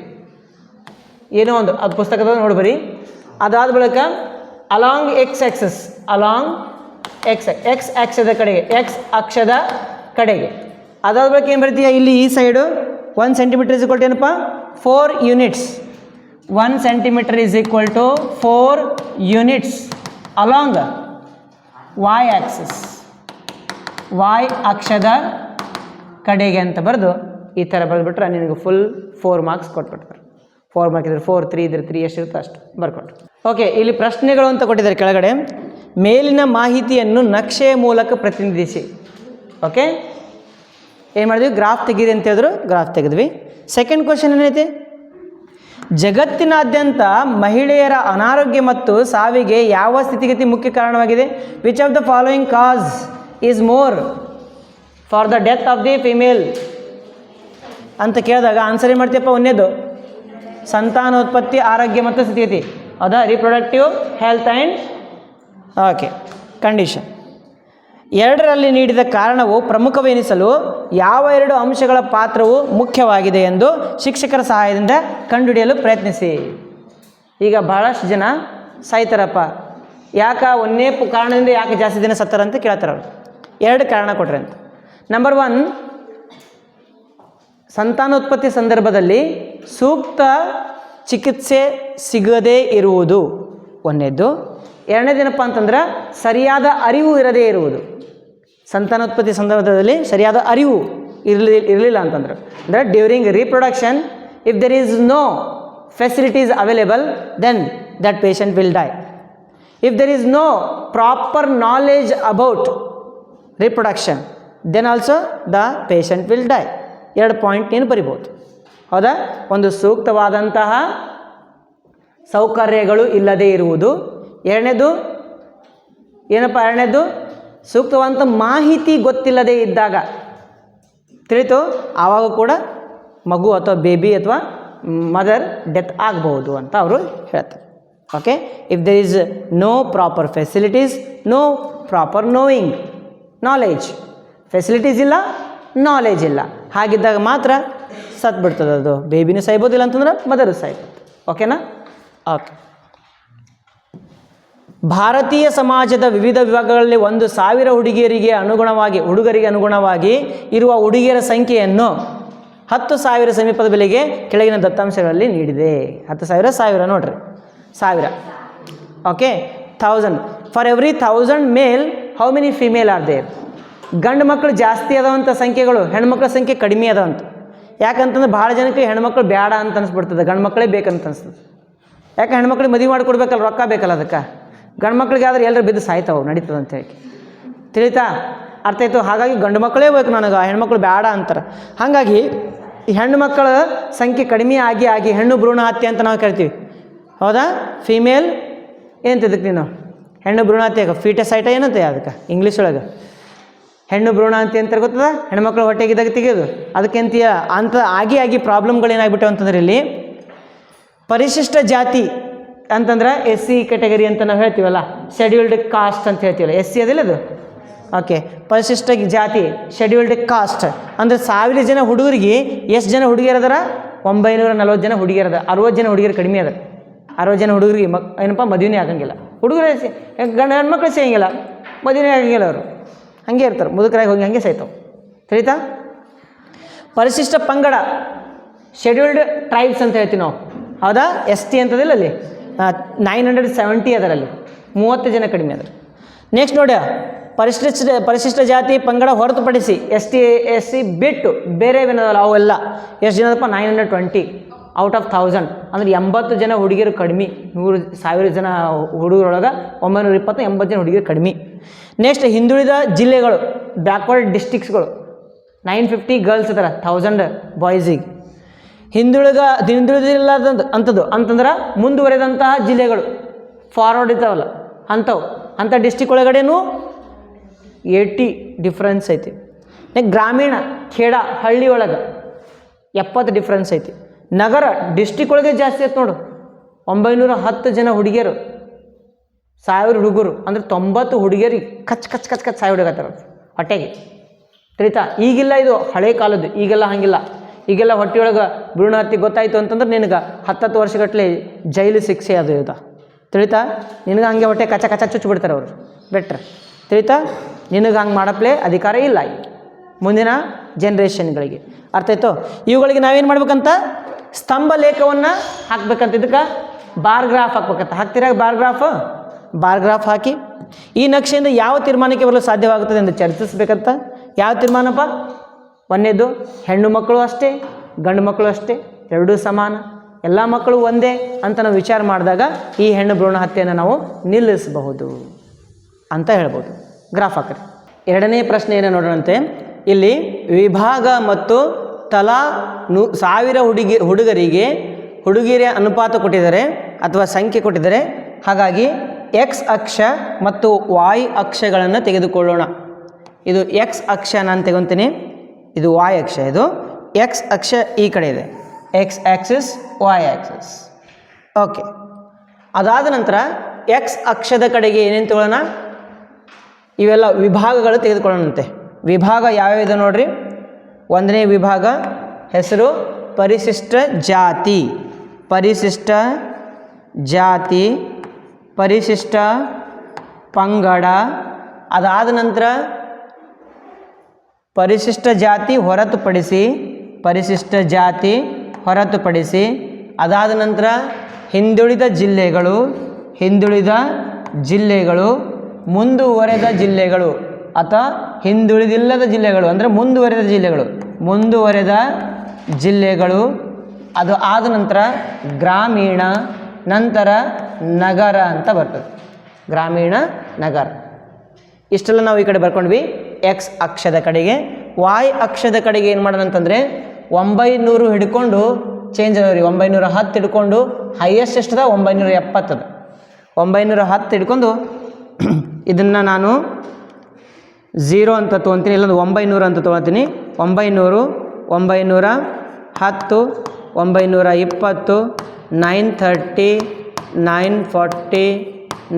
ಏನೋ ಒಂದು ಅದು ಪುಸ್ತಕದ ನೋಡಿ ಬರಿ ಅದಾದ ಬಳಿಕ ಅಲಾಂಗ್ ಎಕ್ಸ್ ಅಕ್ಷದ ಕಡೆಗೆ ಅದಾದ ಬಳಿಕ ಏನು ಬರ್ತೀಯ ಇಲ್ಲಿ ಈ side 1 centimetre is equal to ಏನಪ್ಪ 4 units 1 centimetre is equal to 4 units along Y ಅಕ್ಷದ ಕಡೆಗೆ ಅಂತ ಬರೆದು ಈ ಥರ ಬರೆದ್ಬಿಟ್ರೆ ನಿನಗೆ ಫುಲ್ 4 ಮಾರ್ಕ್ಸ್ ಕೊಟ್ಬಿಡ್ತಾರೆ 4 ಮಾರ್ಕ್ ಇದ್ರೆ 4 3 ಇದ್ರೆ 3 ಎಷ್ಟಿರುತ್ತೆ ಅಷ್ಟು ಬರ್ಕೊಟ್ರು ಓಕೆ ಇಲ್ಲಿ ಪ್ರಶ್ನೆಗಳು ಅಂತ ಕೊಟ್ಟಿದ್ದಾರೆ ಕೆಳಗಡೆ ಮೇಲಿನ ಮಾಹಿತಿಯನ್ನು ನಕ್ಷೆಯ ಮೂಲಕ ಪ್ರತಿನಿಧಿಸಿ ಓಕೆ ಏನು ಮಾಡಿದ್ವಿ ಗ್ರಾಫ್ ತೆಗೀರಿ ಅಂತ ಹೇಳಿದ್ರು ಗ್ರಾಫ್ ತೆಗೆದ್ವಿ ಸೆಕೆಂಡ್ ಕ್ವಶನ್ ಏನೈತಿ ಜಗತ್ತಿನಾದ್ಯಂತ ಮಹಿಳೆಯರ ಅನಾರೋಗ್ಯ ಮತ್ತು ಸಾವಿಗೆ ಯಾವ ಸ್ಥಿತಿಗತಿ ಮುಖ್ಯ ಕಾರಣವಾಗಿದೆ which of the following cos is more for the death of the female ಅಂತ ಕೇಳಿದಾಗ ಆನ್ಸರ್ ಏನು ಮಾಡ್ತೀಯಪ್ಪ ಒಂದೇದು ಸಂತಾನೋತ್ಪತ್ತಿ ಆರೋಗ್ಯ ಮತ್ತು ಸ್ಥಿತಿಗತಿ ಹೌದಾ reproductive health and okay condition ಎರಡರಲ್ಲಿ ನೀಡಿದ ಕಾರಣವು ಪ್ರಮುಖವೆನಿಸಲು ಯಾವ 2 ಅಂಶಗಳ ಪಾತ್ರವು ಮುಖ್ಯವಾಗಿದೆ ಎಂದು ಶಿಕ್ಷಕರ ಸಹಾಯದಿಂದ ಕಂಡುಹಿಡಿಯಲು ಪ್ರಯತ್ನಿಸಿ ಈಗ ಬಹಳಷ್ಟು ಜನ ಸಾಯ್ತಾರಪ್ಪ ಯಾಕೆ ಒಂದೇ ಕಾರಣದಿಂದ ಯಾಕೆ ಜಾಸ್ತಿ ದಿನ ಸತ್ತಾರ ಅಂತ ಕೇಳ್ತಾರೆ ಅವರು 2 ಕಾರಣ ಕೊಟ್ರೆ ಅಂತ ನಂಬರ್ 1 ಸಂತಾನೋತ್ಪತ್ತಿ ಸಂದರ್ಭದಲ್ಲಿ ಸೂಕ್ತ ಚಿಕಿತ್ಸೆ ಸಿಗದೇ ಇರುವುದು ಒಂದನೇದು ಎರಡನೇದೇನಪ್ಪ ಅಂತಂದ್ರೆ ಸರಿಯಾದ ಅರಿವು ಇರದೇ ಇರುವುದು ಸಂತಾನೋತ್ಪತ್ತಿ ಸಂದರ್ಭದಲ್ಲಿ ಸರಿಯಾದ ಅರಿವು ಇರಲಿಲ್ಲ ಅಂತಂದ್ರೆ ಅಂದರೆ during reproduction if there is no facilities available then that patient will die if there is no proper knowledge about reproduction then also the patient will die 2 point ಏನು ಬರಿಬೋದು ಹೌದಾ ಒಂದು ಸೂಕ್ತವಾದಂತಹ ಸೌಕರ್ಯಗಳು ಇಲ್ಲದೇ ಇರುವುದು ಎರಡನೇದು ಸೂಕ್ತವಾದಂಥ ಮಾಹಿತಿ ಗೊತ್ತಿಲ್ಲದೆ ಇದ್ದಾಗ ತಿಳಿತು ಆವಾಗ ಕೂಡ ಮಗು ಅಥವಾ ಬೇಬಿ ಅಥವಾ ಮದರ್ ಡೆತ್ ಆಗಬಹುದು ಅಂತ ಅವರು ಹೇಳ್ತಾರೆ okay if there is no proper facilities no proper knowledge facilities ಇಲ್ಲ ನಾಲೆಜ್ ಇಲ್ಲ ಹಾಗಿದ್ದಾಗ ಮಾತ್ರ ಸತ್ಬಿಡ್ತದೆ ಅದು ಬೇಬಿನೂ ಸಾಯ್ಬೋದಿಲ್ಲ ಅಂತಂದ್ರೆ ಮದರು ಸಾಯ್ಬೋದು ಓಕೆನಾ ಓಕೆ ಭಾರತೀಯ ಸಮಾಜದ ವಿವಿಧ ವಿಭಾಗಗಳಲ್ಲಿ 1,000 ಹುಡುಗರಿಗೆ ಅನುಗುಣವಾಗಿ ಇರುವ ಹುಡುಗಿಯರ ಸಂಖ್ಯೆಯನ್ನು 10,000 ಸಮೀಪದ ಬೆಲೆಗೆ ಕೆಳಗಿನ ದತ್ತಾಂಶಗಳಲ್ಲಿ ನೀಡಿದೆ 10,000 ನೋಡ್ರಿ 1000 okay 1000 for every 1000 male how many female are there ಗಂಡು ಮಕ್ಕಳು ಜಾಸ್ತಿ ಅದಾವಂಥ ಸಂಖ್ಯೆಗಳು ಹೆಣ್ಮಕ್ಳ ಸಂಖ್ಯೆ ಕಡಿಮೆ ಅದಾವಂತ ಯಾಕಂತಂದ್ರೆ ಭಾಳ ಜನಕ್ಕೆ ಹೆಣ್ಮಕ್ಳು ಬೇಡ ಅಂತ ಅನಿಸ್ಬಿಡ್ತದೆ ಗಂಡು ಮಕ್ಕಳೇ ಬೇಕಂತ ಅನಿಸ್ತದೆ ಯಾಕೆ ಹೆಣ್ಮಕ್ಳಿಗೆ ಮದುವೆ ಮಾಡಿಕೊಡ್ಬೇಕಲ್ಲ ರೊಕ್ಕ ಬೇಕಲ್ಲ ಅದಕ್ಕೆ ಗಂಡು ಮಕ್ಳಿಗೆ ಆದರೆ ಎಲ್ಲರೂ ಬಿದ್ದು ಸಾಯ್ತಾವೆ ನಡೀತದೆ ಅಂತ ಹೇಳಿ ತಿಳಿತಾ ಅರ್ಥ ಆಯಿತು. ಹಾಗಾಗಿ ಗಂಡು ಮಕ್ಕಳೇ ಬೇಕು ನನಗೆ, ಹೆಣ್ಮಕ್ಳು ಬೇಡ ಅಂತಾರೆ. ಹಾಗಾಗಿ ಈ ಹೆಣ್ಣು ಮಕ್ಕಳ ಸಂಖ್ಯೆ ಕಡಿಮೆ ಆಗಿ ಆಗಿ ಹೆಣ್ಣು ಭ್ರೂಣ ಹತ್ಯೆ ಅಂತ ನಾವು ಕರಿತೀವಿ. ಹೌದಾ? ಫೀಮೇಲ್ ಏನಂತಿದ್ದಕ್ಕೆ ನೀನು ಹೆಣ್ಣು ಭ್ರೂಣ ಹತ್ಯೆ ಫೀಟಸೈಟ ಏನಂತೆ ಅದಕ್ಕೆ ಇಂಗ್ಲೀಷ್ ಒಳಗೆ ಹೆಣ್ಣು ಭ್ರೂಣ ಅಂತ ಗೊತ್ತದ? ಹೆಣ್ಮಕ್ಳು ಹೊಟ್ಟೆಗಿದ್ದಾಗ ತೆಗೆಯೋದು ಅದಕ್ಕೆಂತೀಯ ಅಂತ ಆಗಿ ಆಗಿ ಪ್ರಾಬ್ಲಮ್ಗಳು ಏನಾಗ್ಬಿಟ್ಟವು ಅಂತಂದ್ರೆ ಇಲ್ಲಿ ಪರಿಶಿಷ್ಟ ಜಾತಿ ಅಂತಂದ್ರೆ ಎಸ್ ಸಿ ಕ್ಯಾಟಗರಿ ಅಂತ ನಾವು ಹೇಳ್ತೀವಲ್ಲ, ಶೆಡ್ಯೂಲ್ಡ್ ಕಾಸ್ಟ್ ಅಂತ ಹೇಳ್ತೀವಲ್ಲ, ಎಸ್ ಸಿ ಅದಿಲ್ಲ ಅದು. ಓಕೆ, ಪರಿಶಿಷ್ಟ ಜಾತಿ ಶೆಡ್ಯೂಲ್ಡ್ ಕಾಸ್ಟ್ ಅಂದರೆ 1000 ಜನ ಹುಡುಗರಿಗೆ ಎಷ್ಟು ಜನ ಹುಡುಗಿಯರದಾರ? 940 ಜನ ಹುಡುಗಿಯರದ. 60 ಜನ ಹುಡುಗಿಯರು ಕಡಿಮೆ ಅದ. 60 ಜನ ಹುಡುಗರಿಗೆ ಏನಪ್ಪ ಮದುವೆನೇ ಆಗಂಗಿಲ್ಲ. ಹುಡುಗರು ಹೆಣ್ಮಕ್ಳು ಸಿಗಂಗಿಲ್ಲ, ಮದುವೆನೇ ಆಗಂಗಿಲ್ಲ. ಅವರು ಹಾಗೆ ಇರ್ತಾರೆ, ಮುದುಕರಾಗಿ ಹೋಗಿ ಹಾಗೆ ಸಾಯ್ತಾವೆ. ತಿಳಿತಾ? ಪರಿಶಿಷ್ಟ ಪಂಗಡ ಶೆಡ್ಯೂಲ್ಡ್ ಟ್ರೈಬ್ಸ್ ಅಂತ ಹೇಳ್ತೀವಿ ನಾವು. ಹೌದಾ? ಎಸ್ ಟಿ ಅಂತದಿಲ್ಲ ಅಲ್ಲಿ 970 ಅದರಲ್ಲಿ 30 ಜನ ಕಡಿಮೆ ಅದ್ರ. ನೆಕ್ಸ್ಟ್ ನೋಡಿ, ಪರಿಶಿಷ್ಟ ಜಾತಿ ಪಂಗಡ ಹೊರತುಪಡಿಸಿ ಎಸ್ ಸಿ ಬಿಟ್ಟು ಬೇರೆ ಏನದಲ್ಲ ಅವೆಲ್ಲ ಎಷ್ಟು ಜನ ಅದಪ್ಪ? 920 ಔಟ್ ಆಫ್ 1000 ಅಂದರೆ 80 ಜನ ಹುಡುಗಿಯರು ಕಡಿಮೆ. 100,000 ಜನ ಹುಡುಗರೊಳಗೆ 920 80 ಜನ ಹುಡುಗಿಯರು ಕಡಿಮೆ. ನೆಕ್ಸ್ಟ್ ಹಿಂದುಳಿದ ಜಿಲ್ಲೆಗಳು ಬ್ಯಾಕ್ವರ್ಡ್ ಡಿಸ್ಟ್ರಿಕ್ಸ್ಗಳು 950 ಗರ್ಲ್ಸ್ ಇದಾರೆ 1000 ಬಾಯ್ಸಿಗೆ. ಹಿಂದುಳಿದಿಲ್ಲದಂತ ಅಂತಂದ್ರೆ ಮುಂದುವರೆದಂತಹ ಜಿಲ್ಲೆಗಳು ಫಾರ್ವರ್ಡ್ ಇದ್ದಾವಲ್ಲ ಅಂಥ ಡಿಸ್ಟಿಕ್ ಒಳಗಡೆನೂ 80 ಡಿಫ್ರೆನ್ಸ್ ಐತಿ. ನೆಕ್ಸ್ಟ್ ಗ್ರಾಮೀಣ ಖೇಡ ಹಳ್ಳಿ ಒಳಗೆ 70 ಡಿಫ್ರೆನ್ಸ್ ಐತಿ. ನಗರ ಡಿಸ್ಟಿಕ್ ಒಳಗೆ ಜಾಸ್ತಿ ಐತೆ ನೋಡು, 910 ಜನ ಹುಡುಗಿಯರು 1000 ಹುಡುಗರು ಅಂದರೆ 90 ಹುಡುಗಿಯರಿಗೆ ಕಚ್ ಸಾಯಿ ಹುಡುಗತ್ತಾರ ಹೊಟ್ಟೆಗೆ. ತಿಳಿತಾ? ಈಗಿಲ್ಲ, ಇದು ಹಳೆ ಕಾಲದ್ದು. ಈಗೆಲ್ಲ ಹಾಗಿಲ್ಲ. ಈಗೆಲ್ಲ ಹೊಟ್ಟೆಯೊಳಗೆ ಭ್ರೂಣ ಹತ್ಯೆ ಗೊತ್ತಾಯಿತು ಅಂತಂದ್ರೆ ನಿನಗೆ 10 ವರ್ಷಗಟ್ಟಲೆ ಜೈಲು ಶಿಕ್ಷೆ ಅದು ಇದು. ತಿಳಿತಾ? ನಿನಗೆ ಹಂಗೆ ಹೊಟ್ಟೆ ಕಚ ಚುಚ್ಚಿಬಿಡ್ತಾರೆ ಅವರು ಬೆಟ್ರೆ. ತಿಳಿತಾ? ನಿನಗೆ ಹಂಗೆ ಮಾಡಪ್ಲೇ ಅಧಿಕಾರ ಇಲ್ಲ ಮುಂದಿನ ಜನ್ರೇಷನ್ಗಳಿಗೆ. ಅರ್ಥ ಆಯ್ತು? ಇವುಗಳಿಗೆ ನಾವೇನು ಮಾಡ್ಬೇಕಂತ? ಸ್ತಂಭ ಲೇಖವನ್ನು ಹಾಕ್ಬೇಕಂತ. ಇದಕ್ಕೆ ಬಾರ್ ಗ್ರಾಫ್ ಹಾಕ್ಬೇಕಂತ. ಹಾಕ್ತಿರಾಗ ಬಾರ್ ಗ್ರಾಫ್ ಹಾಕಿ ಈ ನಕ್ಷೆಯಿಂದ ಯಾವ ತೀರ್ಮಾನಕ್ಕೆ ಬರಲು ಸಾಧ್ಯವಾಗುತ್ತದೆ ಎಂದು ಚರ್ಚಿಸಬೇಕಂತ. ಯಾವ ತೀರ್ಮಾನಪ್ಪ? ಒಂದೇದು, ಹೆಣ್ಣು ಮಕ್ಕಳು ಅಷ್ಟೇ ಗಂಡು ಮಕ್ಕಳು ಅಷ್ಟೇ, ಎರಡೂ ಸಮಾನ, ಎಲ್ಲ ಮಕ್ಕಳು ಒಂದೇ ಅಂತ ನಾವು ವಿಚಾರ ಮಾಡಿದಾಗ ಈ ಹೆಣ್ಣು ಭ್ರೂಣ ಹತ್ಯೆಯನ್ನು ನಾವು ನಿಲ್ಲಿಸಬಹುದು ಅಂತ ಹೇಳ್ಬೋದು. ಗ್ರಾಫ್ ಹಾಕ್ರಿ. ಎರಡನೇ ಪ್ರಶ್ನೆಯನ್ನು ನೋಡೋಣಂತೆ. ಇಲ್ಲಿ ವಿಭಾಗ ಮತ್ತು ತಲಾ 1000 ಹುಡುಗರಿಗೆ ಹುಡುಗಿಯರ ಅನುಪಾತ ಕೊಟ್ಟಿದ್ದಾರೆ ಅಥವಾ ಸಂಖ್ಯೆ ಕೊಟ್ಟಿದ್ದಾರೆ. ಹಾಗಾಗಿ ಎಕ್ಸ್ ಅಕ್ಷ ಮತ್ತು ವಾಯ್ ಅಕ್ಷಗಳನ್ನು ತೆಗೆದುಕೊಳ್ಳೋಣ. ಇದು ಎಕ್ಸ್ ಅಕ್ಷ ನಾನು ತೆಗೊತೀನಿ, ಇದು ವಾಯ್ ಅಕ್ಷ. ಇದು ಎಕ್ಸ್ ಅಕ್ಷ ಈ ಕಡೆ ಇದೆ, X Axis Y Axis. Okay, ಅದಾದ ನಂತರ ಎಕ್ಸ್ ಅಕ್ಷದ ಕಡೆಗೆ ಏನೇನು ತಗೊಳ್ಳೋಣ? ಇವೆಲ್ಲ ವಿಭಾಗಗಳು ತೆಗೆದುಕೊಳ್ಳೋಣಂತೆ. ವಿಭಾಗ ಯಾವ್ಯಾವಿದೆ ನೋಡ್ರಿ. ಒಂದನೇ ವಿಭಾಗ ಹೆಸರು ಪರಿಶಿಷ್ಟ ಜಾತಿ, ಪರಿಶಿಷ್ಟ ಜಾತಿ, ಪರಿಶಿಷ್ಟ ಪಂಗಡ. ಅದಾದ ನಂತರ ಪರಿಶಿಷ್ಟ ಜಾತಿ ಹೊರತುಪಡಿಸಿ, ಪರಿಶಿಷ್ಟ ಜಾತಿ ಹೊರತುಪಡಿಸಿ. ಅದಾದ ನಂತರ ಹಿಂದುಳಿದ ಜಿಲ್ಲೆಗಳು, ಹಿಂದುಳಿದ ಜಿಲ್ಲೆಗಳು, ಮುಂದುವರೆದ ಜಿಲ್ಲೆಗಳು ಅಥವಾ ಹಿಂದುಳಿದಿಲ್ಲದ ಜಿಲ್ಲೆಗಳು ಅಂದರೆ ಮುಂದುವರೆದ ಜಿಲ್ಲೆಗಳು, ಮುಂದುವರೆದ ಜಿಲ್ಲೆಗಳು. ಅದು ಆದ ನಂತರ ಗ್ರಾಮೀಣ, ನಂತರ ನಗರ ಅಂತ ಬರ್ತದೆ. ಗ್ರಾಮೀಣ, ನಗರ. ಇಷ್ಟೆಲ್ಲ ನಾವು ಈ ಕಡೆ ಬರ್ಕೊಂಡ್ವಿ ಎಕ್ಸ್ ಅಕ್ಷದ ಕಡೆಗೆ. ವಾಯ್ ಅಕ್ಷದ ಕಡೆಗೆ ಏನು ಮಾಡೋಣ ಅಂತಂದರೆ 900 ಹಿಡ್ಕೊಂಡು ಚೇಂಜ್ ಅದಾವ್ರಿ. 910 ಹಿಡ್ಕೊಂಡು ಹೈಯೆಸ್ಟ್ ಎಷ್ಟದ 970 ಅದ. 910 ಹಿಡ್ಕೊಂಡು ಇದನ್ನು ನಾನು 0 ಅಂತ ತೊಗೊತೀನಿ, ಇಲ್ಲೊಂದು 900 ಅಂತ ತೊಗೊಳ್ತೀನಿ. 900, 910, 920, 930, 940,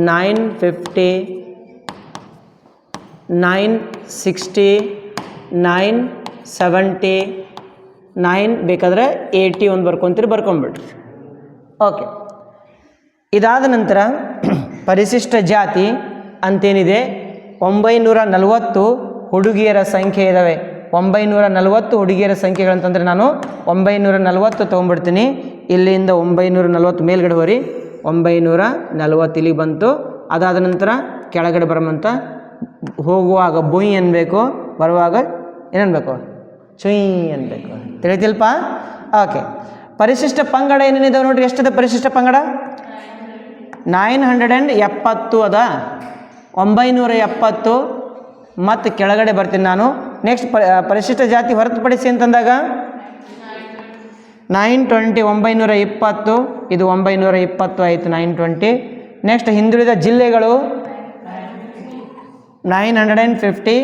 950, 960, 970, 9 ಬೇಕಾದರೆ 80 ಒಂದು ಬರ್ಕೊತೀರಿ, ಬರ್ಕೊಂಬಿಡ್ರಿ. ಓಕೆ, ಇದಾದ ನಂತರ ಪರಿಶಿಷ್ಟ ಜಾತಿ ಅಂತೇನಿದೆ 940 ಹುಡುಗಿಯರ ಸಂಖ್ಯೆ ಇದ್ದಾವೆ. 940 ಹುಡುಗಿಯರ ಸಂಖ್ಯೆಗಳಂತಂದರೆ ನಾನು 940 ತೊಗೊಂಡ್ಬಿಡ್ತೀನಿ. ಇಲ್ಲಿಂದ 940 ಮೇಲ್ಗಡೆ ಹೋರಿ, 940 ಇಲ್ಲಿಗೆ ಬಂತು. ಅದಾದ ನಂತರ ಕೆಳಗಡೆ ಬರಮಂತ. ಹೋಗುವಾಗ ಬುಯ್ ಅನ್ಬೇಕು, ಬರುವಾಗ ಏನನ್ಬೇಕು? ಚುಯ್ ಅನ್ಬೇಕು. ತಿಳಿತಿಲ್ಪ? ಓಕೆ, ಪರಿಶಿಷ್ಟ ಪಂಗಡ ಏನೇನಿದಾವೆ ನೋಡಿರಿ. ಎಷ್ಟದ ಪರಿಶಿಷ್ಟ ಪಂಗಡ? 970 ಅದ. 970 ಮತ್ತು ಕೆಳಗಡೆ ಬರ್ತೀನಿ ನಾನು. ನೆಕ್ಸ್ಟ್ ಪರಿಶಿಷ್ಟ ಜಾತಿ ಹೊರತುಪಡಿಸಿ ಅಂತಂದಾಗ 920 920, ಇದು 920 ಆಯಿತು 920. ನೆಕ್ಸ್ಟ್ ಹಿಂದುಳಿದ ಜಿಲ್ಲೆಗಳು 950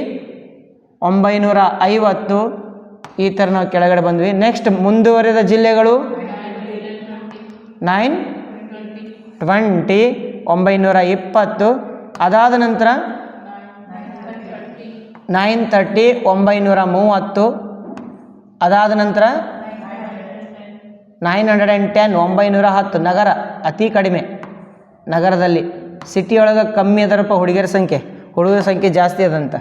950, ಈ ಥರ ನಾವು ಕೆಳಗಡೆ ಬಂದ್ವಿ. ನೆಕ್ಸ್ಟ್ ಮುಂದುವರೆದ ಜಿಲ್ಲೆಗಳು 920 920, ಅದಾದ ನಂತರ 930 930, ಅದಾದ ನಂತರ 910 910. ನಗರ ಅತಿ ಕಡಿಮೆ, ನಗರದಲ್ಲಿ ಸಿಟಿಯೊಳಗೆ ಕಮ್ಮಿ ಅದರಪ್ಪ ಹುಡುಗಿಯರ ಸಂಖ್ಯೆ ಜಾಸ್ತಿ ಅದಂತ.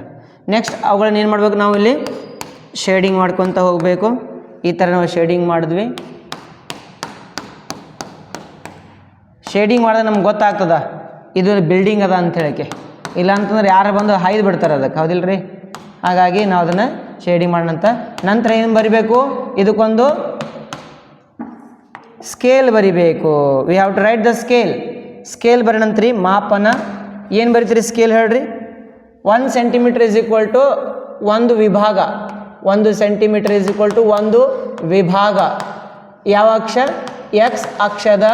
ನೆಕ್ಸ್ಟ್ ಅವುಗಳನ್ನ ಏನು ಮಾಡ್ಬೇಕು ನಾವು ಇಲ್ಲಿ ಶೇಡಿಂಗ್ ಮಾಡ್ಕೊತ ಹೋಗಬೇಕು. ಈ ಥರ ನಾವು ಶೇಡಿಂಗ್ ಮಾಡಿದ್ವಿ. ಶೇಡಿಂಗ್ ಮಾಡಿದ್ರೆ ನಮ್ಗೆ ಗೊತ್ತಾಗ್ತದ ಇದು ಬಿಲ್ಡಿಂಗ್ ಅದ ಅಂತ ಹೇಳಕ್ಕೆ, ಇಲ್ಲ ಅಂತಂದ್ರೆ ಯಾರು ಬಂದು ಹಾಯ್ದು ಬಿಡ್ತಾರೆ ಅದಕ್ಕೆ, ಹೌದಿಲ್ಲ ರೀ. ಹಾಗಾಗಿ ನಾವು ಅದನ್ನು ಶೇಡಿಂಗ್ ಮಾಡೋಣಂತ. ನಂತರ ಏನು ಬರಿಬೇಕು, ಇದಕ್ಕೊಂದು ಸ್ಕೇಲ್ ಬರಿಬೇಕು. We have to write the scale ಬರೋಣಂತ್ರಿ. ಮಾಪನ ಏನು ಬರಿತೀರಿ ಸ್ಕೇಲ್ ಹೇಳ್ರಿ. 1 ಸೆಂಟಿಮೀಟರ್ ಇಸ್ ಈಕ್ವಲ್ ಟು ಒಂದು ವಿಭಾಗ. 1 ಸೆಂಟಿಮೀಟರ್ ಇಸ್ ಈಕ್ವಲ್ ಟು ಒಂದು ವಿಭಾಗ. ಯಾವ ಅಕ್ಷ, ಎಕ್ಸ್ ಅಕ್ಷದ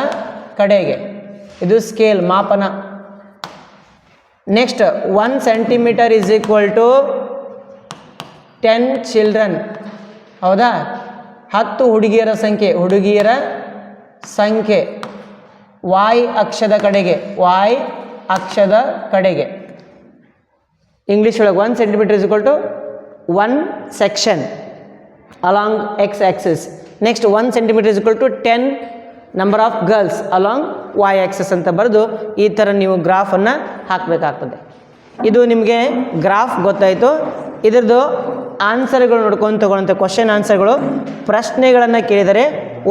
ಕಡೆಗೆ, ಇದು ಸ್ಕೇಲ್ ಮಾಪನ. Next 1 centimetre is equal to 10 children. ಹೌದಾ, 10 ಹುಡುಗಿಯರ ಸಂಖ್ಯೆ y ಅಕ್ಷದ ಕಡೆಗೆ. ಇಂಗ್ಲೀಷ್ ಒಳಗೆ 1 centimetre is equal to 1 section along X axis. Next 1 centimetre is equal to 10 number of girls along y axis ಅಂತ ಬರೆದು ಈ ಥರ ನೀವು ಗ್ರಾಫನ್ನು ಹಾಕಬೇಕಾಗ್ತದೆ. ಇದು ನಿಮಗೆ ಗ್ರಾಫ್ ಗೊತ್ತಾಯಿತು. ಇದರದ್ದು ಆನ್ಸರ್ಗಳು ನೋಡ್ಕೊಂಡು ತಗೊಳ್ಳಂತೆ. ಕ್ವಶನ್ ಆನ್ಸರ್ಗಳು, ಪ್ರಶ್ನೆಗಳನ್ನು ಕೇಳಿದರೆ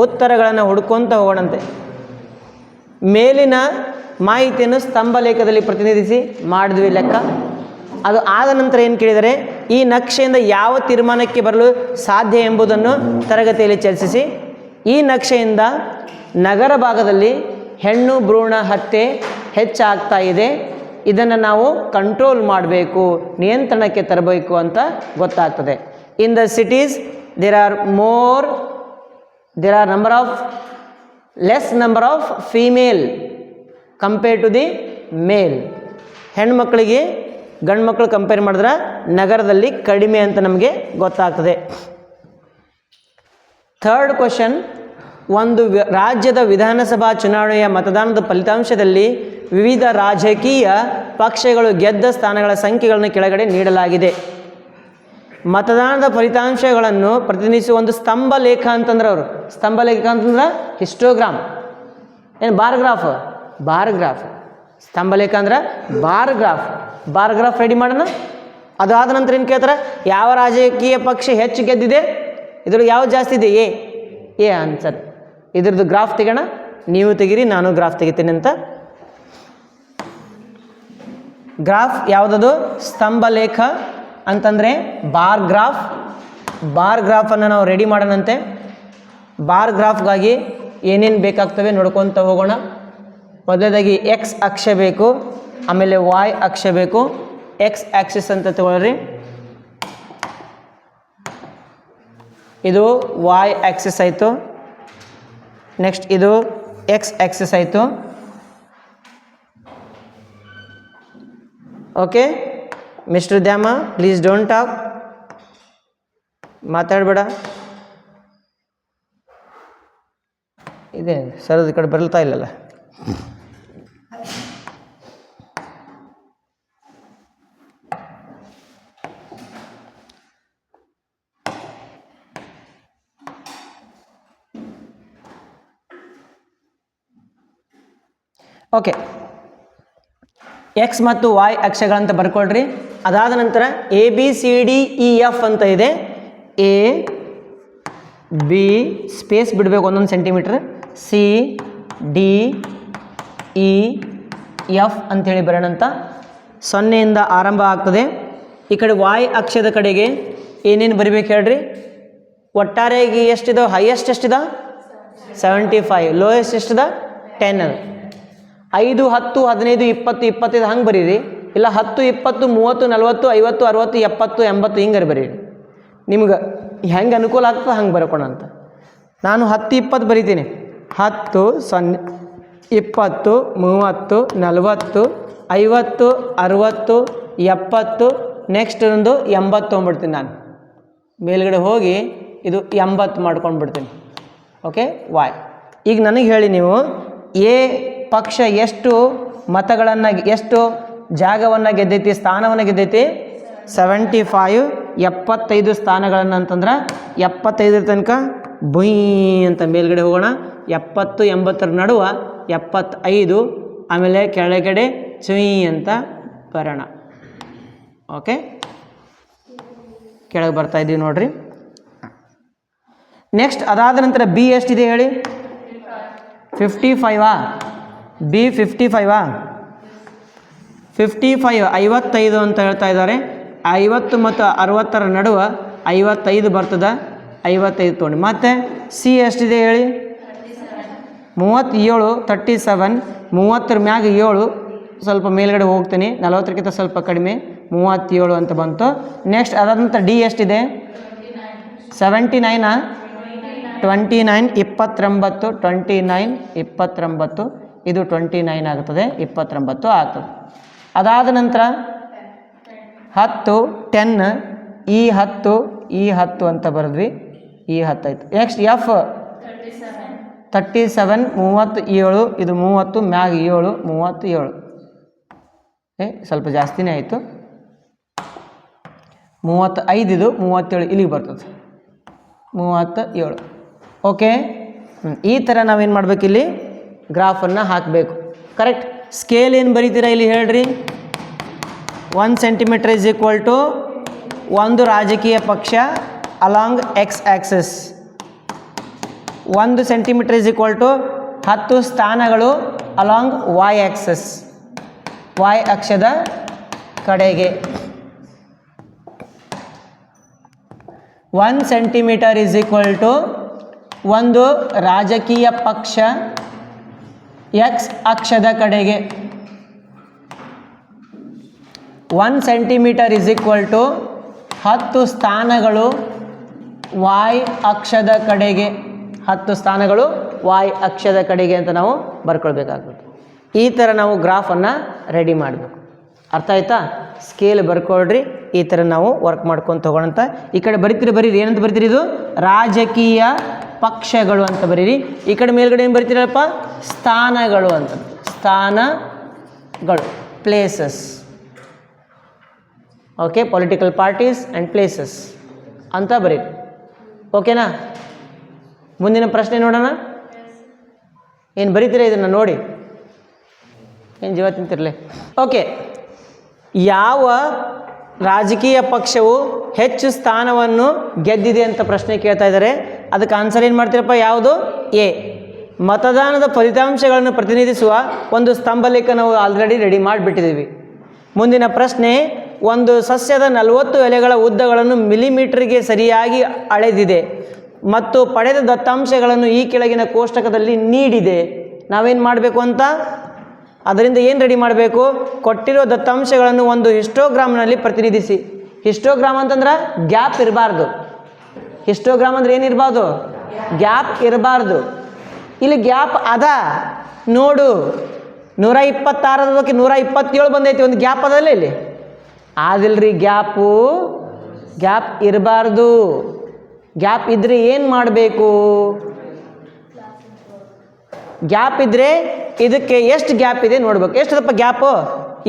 ಉತ್ತರಗಳನ್ನು ಹುಡ್ಕೊತ ಹೋಗೋಣಂತೆ. ಮೇಲಿನ ಮಾಹಿತಿಯನ್ನು ಸ್ತಂಭ ಲೇಖದಲ್ಲಿ ಪ್ರತಿನಿಧಿಸಿ ಮಾಡಿದ್ವಿ ಲೆಕ್ಕ. ಅದು ಆದ ನಂತರ ಏನು ಕೇಳಿದರೆ ಈ ನಕ್ಷೆಯಿಂದ ಯಾವ ತೀರ್ಮಾನಕ್ಕೆ ಬರಲು ಸಾಧ್ಯ ಎಂಬುದನ್ನು ತರಗತಿಯಲ್ಲಿ ಚರ್ಚಿಸಿ. ಈ ನಕ್ಷೆಯಿಂದ ನಗರ ಭಾಗದಲ್ಲಿ ಹೆಣ್ಣು ಭ್ರೂಣ ಹತ್ಯೆ ಹೆಚ್ಚಾಗ್ತಾ ಇದೆ, ಇದನ್ನು ನಾವು ಕಂಟ್ರೋಲ್ ಮಾಡಬೇಕು, ನಿಯಂತ್ರಣಕ್ಕೆ ತರಬೇಕು ಅಂತ ಗೊತ್ತಾಗ್ತದೆ. In the cities there are less number of female compare to the male. ಹೆಣ್ಮಕ್ಳಿಗೆ ಗಂಡು ಮಕ್ಕಳು ಕಂಪೇರ್ ಮಾಡಿದ್ರೆ ನಗರದಲ್ಲಿ ಕಡಿಮೆ ಅಂತ ನಮಗೆ ಗೊತ್ತಾಗ್ತದೆ. ಥರ್ಡ್ ಕ್ವಶನ್, ಒಂದು ರಾಜ್ಯದ ವಿಧಾನಸಭಾ ಚುನಾವಣೆಯ ಮತದಾನದ ಫಲಿತಾಂಶದಲ್ಲಿ ವಿವಿಧ ರಾಜಕೀಯ ಪಕ್ಷಗಳು ಗೆದ್ದ ಸ್ಥಾನಗಳ ಸಂಖ್ಯೆಗಳನ್ನು ಕೆಳಗಡೆ ನೀಡಲಾಗಿದೆ. ಮತದಾನದ ಫಲಿತಾಂಶಗಳನ್ನು ಪ್ರತಿನಿಧಿಸುವ ಒಂದು ಸ್ತಂಭ ಲೇಖ ಅಂತಂದ್ರೆ ಅವರು ಹಿಸ್ಟೋಗ್ರಾಮ್, ಏನು ಬಾರ್ ಗ್ರಾಫ್. ಸ್ತಂಭ ಲೇಖ ಅಂದ್ರೆ ಬಾರ್ ಗ್ರಾಫ್ ರೆಡಿ ಮಾಡೋಣ. ಅದಾದ ನಂತರ ಏನು ಕೇಳ್ತಾರೆ, ಯಾವ ರಾಜಕೀಯ ಪಕ್ಷ ಹೆಚ್ಚು ಗೆದ್ದಿದೆ, ಇದ್ರೊಳಗೆ ಯಾವ್ದು ಜಾಸ್ತಿ ಇದೆ, ಎ ಆನ್ಸರ್. ಇದ್ರದ್ದು ಗ್ರಾಫ್ ತೆಗೋಣ, ನೀವು ತೆಗೀರಿ, ನಾನು ಗ್ರಾಫ್ ತೆಗಿತೀನಿ ಅಂತ. ಗ್ರಾಫ್ ಯಾವುದದು, ಸ್ತಂಭ ಲೇಖ ಅಂತಂದರೆ ಬಾರ್ ಗ್ರಾಫನ್ನು ನಾವು ರೆಡಿ ಮಾಡೋಣಂತೆ. ಬಾರ್ ಗ್ರಾಫ್ಗಾಗಿ ಏನೇನು ಬೇಕಾಗ್ತವೆ ನೋಡ್ಕೊತ ಹೋಗೋಣ. ಮೊದಲನೇದಾಗಿ ಎಕ್ಸ್ ಅಕ್ಷ ಬೇಕು, ಆಮೇಲೆ y ಅಕ್ಷ ಬೇಕು. ಎಕ್ಸ್ ಆಕ್ಸಿಸ್ ಅಂತ ತಗೊಳ್ರಿ, ಇದು y ಆಕ್ಸಿಸ್ ಆಯಿತು. ನೆಕ್ಸ್ಟ್ ಇದು ಎಕ್ಸ್ ಆಕ್ಸಿಸ್ ಆಯಿತು. Okay mister Dyama, please don't talk, ಮಾತಾಡಬೇಡ. ಇದೆ ಸರ್, ಈ ಕಡೆ ಬರಲ್ತಾ ಇಲ್ಲಲ್ಲ. ಓಕೆ, ಎಕ್ಸ್ ಮತ್ತು y ಅಕ್ಷಗಳಂತ ಬರ್ಕೊಳ್ರಿ. ಅದಾದ ನಂತರ ABCDEF ಅಂತ ಇದೆ. A B ಸ್ಪೇಸ್ ಬಿಡಬೇಕು 1 ಸೆಂಟಿಮೀಟರ್, CDEF ಅಂಥೇಳಿ ಬರೋಣಂತ. 0ಯಿಂದ ಆರಂಭ ಆಗ್ತದೆ. ಈ ಕಡೆ y ಅಕ್ಷದ ಕಡೆಗೆ ಏನೇನು ಬರಿಬೇಕು ಹೇಳ್ರಿ. ಒಟ್ಟಾರೆಯಾಗಿ ಎಷ್ಟಿದೆ, ಹೈಯೆಸ್ಟ್ ಎಷ್ಟಿದೆ 75, ಲೋಯೆಸ್ಟ್ ಎಷ್ಟಿದೆ 10. 5 10 15 20 25 ಹಂಗೆ ಬರೀರಿ. ಇಲ್ಲ 10 20 30 40 50 60 70 80 ಹಿಂಗಾರೆ ಬರೀರಿ. ನಿಮ್ಗೆ ಹೆಂಗೆ ಅನುಕೂಲ ಆಗ್ತದೆ ಹಂಗೆ ಬರ್ಕೋಣ ಅಂತ. ನಾನು 10 20 ಬರಿತೀನಿ. 10 0 20 30 40 50 60 70 ನೆಕ್ಸ್ಟ್ ಒಂದು 80 ತೊಗೊಂಡ್ಬಿಡ್ತೀನಿ. ನಾನು ಮೇಲ್ಗಡೆ ಹೋಗಿ ಇದು 80 ಮಾಡ್ಕೊಂಡು ಬಿಡ್ತೀನಿ. Okay, Y. ಈಗ ನನಗೆ ಹೇಳಿ ನೀವು, ಎ ಪಕ್ಷ ಎಷ್ಟು ಮತಗಳನ್ನು, ಎಷ್ಟು ಜಾಗವನ್ನು ಗೆದ್ದೈತಿ, ಸ್ಥಾನವನ್ನು ಗೆದ್ದೈತಿ? 75. 75 ಸ್ಥಾನಗಳನ್ನು ಅಂತಂದ್ರೆ 75 ತನಕ ಬುಯ್ ಅಂತ ಮೇಲ್ಗಡೆ ಹೋಗೋಣ. 70 80 ನಡುವ 75, ಆಮೇಲೆ ಕೆಳಗಡೆ ಚುಯ್ ಅಂತ ಬರೋಣ. ಓಕೆ, ಕೆಳಗೆ ಬರ್ತಾ ಇದ್ದೀವಿ ನೋಡ್ರಿ. ನೆಕ್ಸ್ಟ್ ಅದಾದ ನಂತರ ಬಿ ಎಷ್ಟಿದೆ ಹೇಳಿ? 55. ಬಿ 55. 55 55 ಅಂತ ಹೇಳ್ತಾ ಇದ್ದಾರೆ. 50 ಮತ್ತು 60 ನಡುವ 55 ಬರ್ತದೆ. 55 ತೊಗೊಂಡು ಮತ್ತೆ ಸಿ ಎಷ್ಟಿದೆ ಹೇಳಿ? 37. 37 30 ಮ್ಯಾಗ 7, ಸ್ವಲ್ಪ ಮೇಲ್ಗಡೆ ಹೋಗ್ತೀನಿ, 40ಕ್ಕಿಂತ ಸ್ವಲ್ಪ ಕಡಿಮೆ, 37 ಅಂತ ಬಂತು. ನೆಕ್ಸ್ಟ್ ಅದಾದ ನಂತರ ಡಿ ಎಷ್ಟಿದೆ? 79. 29 29 29 29 ಇದು 29 ಆಗುತ್ತದೆ, 29 ಆಗ್ತದೆ. ಅದಾದ ನಂತರ 10 10 ಈ 10 ಈ 10 ಅಂತ ಬರೆದ್ವಿ, ಈ 10 ಆಯಿತು. ನೆಕ್ಸ್ಟ್ ಎಫ್ 37 37 ಇದು 30 ಮ್ಯಾಗ 7 37 ಸ್ವಲ್ಪ ಜಾಸ್ತಿನೇ ಆಯಿತು. 35 ಇದು 37 ಇಲ್ಲಿಗೆ ಬರ್ತದೆ 37. ಓಕೆ, ಈ ಥರ ನಾವೇನು ಮಾಡಬೇಕು, ಇಲ್ಲಿ ಗ್ರಾಫನ್ನು ಹಾಕಬೇಕು. ಕರೆಕ್ಟ್. ಸ್ಕೇಲ್ ಏನು ಬರೀತೀರಾ ಇಲ್ಲಿ ಹೇಳ್ರಿ? 1 ಸೆಂಟಿಮೀಟರ್ ಇಸ್ ಈಕ್ವಲ್ ಟು ಒಂದು ರಾಜಕೀಯ ಪಕ್ಷ along x axis. 1 centimetre is equal to 10 ಸ್ಥಾನಗಳು ಅಲಾಂಗ್ ವೈ ಆ್ಯಕ್ಸಿಸ್, ವೈ ಅಕ್ಷದ ಕಡೆಗೆ. 1 ಸೆಂಟಿಮೀಟರ್ ಇಸ್ ಈಕ್ವಲ್ ಟು ಒಂದು ರಾಜಕೀಯ ಪಕ್ಷ ಎಕ್ಸ್ ಅಕ್ಷದ ಕಡೆಗೆ. 1 ಸೆಂಟಿಮೀಟರ್ ಇಸ್ ಈಕ್ವಲ್ ಟು 10 ಸ್ಥಾನಗಳು ವಾಯ್ ಅಕ್ಷದ ಕಡೆಗೆ. 10 ಸ್ಥಾನಗಳು ವಾಯ್ ಅಕ್ಷದ ಕಡೆಗೆ ಅಂತ ನಾವು ಬರ್ಕೊಳ್ಬೇಕಾಗ್ತದೆ. ಈ ಥರ ನಾವು ಗ್ರಾಫನ್ನು ರೆಡಿ ಮಾಡಬೇಕು. ಅರ್ಥ ಆಯ್ತಾ? ಸ್ಕೇಲ್ ಬರ್ಕೊಳ್ರಿ. ಈ ಥರ ನಾವು ವರ್ಕ್ ಮಾಡ್ಕೊಂಡು ತಗೊಳ್ಳಂತ. ಈ ಕಡೆ ಬರೀರಿ ಏನಂತ ಬರೀತೀರಿ? ಇದು ರಾಜಕೀಯ ಪಕ್ಷಗಳು ಅಂತ ಬರೀರಿ. ಈ ಕಡೆ ಮೇಲ್ಗಡೆ ಏನು ಬರೀತೀರಪ್ಪ? ಸ್ಥಾನಗಳು ಅಂತ. ಸ್ಥಾನಗಳು, places. Okay, political parties and places ಅಂತ ಬರೀರಿ. ಓಕೆನಾ? ಮುಂದಿನ ಪ್ರಶ್ನೆ ನೋಡೋಣ. ಏನು ಬರೀತೀರಾ ಇದನ್ನು ನೋಡಿ, ಏನು ಜೀವ ತಿಂತಿರಲಿ. ಓಕೆ, ಯಾವ ರಾಜಕೀಯ ಪಕ್ಷವು ಹೆಚ್ಚು ಸ್ಥಾನವನ್ನು ಗೆದ್ದಿದೆ ಅಂತ ಪ್ರಶ್ನೆ ಕೇಳ್ತಾ ಇದ್ದಾರೆ. ಅದಕ್ಕೆ ಆನ್ಸರ್ ಏನು ಮಾಡ್ತೀರಪ್ಪ? ಯಾವುದು? ಎ. ಮತದಾನದ ಫಲಿತಾಂಶಗಳನ್ನು ಪ್ರತಿನಿಧಿಸುವ ಒಂದು ಸ್ತಂಭಲೇಖ ನಾವು ಆಲ್ರೆಡಿ ರೆಡಿ ಮಾಡಿಬಿಟ್ಟಿದ್ದೀವಿ. ಮುಂದಿನ ಪ್ರಶ್ನೆ, ಒಂದು ಸಸ್ಯದ 40 ಎಲೆಗಳ ಉದ್ದಗಳನ್ನು ಮಿಲಿಮೀಟರ್ಗೆ ಸರಿಯಾಗಿ ಅಳೆದಿದೆ ಮತ್ತು ಪಡೆದ ದತ್ತಾಂಶಗಳನ್ನು ಈ ಕೆಳಗಿನ ಕೋಷ್ಟಕದಲ್ಲಿ ನೀಡಿದೆ. ನಾವೇನು ಮಾಡಬೇಕು ಅಂತ, ಅದರಿಂದ ಏನು ರೆಡಿ ಮಾಡಬೇಕು? ಕೊಟ್ಟಿರೋ ದತ್ತಾಂಶಗಳನ್ನು ಒಂದು ಹಿಸ್ಟೋಗ್ರಾಮ್ನಲ್ಲಿ ಪ್ರತಿನಿಧಿಸಿ. ಹಿಸ್ಟೋಗ್ರಾಮ್ ಅಂತಂದ್ರೆ ಗ್ಯಾಪ್ ಇರಬಾರ್ದು. ಹಿಸ್ಟೋಗ್ರಾಮ್ ಅಂದ್ರೆ ಏನಿರಬಾರ್ದು? ಗ್ಯಾಪ್ ಇರಬಾರ್ದು. ಇಲ್ಲಿ ಗ್ಯಾಪ್ ಅದ ನೋಡು. 126 127 ಬಂದೈತಿ, ಒಂದು ಗ್ಯಾಪ್ ಅದಲ್ಲ ಇಲ್ಲಿ? ಆದಿಲ್ರಿ ಗ್ಯಾಪ್ ಇರಬಾರ್ದು. ಗ್ಯಾಪ್ ಇದ್ರೆ ಏನು ಮಾಡಬೇಕು? ಗ್ಯಾಪ್ ಇದ್ದರೆ ಇದಕ್ಕೆ ಎಷ್ಟು ಗ್ಯಾಪ್ ಇದೆ ನೋಡ್ಬೇಕು. ಎಷ್ಟದಪ್ಪ ಗ್ಯಾಪು?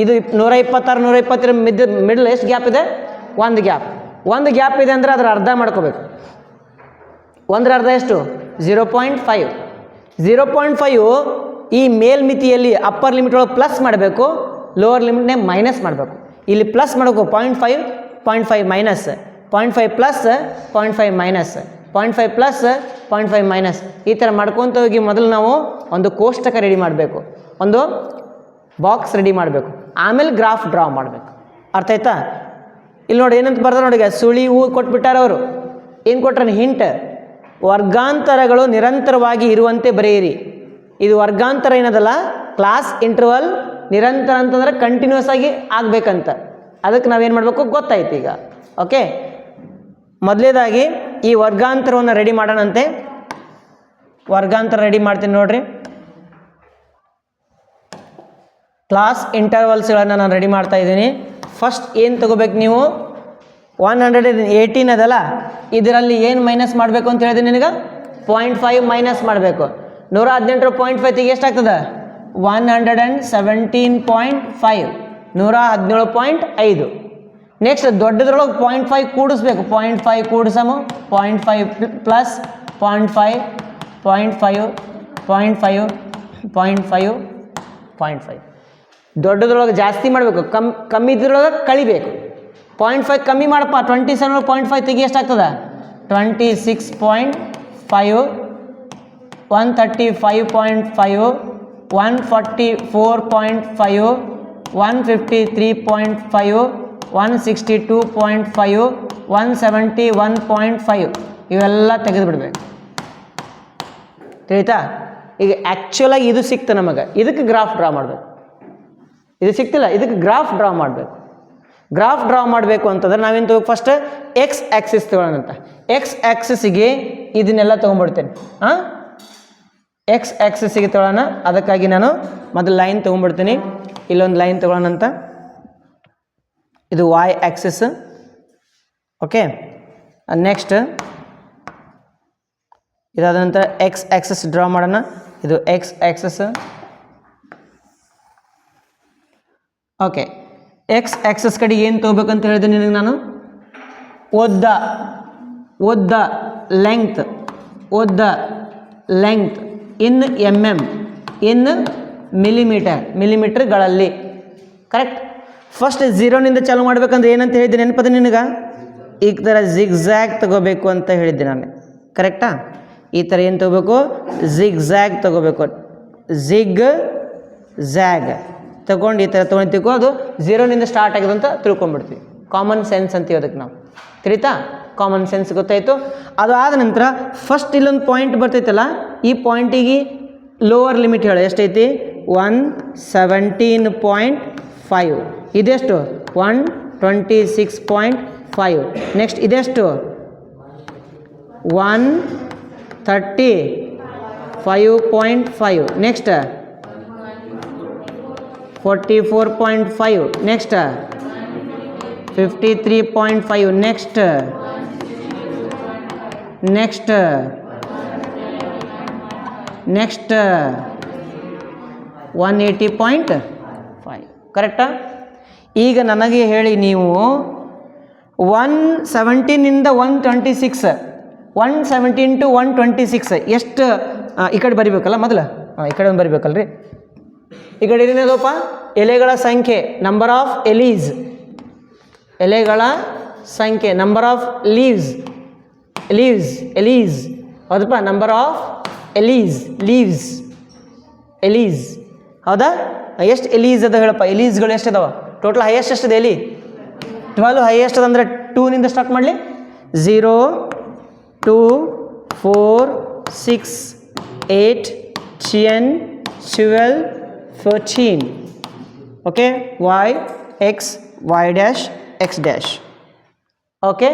ಇದು 126 120 ಮಿಡಲ್ ಎಷ್ಟು ಗ್ಯಾಪ್ ಇದೆ? ಒಂದು ಗ್ಯಾಪ್. ಒಂದು ಗ್ಯಾಪ್ ಇದೆ ಅಂದರೆ ಅದರ ಅರ್ಧ ಮಾಡ್ಕೋಬೇಕು. ಒಂದರ ಅರ್ಧ ಎಷ್ಟು? 0.5. 0.5 ಈ ಮೇಲ್ಮಿತಿಯಲ್ಲಿ ಅಪ್ಪರ್ ಲಿಮಿಟ್ ಒಳಗೆ ಪ್ಲಸ್ ಮಾಡಬೇಕು, ಲೋವರ್ ಲಿಮಿಟ್ನೇ ಮೈನಸ್ ಮಾಡಬೇಕು. ಇಲ್ಲಿ ಪ್ಲಸ್ ಮಾಡಬೇಕು 0.5 0.5 minus 0.5 plus 0.5 minus 0.5 plus 0.5 minus ಈ ಥರ ಮಾಡ್ಕೊತ ಹೋಗಿ ಮೊದಲು ನಾವು ಒಂದು ಕೋಷ್ಟಕ ರೆಡಿ ಮಾಡಬೇಕು, ಒಂದು ಬಾಕ್ಸ್ ರೆಡಿ ಮಾಡಬೇಕು, ಆಮೇಲೆ ಗ್ರಾಫ್ ಡ್ರಾ ಮಾಡಬೇಕು. ಅರ್ಥ ಆಯ್ತಾ? ಇಲ್ಲಿ ನೋಡಿ ಏನಂತ ಬರ್ತಾರೆ ನೋಡಿ, ಸುಳಿವು ಕೊಟ್ಬಿಟ್ಟಾರ ಅವರು. ಏನು ಕೊಟ್ರೆ ಹಿಂಟ್, ವರ್ಗಾಂತರಗಳು ನಿರಂತರವಾಗಿ ಇರುವಂತೆ ಬರೆಯಿರಿ. ಇದು ವರ್ಗಾಂತರ ಏನದಲ್ಲ, ಕ್ಲಾಸ್ ಇಂಟರ್ವಲ್ ನಿರಂತರ ಅಂತಂದ್ರೆ ಕಂಟಿನ್ಯೂಸ್ ಆಗಿ ಆಗಬೇಕಂತ. ಅದಕ್ಕೆ ನಾವೇನು ಮಾಡಬೇಕು ಗೊತ್ತಾಯ್ತು ಈಗ. ಓಕೆ, ಮೊದಲೇದಾಗಿ ಈ ವರ್ಗಾಂತರವನ್ನು ರೆಡಿ ಮಾಡೋಣಂತೆ. ವರ್ಗಾಂತರ ರೆಡಿ ಮಾಡ್ತೀನಿ ನೋಡ್ರಿ. ಕ್ಲಾಸ್ ಇಂಟರ್ವಲ್ಸ್ಗಳನ್ನು ನಾನು ರೆಡಿ ಮಾಡ್ತಾ ಇದ್ದೀನಿ. ಫಸ್ಟ್ ಏನು ತಗೋಬೇಕು ನೀವು, 118 ಅದಲ್ಲ, ಇದರಲ್ಲಿ ಏನು ಮೈನಸ್ ಮಾಡಬೇಕು ಅಂತ ಹೇಳಿದ್ರೆ ನಿನಗೆ 0.5 ಮೈನಸ್ ಮಾಡಬೇಕು. 118 0.5 ತೆಗೆ ಎಷ್ಟಾಗ್ತದೆ? 117.5, 117.5. ನೆಕ್ಸ್ಟ್ ದೊಡ್ಡದ್ರೊಳಗೆ 0.5 ಕೂಡಿಸ್ಬೇಕು. 0.5 ಕೂಡಿಸಮು 0.5 ಪ್ಲಸ್ 0.5 0.5 0.5 0.5 0.5. ದೊಡ್ಡದ್ರೊಳಗೆ ಜಾಸ್ತಿ ಮಾಡಬೇಕು, ಕಮ್ಮಿ ಇದ್ರೊಳಗೆ ಕಳಿಬೇಕು. 0.5 ಕಮ್ಮಿ ಮಾಡಪ್ಪ. 27.5 ತೆಗಿ ಎಷ್ಟಾಗ್ತದೆ? 26.5, 135.5, 144.5, 153.5, 162.5, 171.5 ಇವೆಲ್ಲ ತೆಗೆದು ಬಿಡಬೇಕು. ತಿಳಿತಾ? ಈಗ ಆ್ಯಕ್ಚುಲಾಗಿ ಇದು ಸಿಕ್ತು ನಮಗೆ, ಇದಕ್ಕೆ ಗ್ರಾಫ್ ಡ್ರಾ ಮಾಡಬೇಕು. ಇದು ಸಿಕ್ತಿಲ್ಲ, ಇದಕ್ಕೆ ಗ್ರಾಫ್ ಡ್ರಾ ಮಾಡಬೇಕು. ಗ್ರಾಫ್ ಡ್ರಾ ಮಾಡಬೇಕು ಅಂತಂದ್ರೆ ನಾವೇನು ತಗೋ, ಫಸ್ಟ್ ಎಕ್ಸ್ ಆ್ಯಕ್ಸಿಸ್ ತಗೊಳ್ಳೋಣಂತ. ಎಕ್ಸ್ ಆ್ಯಕ್ಸಿಸ್ಸಿಗೆ ಇದನ್ನೆಲ್ಲ ತೊಗೊಂಡ್ಬಿಡ್ತೇನೆ. ಎಕ್ಸ್ ಆ್ಯಕ್ಸಿಸ್ಸಿಗೆ ತೊಗೊಳ್ಳೋಣ. ಅದಕ್ಕಾಗಿ ನಾನು ಮೊದಲು ಲೈನ್ ತೊಗೊಂಡ್ಬಿಡ್ತೀನಿ. ಇಲ್ಲೊಂದು ಲೈನ್ ತೊಗೊಳ್ಳೋಣಂತ. ಇದು ವೈ ಆ್ಯಕ್ಸಿಸ್. ಓಕೆ, ನೆಕ್ಸ್ಟ್ ಇದಾದ ನಂತರ ಎಕ್ಸ್ ಆ್ಯಕ್ಸಿಸ್ ಡ್ರಾ ಮಾಡೋಣ. ಇದು X Axis. Okay, X access ಕಡೆ ಏನು ತೊಗೋಬೇಕಂತ ಹೇಳಿದೆ ನಿನಗೆ ನಾನು? ಉದ್ದ ಲೆಂಗ್ತ್ ಇನ್ MM, ಇನ್ ಮಿಲಿಮೀಟರ್ಗಳಲ್ಲಿ. ಕರೆಕ್ಟ್. ಫಸ್ಟ್ 0ನಿಂದ ಚಾಲು ಮಾಡ್ಬೇಕಂದ್ರೆ ಏನಂತ ಹೇಳಿದ್ದೆ ನೆನಪದ ನಿನಗೆ? ಈ ಥರ ಜಿಗ್ಜ್ಯಾಗ್ ತಗೋಬೇಕು ಅಂತ ಹೇಳಿದ್ದೆ ನಾನು. ಕರೆಕ್ಟಾ? ಈ ಥರ ಏನು ತಗೋಬೇಕು? ಜಿಗ್ಜ್ಯಾಗ್ ತಗೋಬೇಕು. ಜಿಗ್ಜ್ಯಾಗ್ ತಗೊಂಡು ಈ ಥರ ತೊಗೊಳ್ತೀವಿ. ಅದು 0ನಿಂದ ಸ್ಟಾರ್ಟ್ ಆಗಿದೆ ಅಂತ ತಿಳ್ಕೊಂಡ್ಬಿಡ್ತೀವಿ. ಕಾಮನ್ ಸೆನ್ಸ್ ಅಂತೀವಿ ಅದಕ್ಕೆ ನಾವು. ತಿಳಿತಾ? ಕಾಮನ್ ಸೆನ್ಸ್ ಗೊತ್ತಾಯಿತು. ಅದು ಆದ ನಂತರ ಫಸ್ಟ್ ಇಲ್ಲೊಂದು ಪಾಯಿಂಟ್ ಬರ್ತೈತಲ್ಲ, ಈ ಪಾಯಿಂಟಿಗೆ ಲೋವರ್ ಲಿಮಿಟ್ ಹೇಳು ಎಷ್ಟೈತಿ? 117.5. ಇದೆಷ್ಟು? 126.5. ನೆಕ್ಸ್ಟ್ ಇದೆಷ್ಟು? 135.5. ನೆಕ್ಸ್ಟ್ 44.5. ನೆಕ್ಸ್ಟ್ 53.5. ನೆಕ್ಸ್ಟ್ 180.5. ಕರೆಕ್ಟಾ? ಈಗ ನನಗೆ ಹೇಳಿ ನೀವು 117ಇಂದ 126, 117 to 126 ಎಷ್ಟು ಈ ಕಡೆ ಬರಿಬೇಕಲ್ಲ ಮೊದಲು? ಈ ಕಡೆ ಒಂದು ಬರಿಬೇಕಲ್ರಿ. ಈ ಕಡೆ ಏನೇನದಪ್ಪ? ಎಲೆಗಳ ಸಂಖ್ಯೆ, ನಂಬರ್ ಆಫ್ ಎಲೀಸ್. ಎಲೆಗಳ ಸಂಖ್ಯೆ, ನಂಬರ್ ಆಫ್ ಲೀವ್ಸ್. ಎಲೀಸ್ ಹೌದಪ್ಪ. ನಂಬರ್ ಆಫ್ ಲೀವ್ಸ್ ಹೌದಾ? ಎಷ್ಟು ಎಲೀಸ್ ಅದ ಹೇಳಪ್ಪ? ಎಲೀಸ್ಗಳು ಎಷ್ಟು ಅದಾವ ಟೋಟಲ್? ಹೈಯೆಸ್ಟ್ ಎಷ್ಟಿದೆ ಎಲಿ? 12. ಹೈಯೆಸ್ಟ್ ಅದ ಅಂದರೆ 2ನಿಂದ ಸ್ಟಾರ್ಟ್ ಮಾಡಲಿ. 0, 2, 4, 6, 8, 10, 12, 14. Okay, y x y dash x dash. Okay,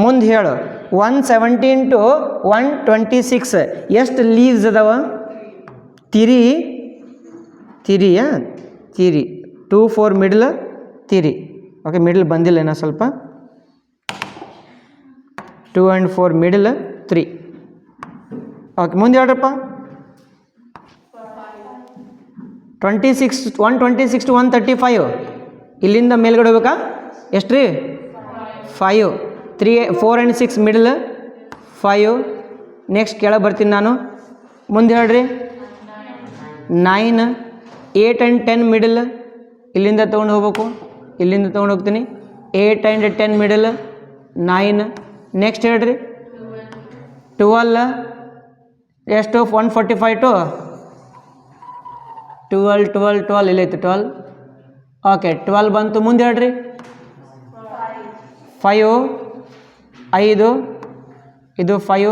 ಮುಂದೆ ಹೇಳು. 117 to 126 ಎಷ್ಟು ಲೀವ್ಸ್ ಅದಾವ? ತಿರಿಯಾ? 2, 4 ಮಿಡ್ಲ್ ತಿರಿ. ಓಕೆ, ಮಿಡ್ಲ್ ಬಂದಿಲ್ಲ ಏನೋ ಸ್ವಲ್ಪ. 2 and 4 ಮಿಡ್ಲ್ 3. ಓಕೆ, ಮುಂದೆ ಹೇಳ್ರಪ್ಪ. 126 to 135 ಇಲ್ಲಿಂದ ಮೇಲ್ಗಡೆ ಹೋಗ್ಬೇಕಾ? ಎಷ್ಟು ರೀ? 5. 3, 4 and 6 ಮಿಡ್ಲ್ 5. ನೆಕ್ಸ್ಟ್ ಕೆಳಗೆ ಬರ್ತೀನಿ ನಾನು. ಮುಂದೆ ಹೇಳ್ರಿ. 9, 8 and 10 ಮಿಡಲ್ ಇಲ್ಲಿಂದ ತೊಗೊಂಡು ಹೋಗ್ಬೇಕು. ಇಲ್ಲಿಂದ ತೊಗೊಂಡು ಹೋಗ್ತೀನಿ. 8 and 10 ಮಿಡಲ್ 9. ನೆಕ್ಸ್ಟ್ ಹೇಳ್ರಿ. 12 ಎಷ್ಟು? 145 to 12 ಇಲ್ಲೈತೆ 12. ಓಕೆ, 12 ಬಂತು. ಮುಂದೆ ಹೇಳ್ರಿ. 5 ಇದು 5.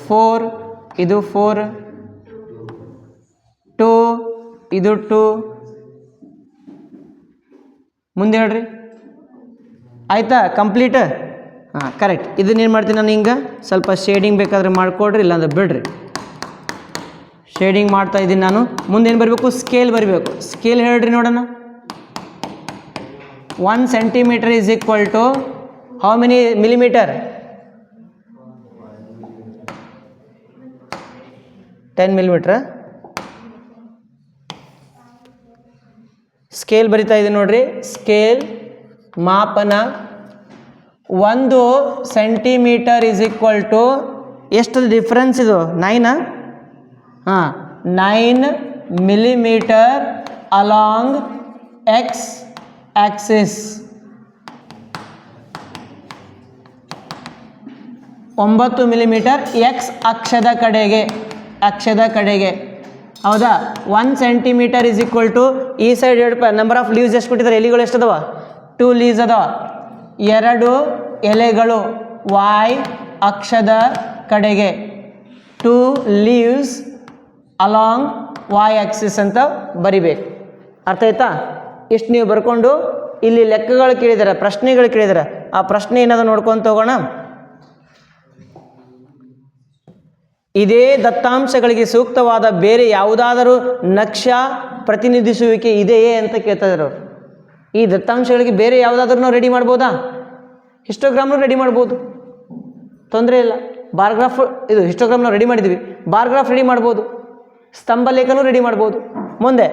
4 ಇದು 4. 2 ಇದು 2 ಮುಂದೆ ಹೇಳ್ರಿ ಆಯಿತಾ ಕಂಪ್ಲೀಟ್. ಹಾಂ ಕರೆಕ್ಟ್. ಇದನ್ನೇನು ಮಾಡ್ತೀನಿ ನಾನು ಹಿಂಗೆ ಸ್ವಲ್ಪ ಶೇಡಿಂಗ್ ಬೇಕಾದ್ರೆ ಮಾಡಿಕೊಡ್ರಿ, ಇಲ್ಲಾಂದ್ರೆ ಬಿಡ್ರಿ. ಶೇಡಿಂಗ್ ಮಾಡ್ತಾ ಇದ್ದೀನಿ ನಾನು. ಮುಂದೇನು ಬರಬೇಕು? ಸ್ಕೇಲ್ ಬರಬೇಕು. ಸ್ಕೇಲ್ ಹೇಳ್ರಿ ನೋಡೋಣ. 1 centimeter is equal to how many millimeter? 10 millimeter. Scale ಬರಿತಾ ಇದೆ ನೋಡ್ರಿ. ಸ್ಕೇಲ್ ಮಾಪನ 1 centimeter is equal to ಎಷ್ಟು ಡಿಫ್ರೆನ್ಸ್ ಇದು? 9. ಹಾಂ 9 millimeter along x axis. 9 millimeter x ಅಕ್ಷದ ಕಡೆಗೆ ಹೌದಾ. 1 centimeter is equal to ಈ ಸೈಡ್ ನಂಬರ್ ಆಫ್ ಲೀವ್ಸ್ ಎಷ್ಟು ಕೊಟ್ಟಿದ್ದಾರೆ? ಎಲೆಗಳು ಎಷ್ಟು ಅದಾವ? 2 ಲೀವ್ಸ್ ಅದಾವ. 2 ಎಲೆಗಳು y ಅಕ್ಷದ ಕಡೆಗೆ. 2 ಲೀವ್ಸ್ ಅಲಾಂಗ್ y ಆಕ್ಸಿಸ್ ಅಂತ ಬರಿಬೇಕು. ಅರ್ಥ ಆಯ್ತಾ? ಇಷ್ಟು ನೀವು ಬರ್ಕೊಂಡು ಇಲ್ಲಿ ಲೆಕ್ಕಗಳು ಕೇಳಿದಾರೆ, ಪ್ರಶ್ನೆಗಳು ಕೇಳಿದಾರೆ. ಆ ಪ್ರಶ್ನೆ ಏನಾದ್ರು ನೋಡ್ಕೊಂತ ಹೋಗೋಣ. ಇದೇ ದತ್ತಾಂಶಗಳಿಗೆ ಸೂಕ್ತವಾದ ಬೇರೆ ಯಾವುದಾದರೂ ನಕ್ಷಾ ಪ್ರತಿನಿಧಿಸುವಿಕೆ ಇದೆಯೇ ಅಂತ ಕೇಳ್ತಾ ಇದ್ದಾರೆ ಅವರು. ಈ ದತ್ತಾಂಶಗಳಿಗೆ ಬೇರೆ ಯಾವುದಾದ್ರೂ ನಾವು ರೆಡಿ ಮಾಡ್ಬೋದಾ? ಹಿಸ್ಟೋಗ್ರಾಮ್ನು ರೆಡಿ ಮಾಡ್ಬೋದು, ತೊಂದರೆ ಇಲ್ಲ. ಬಾರ್ಗ್ರಾಫ್ ಇದು ಹಿಸ್ಟೋಗ್ರಾಮ್ ನಾವು ರೆಡಿ ಮಾಡಿದ್ದೀವಿ. ಬಾರ್ಗ್ರಾಫ್ ರೆಡಿ ಮಾಡ್ಬೋದು, ಸ್ತಂಭ ಲೇಖನೂ ರೆಡಿ ಮಾಡ್ಬೋದು. ಮುಂದೆ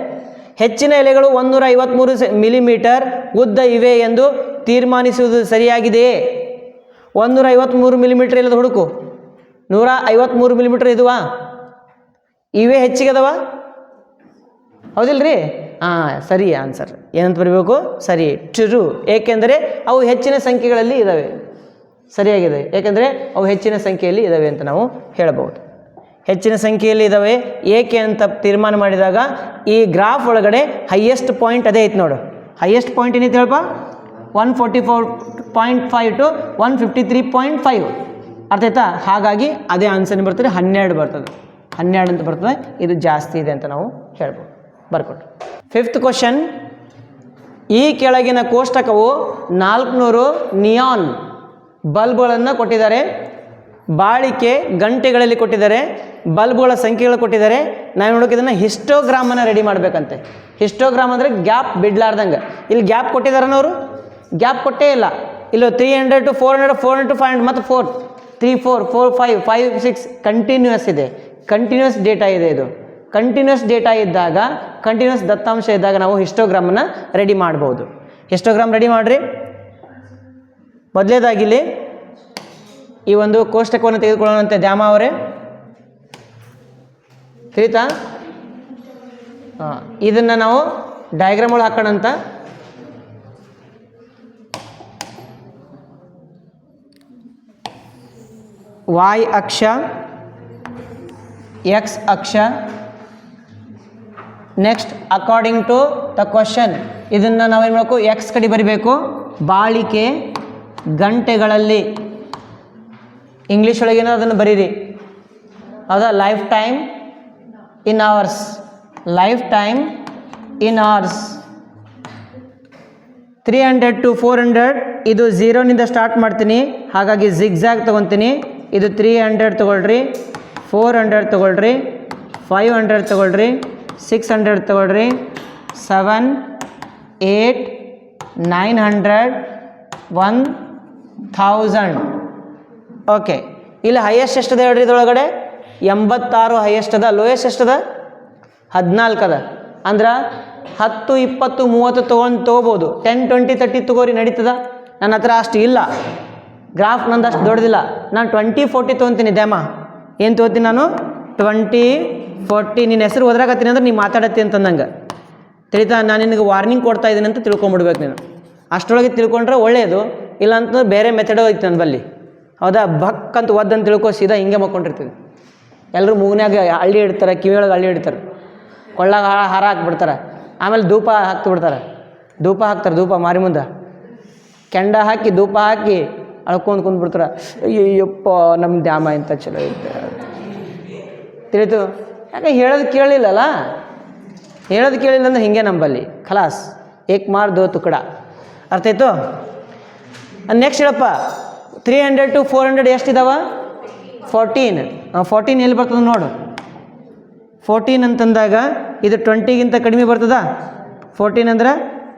ಹೆಚ್ಚಿನ ಎಲೆಗಳು 153 ಮಿಲಿಮೀಟರ್ ಉದ್ದ ಇವೆ ಎಂದು ತೀರ್ಮಾನಿಸುವುದು ಸರಿಯಾಗಿದೆಯೇ? 153 ಮಿಲಿಮೀಟರ್ ಇಲ್ಲದ ಹುಡುಕು. 153 ಮಿಲಿಮೀಟರ್ ಇದುವಾ? ಇವೇ ಹೆಚ್ಚಿಗೆ ಅದಾವ, ಹೌದಿಲ್ರಿ? ಹಾಂ ಸರಿ ಆನ್ಸರ್. ಏನಂತ ಬರಬೇಕು? ಸರಿ, ಟ್ರೂ. ಏಕೆಂದರೆ ಅವು ಹೆಚ್ಚಿನ ಸಂಖ್ಯೆಗಳಲ್ಲಿ ಇದ್ದಾವೆ. ಸರಿಯಾಗಿದೆ, ಏಕೆಂದರೆ ಅವು ಹೆಚ್ಚಿನ ಸಂಖ್ಯೆಯಲ್ಲಿ ಇದ್ದಾವೆ ಅಂತ ನಾವು ಹೇಳಬಹುದು. ಹೆಚ್ಚಿನ ಸಂಖ್ಯೆಯಲ್ಲಿ ಇದ್ದಾವೆ ಏಕೆ ಅಂತ ತೀರ್ಮಾನ ಮಾಡಿದಾಗ ಈ ಗ್ರಾಫ್ ಒಳಗಡೆ ಹೈಯೆಸ್ಟ್ ಪಾಯಿಂಟ್ ಅದೇ ಐತೆ ನೋಡು. ಹೈಯೆಸ್ಟ್ ಪಾಯಿಂಟ್ ಏನೈತೆ ಹೇಳಪ್ಪ? 144.5 to 153.5. ಅರ್ಥ ಆಯ್ತಾ? ಹಾಗಾಗಿ ಅದೇ ಆನ್ಸರ್ ಬರ್ತದೆ, 12 ಬರ್ತದೆ. 12 ಅಂತ ಬರ್ತದೆ. ಇದು ಜಾಸ್ತಿ ಇದೆ ಅಂತ ನಾವು ಹೇಳ್ಬೋದು. ಬರ್ಕೊಟ್ಟು 5th ಕ್ವಶನ್. ಈ ಕೆಳಗಿನ ಕೋಷ್ಟಕವು 400 ನಿಯಾನ್ ಬಲ್ಬ್ಗಳನ್ನು ಕೊಟ್ಟಿದ್ದಾರೆ. ಬಾಳಿಕೆ ಗಂಟೆಗಳಲ್ಲಿ ಕೊಟ್ಟಿದ್ದಾರೆ. ಬಲ್ಬ್ಗಳ ಸಂಖ್ಯೆಗಳು ಕೊಟ್ಟಿದ್ದಾರೆ. ನಾವು ನೋಡೋಕೆ ಇದನ್ನು ಹಿಸ್ಟೋಗ್ರಾಮನ್ನು ರೆಡಿ ಮಾಡಬೇಕಂತೆ. ಹಿಸ್ಟೋಗ್ರಾಮ್ ಅಂದರೆ ಗ್ಯಾಪ್ ಬಿಡ್ಲಾರ್ದಂಗೆ. ಇಲ್ಲಿ ಗ್ಯಾಪ್ ಕೊಟ್ಟಿದ್ದಾರನವರು? ಗ್ಯಾಪ್ ಕೊಟ್ಟೇ ಇಲ್ಲ. ಇಲ್ಲ 300 to 400, 400 to 500 ಮತ್ತು 4, 3, 4, 4, 5, 5, 6 ಕಂಟಿನ್ಯೂಸ್ ಇದೆ. ಕಂಟಿನ್ಯೂಸ್ ಡೇಟಾ ಇದೆ. ಇದು ಕಂಟಿನ್ಯೂಸ್ ಡೇಟಾ ಇದ್ದಾಗ, ಕಂಟಿನ್ಯೂಸ್ ದತ್ತಾಂಶ ಇದ್ದಾಗ ನಾವು ಹಿಸ್ಟೋಗ್ರಾಮನ್ನು ರೆಡಿ ಮಾಡ್ಬೋದು. ಹಿಸ್ಟೋಗ್ರಾಮ್ ರೆಡಿ ಮಾಡಿರಿ. ಮೊದಲೇದಾಗಿಲ್ಲಿ ಈ ಒಂದು ಕೋಷ್ಟಕವನ್ನು ತೆಗೆದುಕೊಳ್ಳೋಣಂತೆ ದ್ಯಾಮ ಅವರೇ. ತಿಳಿತಾ? ಹಾಂ, ಇದನ್ನು ನಾವು ಡಯಾಗ್ರಾಮ್ ಒಳಗೆ ಹಾಕೋಣಂತ. y ಅಕ್ಷ, x ಅಕ್ಷ. Next according to the question ಇದನ್ನು ನಾವೇನು ಮಾಡಬೇಕು? ಎಕ್ಸ್ ಕಡೆ ಬರಿಬೇಕು. ಬಾಳಿಕೆ ಗಂಟೆಗಳಲ್ಲಿ ಇಂಗ್ಲೀಷ್ ಒಳಗೇನೋ ಅದನ್ನು ಬರೀರಿ. ಹೌದಾ? Life time in hours. Life time in hours. 300 to 400 ಇದು 0ನಿಂದ ಸ್ಟಾರ್ಟ್ ಮಾಡ್ತೀನಿ, ಹಾಗಾಗಿ ಜಿಗ್ಜ್ಯಾಗ್ ತೊಗೊತೀನಿ. ಇದು 300 ತೊಗೊಳ್ರಿ, 400 ತೊಗೊಳ್ರಿ, 500 ತೊಗೊಳ್ರಿ, 600 ತೊಗೊಳ್ರಿ, 7, 8, 900, 1000. ಓಕೆ, ಇಲ್ಲಿ ಹೈಯೆಸ್ಟ್ ಎಷ್ಟದ ಹೇಳ್ರಿ? ಇದರೊಳಗಡೆ 86 ಹೈಯೆಸ್ಟ್ ಅದ. ಲೋಯೆಸ್ಟ್ ಎಷ್ಟದ? 14 ಅದ. ಅಂದ್ರೆ 10, 20, 30 ತೊಗೋಬೋದು. 10, 20, 30 ತೊಗೋರಿ, ನಡೀತದ. ನನ್ನ ಹತ್ರ ಅಷ್ಟು ಇಲ್ಲ, ಗ್ರಾಫ್ ನಂದು ಅಷ್ಟು ದೊಡ್ಡದಿಲ್ಲ. ನಾನು 20, 40 ತೊಗೊತೀನಿ. ದ್ಯಾಮ ಏನು ತೊಗೋತೀನಿ ನಾನು? 20, 40. ನಿನ್ನ ಹೆಸರು ಓದ್ರಾಕತ್ತೀನಿ ಅಂದ್ರೆ ನೀನು ಮಾತಾಡತ್ತಿ ಅಂತಂದಂಗೆ ತಿಳಿತಾ? ನಾನು ನಿನಗೆ ವಾರ್ನಿಂಗ್ ಕೊಡ್ತಾ ಇದ್ದೀನಿ ಅಂತ ತಿಳ್ಕೊಂಬಿಡ್ಬೇಕು ನೀನು. ಅಷ್ಟರೊಳಗೆ ತಿಳ್ಕೊಂಡ್ರೆ ಒಳ್ಳೆಯದು. ಇಲ್ಲ ಅಂತಂದ್ರೆ ಬೇರೆ ಮೆಥಡೋ ಐತಿ ನನ್ನ ಬಲ್ಲಿ. ಹೌದಾ? ಭಕ್ ಅಂತ ಒದ್ದಂತ ತಿಳ್ಕೊ, ಸೀದಾ ಹಿಂಗೆ ಮಕ್ಕೊಂಡಿರ್ತೀವಿ. ಎಲ್ಲರೂ ಮೂಗ್ನ್ಯಾಗ ಹಳ್ಳಿ ಇಡ್ತಾರೆ, ಕಿವಿಯೊಳಗೆ ಹಳ್ಳಿ ಇಡ್ತಾರೆ, ಕೊಳ್ಳಾಗ ಹಾರ ಹಾಕ್ಬಿಡ್ತಾರೆ. ಆಮೇಲೆ ಧೂಪ ಹಾಕ್ತಿಬಿಡ್ತಾರೆ. ಧೂಪ ಹಾಕ್ತಾರೆ, ಧೂಪ ಮಾರಿ ಮುಂದೆ ಕೆಂಡ ಹಾಕಿ ಧೂಪ ಹಾಕಿ ಅಳ್ಕೊಂಡು ಕುಂದ್ಬಿಡ್ತಾರೆ. ಅಯ್ಯಪ್ಪ ನಮ್ಮ ದ್ಯಾಮ ಇಂಥ ಚಲೋ ಇದ್ದೆ ತಿಳಿತು. ಯಾಕೆ ಹೇಳೋದು ಕೇಳಲಿಲ್ಲಲ್ಲ? ಹೇಳೋದು ಕೇಳಿಲ್ಲ ಅಂದ್ರೆ ಹಿಂಗೆ ನಂಬಲ್ಲಿ ಖಲಾಸ್ ಏಕ್ ಮಾರ್ ದೋ ತುಕಡ. ಅರ್ಥ ಆಯ್ತು. ನೆಕ್ಸ್ಟ್ ಹೇಳಪ್ಪ 300 to 400 ಎಷ್ಟಿದಾವ 14. 14 ಎಲ್ಲಿ ಬರ್ತದೆ ನೋಡು. 14 ಅಂತಂದಾಗ ಇದು 20ಗಿಂತ ಕಡಿಮೆ ಬರ್ತದ. 14 ಅಂದ್ರೆ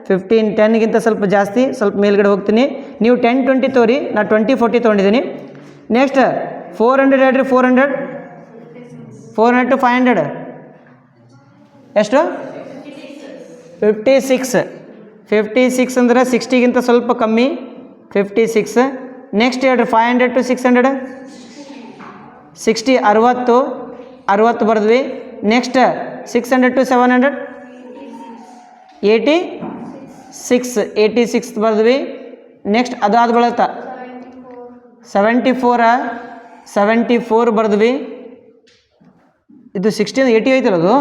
15, 10ಗಿಂತ ಸ್ವಲ್ಪ ಜಾಸ್ತಿ, ಸ್ವಲ್ಪ ಮೇಲ್ಗಡೆ ಹೋಗ್ತೀನಿ. ನೀವು 10, 20 ತೋರಿ, ನಾ 20, 40 ತೊಗೊಂಡಿದ್ದೀನಿ. ನೆಕ್ಸ್ಟ್ 400 ಹೇಳ್ರಿ. 400 to 500 ಎಷ್ಟು 56. 56 ಅಂದ್ರೆ 60ಗಿಂತ ಸ್ವಲ್ಪ ಕಮ್ಮಿ 56. ನೆಕ್ಸ್ಟ್ ಹೇಳ್ರಿ 500 to 600 60 60 ಬರೆದ್ವಿ. ನೆಕ್ಸ್ಟ್ 600 to 700 86 ಬರೆದ್ವಿ. ನೆಕ್ಸ್ಟ್ ಅದಾದ ಬಳತ 74 ಬರೆದ್ವಿ. ಇದು 60 80 ಐತಲ್ಲ ಅದು.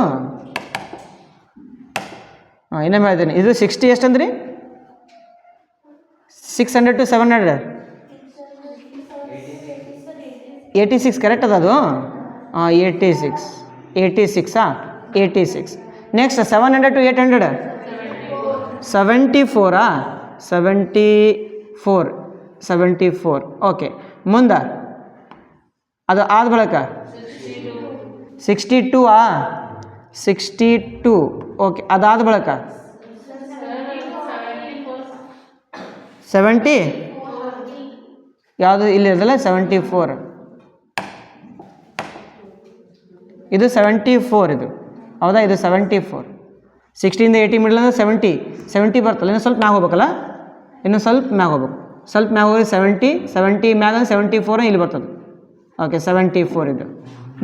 ಇನ್ನೊಮ್ಮೆ ಹೇಳ್ತೀನಿ, ಇದು 60 ಎಷ್ಟಂದ್ರಿ 600 to 700 86 ಕರೆಕ್ಟ್ ಅದ ಅದು. 86 86. Next 700 to 800 74 okay. ಮುಂದೆ ಅದು ಆದ ಬಳಿಕ 62 ಓಕೆ. ಅದಾದ ಬಳಿಕ 70 ಯಾವುದು ಇಲ್ಲಿ ಇರೋದಲ್ಲ 74. ಇದು 74 ಇದು ಹೌದಾ. ಇದು 74. 60ಇಂದ 80 ಮಿಡಲ್ ಅಂದ್ರೆ 70 ಬರ್ತಲ್ಲ. ಇನ್ನು ಸ್ವಲ್ಪ ಮ್ಯಾಗ ಹೋಗ್ಬೇಕಲ್ಲ, ಇನ್ನು ಸ್ವಲ್ಪ ಮ್ಯಾಗ ಹೋಗ್ಬೇಕು. ಸ್ವಲ್ಪ ಮ್ಯಾಗ ಹೋಗಿ 70 ಮ್ಯಾಗ 74 ಇಲ್ಲಿ ಬರ್ತದೆ. ಓಕೆ 74 ಇದು.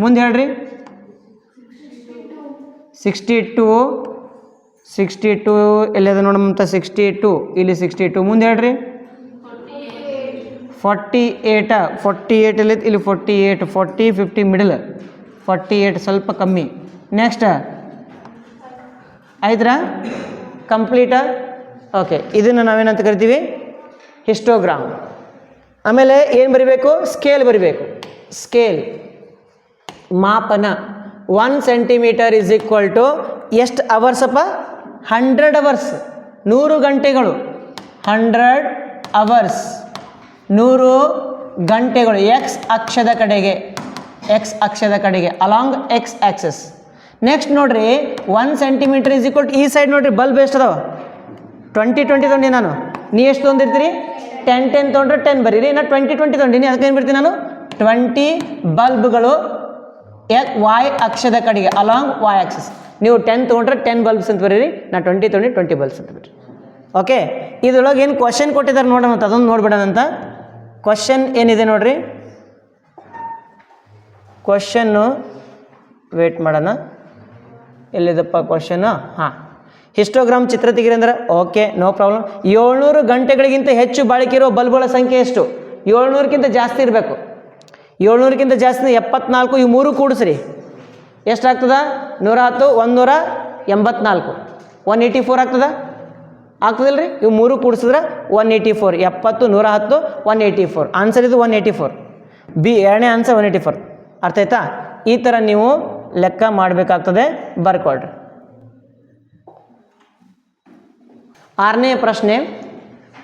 ಮುಂದೆ ಹೇಳ್ರಿ 62 ಎಲ್ಲಿದೆ ನೋಡಮ್ಮಂತ 62 ಇಲ್ಲಿ 62. ಮುಂದೆ ಹೇಳ್ರಿ 48 ಎಲ್ಲಿ ಇಲ್ಲಿ 48 40 50 ಮಿಡಲ್ 48 ಸ್ವಲ್ಪ ಕಮ್ಮಿ. ನೆಕ್ಸ್ಟ್ ಆಯ್ತಾ ಕಂಪ್ಲೀಟ. ಓಕೆ ಇದನ್ನು ನಾವೇನಂತ ಕರಿತೀವಿ ಹಿಸ್ಟೋಗ್ರಾಮ್. ಆಮೇಲೆ ಏನು ಬರಿಬೇಕು ಸ್ಕೇಲ್ ಬರಿಬೇಕು. ಸ್ಕೇಲ್ ಮಾಪನ 1 ಸೆಂಟಿಮೀಟರ್ ಇಸ್ ಈಕ್ವಲ್ ಟು ಎಷ್ಟು ಅವರ್ಸಪ್ಪ 100 ಅವರ್ಸ್ 100 ಗಂಟೆಗಳು. 100 ಅವರ್ಸ್ 100 ಗಂಟೆಗಳು ಎಕ್ಸ್ ಅಕ್ಷದ ಕಡೆಗೆ ಅಲಾಂಗ್ ಎಕ್ಸ್ ಆಕ್ಸಸ್. ನೆಕ್ಸ್ಟ್ ನೋಡ್ರಿ 1 ಸೆಂಟಿಮೀಟರ್ ಇಸ್ ಈಕ್ವಲ್ ಟು ಈ ಸೈಡ್ ನೋಡ್ರಿ ಬಲ್ಬ್ ಎಷ್ಟು ಅದಾವ 20 ತೊಗೊಂಡಿ ನಾನು. ನೀ ಎಷ್ಟು ತೊಗೊಂಡಿರ್ತೀರಿ 10 ತೊಗೊಂಡ್ರೆ 10 ಬರೀರಿ. ನಾ 20 ತೊಗೊಂಡಿನಿ ಅದಕ್ಕೆ ಏನು ಬರ್ತೀನಿ ನಾನು 20 ಬಲ್ಬ್ಗಳು ವಾಯ್ ಅಕ್ಷದ ಕಡೆಗೆ ಅಲಾಂಗ್ ವಾಯ್ ಆಕ್ಸಸ್. ನೀವು 10 ತೊಗೊಂಡ್ರೆ 10 ಬಲ್ಬ್ಸ್ ಅಂತ ಬರೀರಿ. ನಾ 20 ತೊಗೊಂಡು 20 ಬಲ್ಬ್ಸ್ ಅಂತ ಬರೀರಿ. ಓಕೆ ಇದ್ರೊಳಗೆ ಏನು ಕ್ವಶನ್ ಕೊಟ್ಟಿದ್ದಾರೆ ನೋಡೋಣ ಅಂತ ಅದೊಂದು ನೋಡ್ಬಿಡೋಣ ಅಂತ. ಕ್ವಶನ್ ಏನಿದೆ ನೋಡ್ರಿ. ಕ್ವಶನ್ನು ವೇಟ್ ಮಾಡೋಣ ಎಲ್ಲಿದಪ್ಪ ಕ್ವಶನ್ನು. ಹಾಂ ಹಿಸ್ಟೋಗ್ರಾಮ್ ಚಿತ್ರ ತೆಗೀರಿ ಅಂದ್ರೆ ಓಕೆ ನೋ ಪ್ರಾಬ್ಲಮ್. 700 ಗಂಟೆಗಳಿಗಿಂತ ಹೆಚ್ಚು ಬಾಳಿಕೆ ಇರೋ ಬಲ್ಬ್ಗಳ ಸಂಖ್ಯೆ ಎಷ್ಟು 700ಕ್ಕಿಂತ ಜಾಸ್ತಿ ಇರಬೇಕು. 700ಕ್ಕಿಂತ ಜಾಸ್ತಿ 74 ಇವು 3 ಕೂಡಿಸ್ರಿ ಎಷ್ಟಾಗ್ತದ 110 184 184 ಆಗ್ತದಿಲ್ಲ ರೀ. ಇವು 3 ಕೂಡಿಸಿದ್ರೆ 184 70 110 184 ಆನ್ಸರ್ ಇದು 184. ಬಿ ಎರಡನೇ ಆನ್ಸರ್ 184. ಅರ್ಥ ಆಯ್ತಾ. ಈ ಥರ ನೀವು ಲೆಕ್ಕ ಮಾಡಬೇಕಾಗ್ತದೆ ಬರ್ಕೊಳ್ರಿ. 6ನೇ ಪ್ರಶ್ನೆ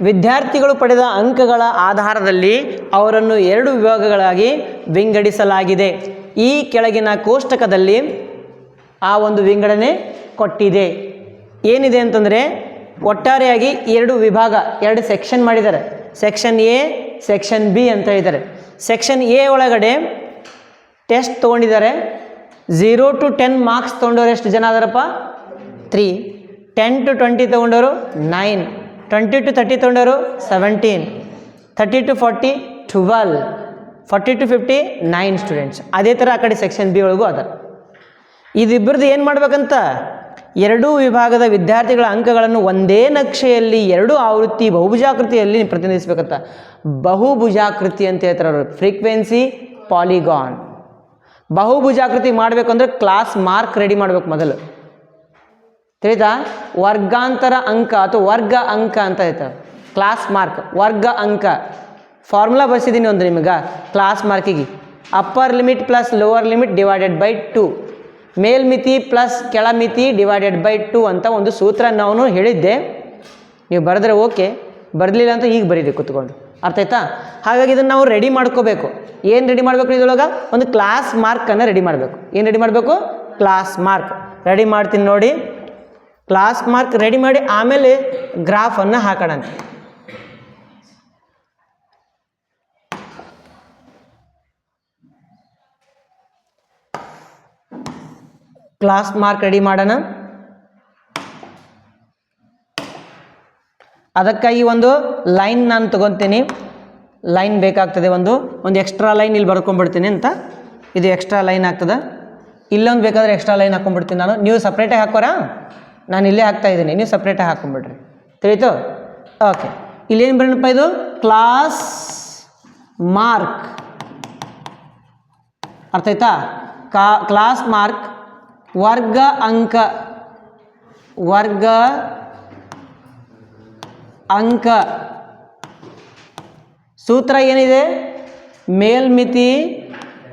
ವಿದ್ಯಾರ್ಥಿಗಳು ಪಡೆದ ಅಂಕಗಳ ಆಧಾರದಲ್ಲಿ ಅವರನ್ನು 2 ವಿಭಾಗಗಳಾಗಿ ವಿಂಗಡಿಸಲಾಗಿದೆ. ಈ ಕೆಳಗಿನ ಕೋಷ್ಟಕದಲ್ಲಿ ಆ ಒಂದು ವಿಂಗಡಣೆ ಕೊಟ್ಟಿದೆ. ಏನಿದೆ ಅಂತಂದರೆ ಒಟ್ಟಾರೆಯಾಗಿ 2 ವಿಭಾಗ 2 ಸೆಕ್ಷನ್ ಮಾಡಿದ್ದಾರೆ. ಸೆಕ್ಷನ್ ಎ ಸೆಕ್ಷನ್ ಬಿ ಅಂತ ಹೇಳಿದ್ದಾರೆ. ಸೆಕ್ಷನ್ ಎ ಒಳಗಡೆ ಟೆಸ್ಟ್ ತೊಗೊಂಡಿದ್ದಾರೆ. 0 to 10 ಮಾರ್ಕ್ಸ್ ತೊಗೊಂಡವ್ರು ಎಷ್ಟು ಜನ ಅದಾರಪ್ಪ 3. 10 to 20 ತೊಗೊಂಡವರು 9. 20 to 30 ತೊಗೊಂಡವರು 17. 30 to 40 12. 40 to 50 9 students. ಅದೇ ಥರ ಆ ಕಡೆ ಸೆಕ್ಷನ್ ಬಿ ಒಳಗೂ ಅದ. ಇದಿಬ್ಬರದ್ದು ಏನು ಮಾಡ್ಬೇಕಂತ 2 ವಿಭಾಗದ ವಿದ್ಯಾರ್ಥಿಗಳ ಅಂಕಗಳನ್ನು ಒಂದೇ ನಕ್ಷೆಯಲ್ಲಿ 2 ಆವೃತ್ತಿ ಬಹುಭುಜಾಕೃತಿಯಲ್ಲಿ ಪ್ರತಿನಿಧಿಸಬೇಕಂತ. ಬಹುಭುಜಾಕೃತಿ ಅಂತ ಹೇಳ್ತಾರೆ ಅವರು. Frequency polygon. ಬಹುಭುಜಾಕೃತಿ ಮಾಡಬೇಕು ಅಂದರೆ ಕ್ಲಾಸ್ ಮಾರ್ಕ್ ರೆಡಿ ಮಾಡಬೇಕು ಮೊದಲು ತಿಳಿತಾ. ವರ್ಗಾಂತರ ಅಂಕ ಅಥವಾ ವರ್ಗ ಅಂಕ ಅಂತ ಹೇಳ್ತಾರೆ. ಕ್ಲಾಸ್ ಮಾರ್ಕ್ ವರ್ಗ ಅಂಕ ಫಾರ್ಮುಲಾ ಬರ್ಸಿದ್ದೀನಿ ಒಂದು ನಿಮಗೆ ಕ್ಲಾಸ್ ಮಾರ್ಕಿಗೆ. Upper limit plus lower limit divided by 2. ಮೇಲ್ಮಿತಿ ಪ್ಲಸ್ ಕೆಳಮಿತಿ ಡಿವೈಡೆಡ್ ಬೈ 2 ಅಂತ ಒಂದು ಸೂತ್ರ ನಾನು ಹೇಳಿದ್ದೆ. ನೀವು ಬರೆದ್ರೆ ಓಕೆ, ಬರಲಿಲ್ಲ ಅಂತ ಈಗ ಬರೀರಿ ಕೂತ್ಕೊಂಡು. ಅರ್ಥ ಆಯ್ತಾ? ಹಾಗಾಗಿ ಇದನ್ನು ನಾವು ರೆಡಿ ಮಾಡ್ಕೋಬೇಕು. ಏನು ರೆಡಿ ಮಾಡಬೇಕು? ಇದರೊಳಗೆ ಒಂದು ಕ್ಲಾಸ್ ಮಾರ್ಕನ್ನು ರೆಡಿ ಮಾಡಬೇಕು. ಏನು ರೆಡಿ ಮಾಡಬೇಕು? ಕ್ಲಾಸ್ ಮಾರ್ಕ್ ರೆಡಿ ಮಾಡ್ತೀನಿ ನೋಡಿ. ಕ್ಲಾಸ್ ಮಾರ್ಕ್ ರೆಡಿ ಮಾಡಿ ಆಮೇಲೆ ಗ್ರಾಫನ್ನು ಹಾಕೋಣ. ಕ್ಲಾಸ್ ಮಾರ್ಕ್ ರೆಡಿ ಮಾಡೋಣ. ಅದಕ್ಕಾಗಿ ಒಂದು ಲೈನ್ ನಾನು ತೊಗೊತೀನಿ. ಲೈನ್ ಬೇಕಾಗ್ತದೆ, ಒಂದು ಎಕ್ಸ್ಟ್ರಾ ಲೈನ್ ಇಲ್ಲಿ ಬರ್ಕೊಂಡ್ಬಿಡ್ತೀನಿ ಅಂತ. ಇದು ಎಕ್ಸ್ಟ್ರಾ ಲೈನ್ ಆಗ್ತದೆ. ಇಲ್ಲೊಂದು ಬೇಕಾದರೆ ಎಕ್ಸ್ಟ್ರಾ ಲೈನ್ ಹಾಕ್ಕೊಂಡ್ಬಿಡ್ತೀನಿ ನಾನು. ನೀವು ಸಪ್ರೇಟಾಗಿ ಹಾಕೋರಾ? ನಾನು ಇಲ್ಲೇ ಹಾಕ್ತಾಯಿದ್ದೀನಿ, ನೀವು ಸಪ್ರೇಟಾಗಿ ಹಾಕ್ಕೊಂಬಿಡ್ರಿ. ತಿಳಿತು? ಓಕೆ. ಇಲ್ಲೇನು ಬರೋಣಪ್ಪ? ಇದು ಕ್ಲಾಸ್ ಮಾರ್ಕ್. ಅರ್ಥ ಆಯ್ತಾ? ಕ್ಲಾಸ್ ಮಾರ್ಕ್ ವರ್ಗ ಅಂಕ ಸೂತ್ರ ಏನಿದೆ? ಮೇಲ್ಮಿತಿ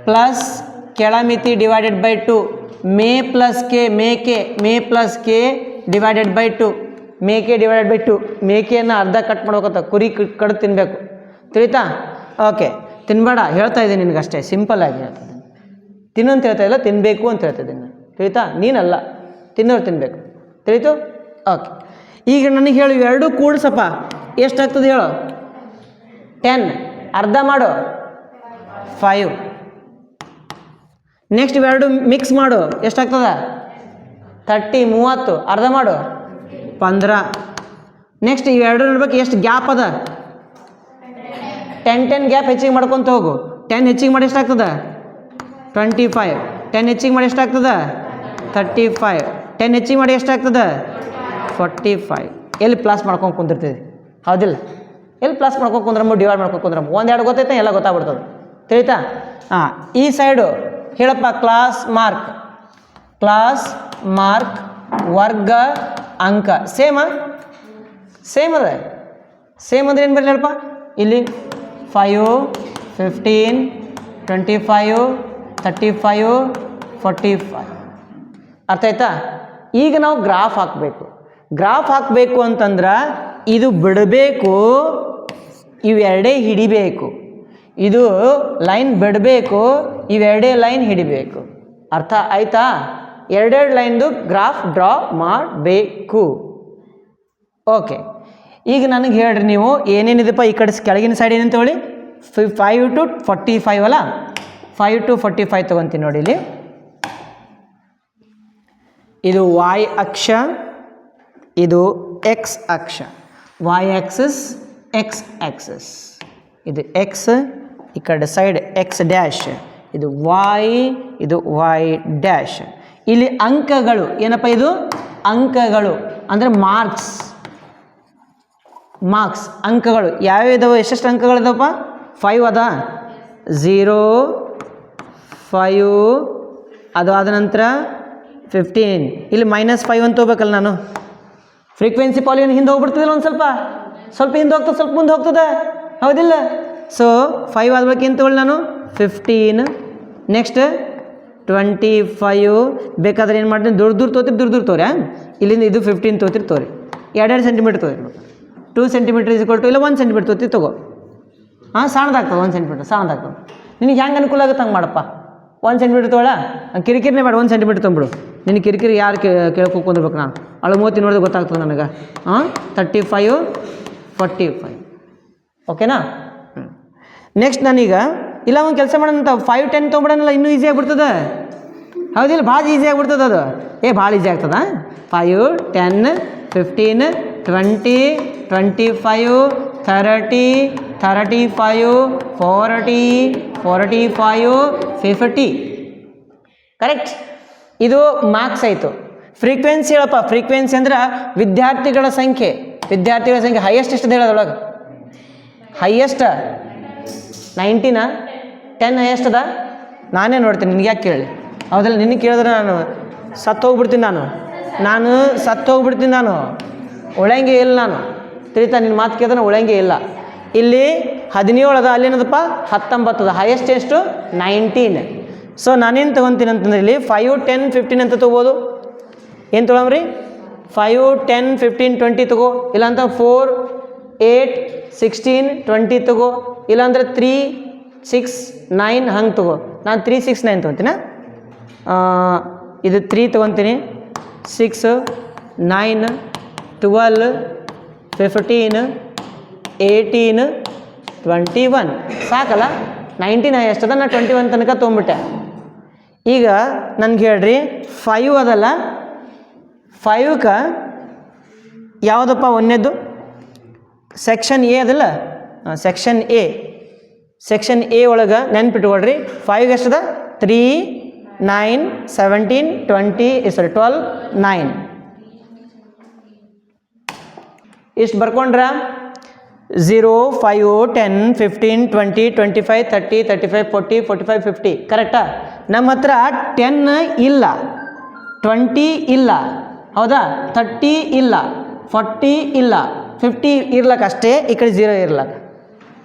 ಪ್ಲಸ್ ಕೆಳಮಿತಿ ಡಿವೈಡೆಡ್ ಬೈ 2. ಮೇ ಪ್ಲಸ್ ಕೆ ಡಿವೈಡೆಡ್ ಬೈ 2. ಮೇಕೆ ಡಿವೈಡೆಡ್ ಬೈ 2. ಮೇಕೆಯನ್ನು ಅರ್ಧ ಕಟ್ ಮಾಡ್ಬೇಕಂತ, ಕುರಿ ಕಡ್ದು ತಿನ್ನಬೇಕು. ತಿಳಿತಾ? ಓಕೆ. ತಿನ್ಬೇಡ, ಹೇಳ್ತಾ ಇದ್ದೀನಿ ನಿನಗಷ್ಟೇ, ಸಿಂಪಲ್ಲಾಗಿ ಹೇಳ್ತಾ ಇದ್ದೀನಿ. ತಿನ್ನು ಅಂತ ಹೇಳ್ತಾ ಇಲ್ಲ, ತಿನ್ನಬೇಕು ಅಂತ ಹೇಳ್ತಾ ಇದ್ದೀನಿ. ತಿಳಿತಾ? ನೀನಲ್ಲ, ತಿನ್ನೋರು ತಿನ್ನಬೇಕು. ತಿಳಿತು? ಓಕೆ. ಈಗ ನನಗೆ ಹೇಳು, ಎರಡೂ ಕೂಡ್ಸಪ್ಪ, ಎಷ್ಟಾಗ್ತದೆ ಹೇಳು? 10. ಅರ್ಧ ಮಾಡು, 5. ನೆಕ್ಸ್ಟ್ ಇವೆರಡು ಮಿಕ್ಸ್ ಮಾಡು, ಎಷ್ಟಾಗ್ತದ? 30. 30. ಅರ್ಧ ಮಾಡು, 15. ನೆಕ್ಸ್ಟ್ ಇವೆರಡು ನೋಡ್ಬೇಕು ಎಷ್ಟು ಗ್ಯಾಪ್ ಅದ? 10 ಗ್ಯಾಪ್ ಹೆಚ್ಚಿಗೆ ಮಾಡ್ಕೊತ ಹೋಗು. 10 ಹೆಚ್ಚಿಗೆ ಮಾಡಿ ಎಷ್ಟಾಗ್ತದೆ? 25. 10 ಹೆಚ್ಚಿಗೆ ಮಾಡಿ ಎಷ್ಟಾಗ್ತದೆ? 35. 10 ಹೆಚ್ಚಿಗೆ ಮಾಡಿ ಎಷ್ಟಾಗ್ತದೆ? 45. ಎಲ್ಲಿ ಪ್ಲಸ್ ಮಾಡ್ಕೊಂಡು ಕುಂದಿರ್ತೀವಿ, ಹೌದಿಲ್ಲ? ಎಲ್ಲಿ ಪ್ಲಸ್ ಮಾಡ್ಕೊಂಡು ಕುಂದ್ರಮ್ಮ, ಡಿವೈಡ್ ಮಾಡ್ಕೊಂಡು ಕುಂದ್ರಮ್ಮ. ಒಂದೆರಡು ಗೊತ್ತೈತೆ, ಎಲ್ಲ ಗೊತ್ತಾಗ್ಬಿಡ್ತದೆ. ತಿಳಿತಾ? ಹಾಂ. ಈ ಸೈಡು ಹೇಳಪ್ಪ, ಕ್ಲಾಸ್ ಮಾರ್ಕ್ ವರ್ಗ ಅಂಕ ಸೇಮ್ ಅದ. ಸೇಮ್ ಅಂದರೆ ಏನು ಬರಲಿ ಹೇಳಪ್ಪ? ಇಲ್ಲಿ 5, 15, 25, 35, 45. ಅರ್ಥ ಆಯ್ತಾ? ಈಗ ನಾವು ಗ್ರಾಫ್ ಹಾಕಬೇಕು ಅಂತಂದ್ರೆ ಇದು ಬಿಡಬೇಕು, ಇವೆರಡೇ ಹಿಡಿಬೇಕು. ಇದು ಲೈನ್ ಬಿಡಬೇಕು, ಇವೆರಡೇ ಲೈನ್ ಹಿಡಿಬೇಕು. ಅರ್ಥ ಆಯ್ತಾ? ಎರಡೆರಡು ಲೈನ್ದು ಗ್ರಾಫ್ ಡ್ರಾ ಮಾಡಬೇಕು. ಓಕೆ. ಈಗ ನನಗೆ ಹೇಳ್ರಿ ನೀವು ಏನೇನಿದೆಪ್ಪ ಈ ಕಡೆ ಕೆಳಗಿನ ಸೈಡ್ ಏನಂತ ಹೇಳಿ? 5 to 45 ಅಲ್ಲ? 5 to 45 ತೊಗೊತೀನಿ ನೋಡಿ. ಇಲ್ಲಿ ಇದು y ಅಕ್ಷ, ಇದು x ಅಕ್ಷ. y Axis, x Axis. ಇದು x, ಈ ಕಡೆ ಸೈಡ್ x ಡ್ಯಾಶ್. ಇದು y, ಇದು y ಡ್ಯಾಶ್. ಇಲ್ಲಿ ಅಂಕಗಳು ಏನಪ್ಪ? ಇದು ಅಂಕಗಳು ಅಂದರೆ ಮಾರ್ಕ್ಸ್. ಅಂಕಗಳು ಯಾವ್ಯಾವ ಇದಾವೆ? ಎಷ್ಟೆಷ್ಟು ಅಂಕಗಳಿದಾವಪ್ಪ? 5 ಅದ. 0, 5, ಅದು ಆದ ನಂತರ 15. ಇಲ್ಲಿ -5 ಅಂತ ಹೋಗ್ಬೇಕಲ್ಲ ನಾನು. ಫ್ರೀಕ್ವೆನ್ಸಿ ಪಾಲಿಯನ್ ಹಿಂದೆ ಹೋಗ್ಬಿಡ್ತದಿಲ್ಲ, ಒಂದು ಸ್ವಲ್ಪ ಹಿಂದೆ ಹೋಗ್ತದೆ, ಸ್ವಲ್ಪ ಮುಂದೆ ಹೋಗ್ತದೆ, ಹೌದಿಲ್ಲ? ಸೊ 5 ಆದ ಬಳಿಕ ಏನು ತೊಗೊಳ್ಳಿ ನಾನು? 15. ನೆಕ್ಸ್ಟ್ 25. ಬೇಕಾದ್ರೆ ಏನು ಮಾಡ್ತೀನಿ? ದೂರ ತೋರಿ. ಇಲ್ಲಿಂದ ಇದು 15 ತೋರಿ. 2 ಸೆಂಟಿಮೀಟ್ರ್ ತೋರಿ. 2 ಸೆಂಟಿಮೀಟ್ರ್ ಇಲ್ಲ 1 ಸೆಂಟಿಮೀಟ್ರ್ ತೋತಿ ತಗೋ. ಹಾಂ, ಸಣ್ಣದಾಗ್ತದೆ. 1 ಸೆಂಟಿಮೀಟ್ರ್ ಸಣ್ಣದಾಗ್ತದೆ. ನಿನಗೆ ಹೆಂಗೆ ಅನುಕೂಲ ಆಗುತ್ತೆ ಹಂಗೆ ಮಾಡಪ್ಪ. 1 ಸೆಂಟಿಮೀಟ್ರ್ ತೊಗೊಳ, ಕಿರಿಕಿರಿನೇ ಬೇಡ, 1 ಸೆಂಟಿಮೀಟ್ರ್ ತೊಗೊಂಬಿಡು. ನಿನ್ನ ಕಿರಿಕಿರಿ ಯಾರು ಕೇಳ್ಕೊಂಡ್ಬೇಕು? ನಾನು ಅಳು ಮೂವತ್ತಿ ನೋಡಿದ್ರೆ ಗೊತ್ತಾಗ್ತದೆ ನನಗೆ. 35, 45. ಓಕೆನಾ? ನೆಕ್ಸ್ಟ್ ನಾನೀಗ ಇಲ್ಲ ಒಂದು ಕೆಲಸ ಮಾಡೋಣಂತ, 5, 10 ತೊಗೊಬಿಡೋಣಲ್ಲ, ಇನ್ನೂ ಈಸಿ ಆಗಿಬಿಡ್ತದೆ, ಹೌದಿಲ್ಲ? ಭಾಳ ಈಸಿ ಆಗಿಬಿಡ್ತದೆ ಅದು. ಭಾಳ ಈಸಿ ಆಗ್ತದ. 5, 10, 15, 20, 25, 30, 35, 40, 45, 50. ಕರೆಕ್ಟ್? ಇದು ಮಾರ್ಕ್ಸ್ ಆಯಿತು. ಫ್ರೀಕ್ವೆನ್ಸಿ ಹೇಳಪ್ಪ. ಫ್ರೀಕ್ವೆನ್ಸಿ ಅಂದ್ರೆ ವಿದ್ಯಾರ್ಥಿಗಳ ಸಂಖ್ಯೆ. ಹೈಯೆಸ್ಟ್ ಎಷ್ಟದ ಹೇಳೋದ್ರೊಳಗೆ? ಹೈಯೆಸ್ಟ್ 90ನಾ? 10 ಹೈಯೆಸ್ಟ್ ಅದ? ನಾನೇ ನೋಡ್ತೀನಿ, ನಿನಗೆ ಯಾಕೆ ಕೇಳಿ? ಹೌದಲ್ಲ? ನಿನಗೆ ಕೇಳಿದ್ರೆ ನಾನು ಸತ್ತು ಹೋಗ್ಬಿಡ್ತೀನಿ. ನಾನು ಉಳಂಗೆ ಇಲ್ಲ. ನಾನು ತಿಳಿತಾ? ನಿನ್ನ ಮಾತು ಕೇಳಿದ್ರೆ ಉಳಂಗೆ ಇಲ್ಲ. ಇಲ್ಲಿ 17 ಅದ, ಅಲ್ಲೇನದಪ್ಪ 19 ಅದ. ಹೈಯೆಸ್ಟ್ ಎಷ್ಟು? 19. ಸೊ ನಾನೇನು ತೊಗೊತೀನಿ ಅಂತಂದ್ರೆ ಇಲ್ಲಿ 5, 10, 15 ಅಂತ ತೊಗೋಬೋದು. ಏನು ತೊಗೊಳಮ್ರಿ 5, 10, 15, 20 ತಗೋ. ಇಲ್ಲಾಂತ 4, 8, 16, 20 ತಗೋ. ಇಲ್ಲಾಂದ್ರೆ 3, 6, 9 ಹಂಗೆ ತಗೋ. ನಾನು 3, 6, 9 ತೊಗೊತೀನ. ಇದು 3 ತೊಗೊತೀನಿ. 6, 9, 12, 15, 18, 21 ಸಾಕಲ್ಲ. 19 ಹೈಯೆಸ್ಟ್ ಅದ, ನಾನು 21 ತನಕ ತೊಗೊಂಬಿಟ್ಟೆ. ಈಗ ನನಗೆ ಹೇಳ್ರಿ 5 ಅದಲ್ಲ, 5ಕ್ಕೆ ಯಾವುದಪ್ಪ ಒಂದೇದು ಸೆಕ್ಷನ್ ಎ ಅದಲ್ಲ, ಸೆಕ್ಷನ್ ಎ ಒಳಗೆ ನೆನ್ಪಿಟ್ಕೊಳ್ರಿ 5 ಎಷ್ಟದ 3, 9, 17, 12, 9 ಇಷ್ಟು ಬರ್ಕೊಂಡ್ರ 0, 5, 10, 15, 20, 25, 30, 35, 40, 45, 50 ಕರೆಕ್ಟಾ. ನಮ್ಮ ಹತ್ರ 10 ಇಲ್ಲ, 20 ಇಲ್ಲ, ಹೌದಾ, 30 ಇಲ್ಲ, 40 ಇಲ್ಲ, 50 ಇರ್ಲಕ್ಕ ಅಷ್ಟೇ. ಈ ಕಡೆ 0 ಇರ್ಲಕ್ಕ.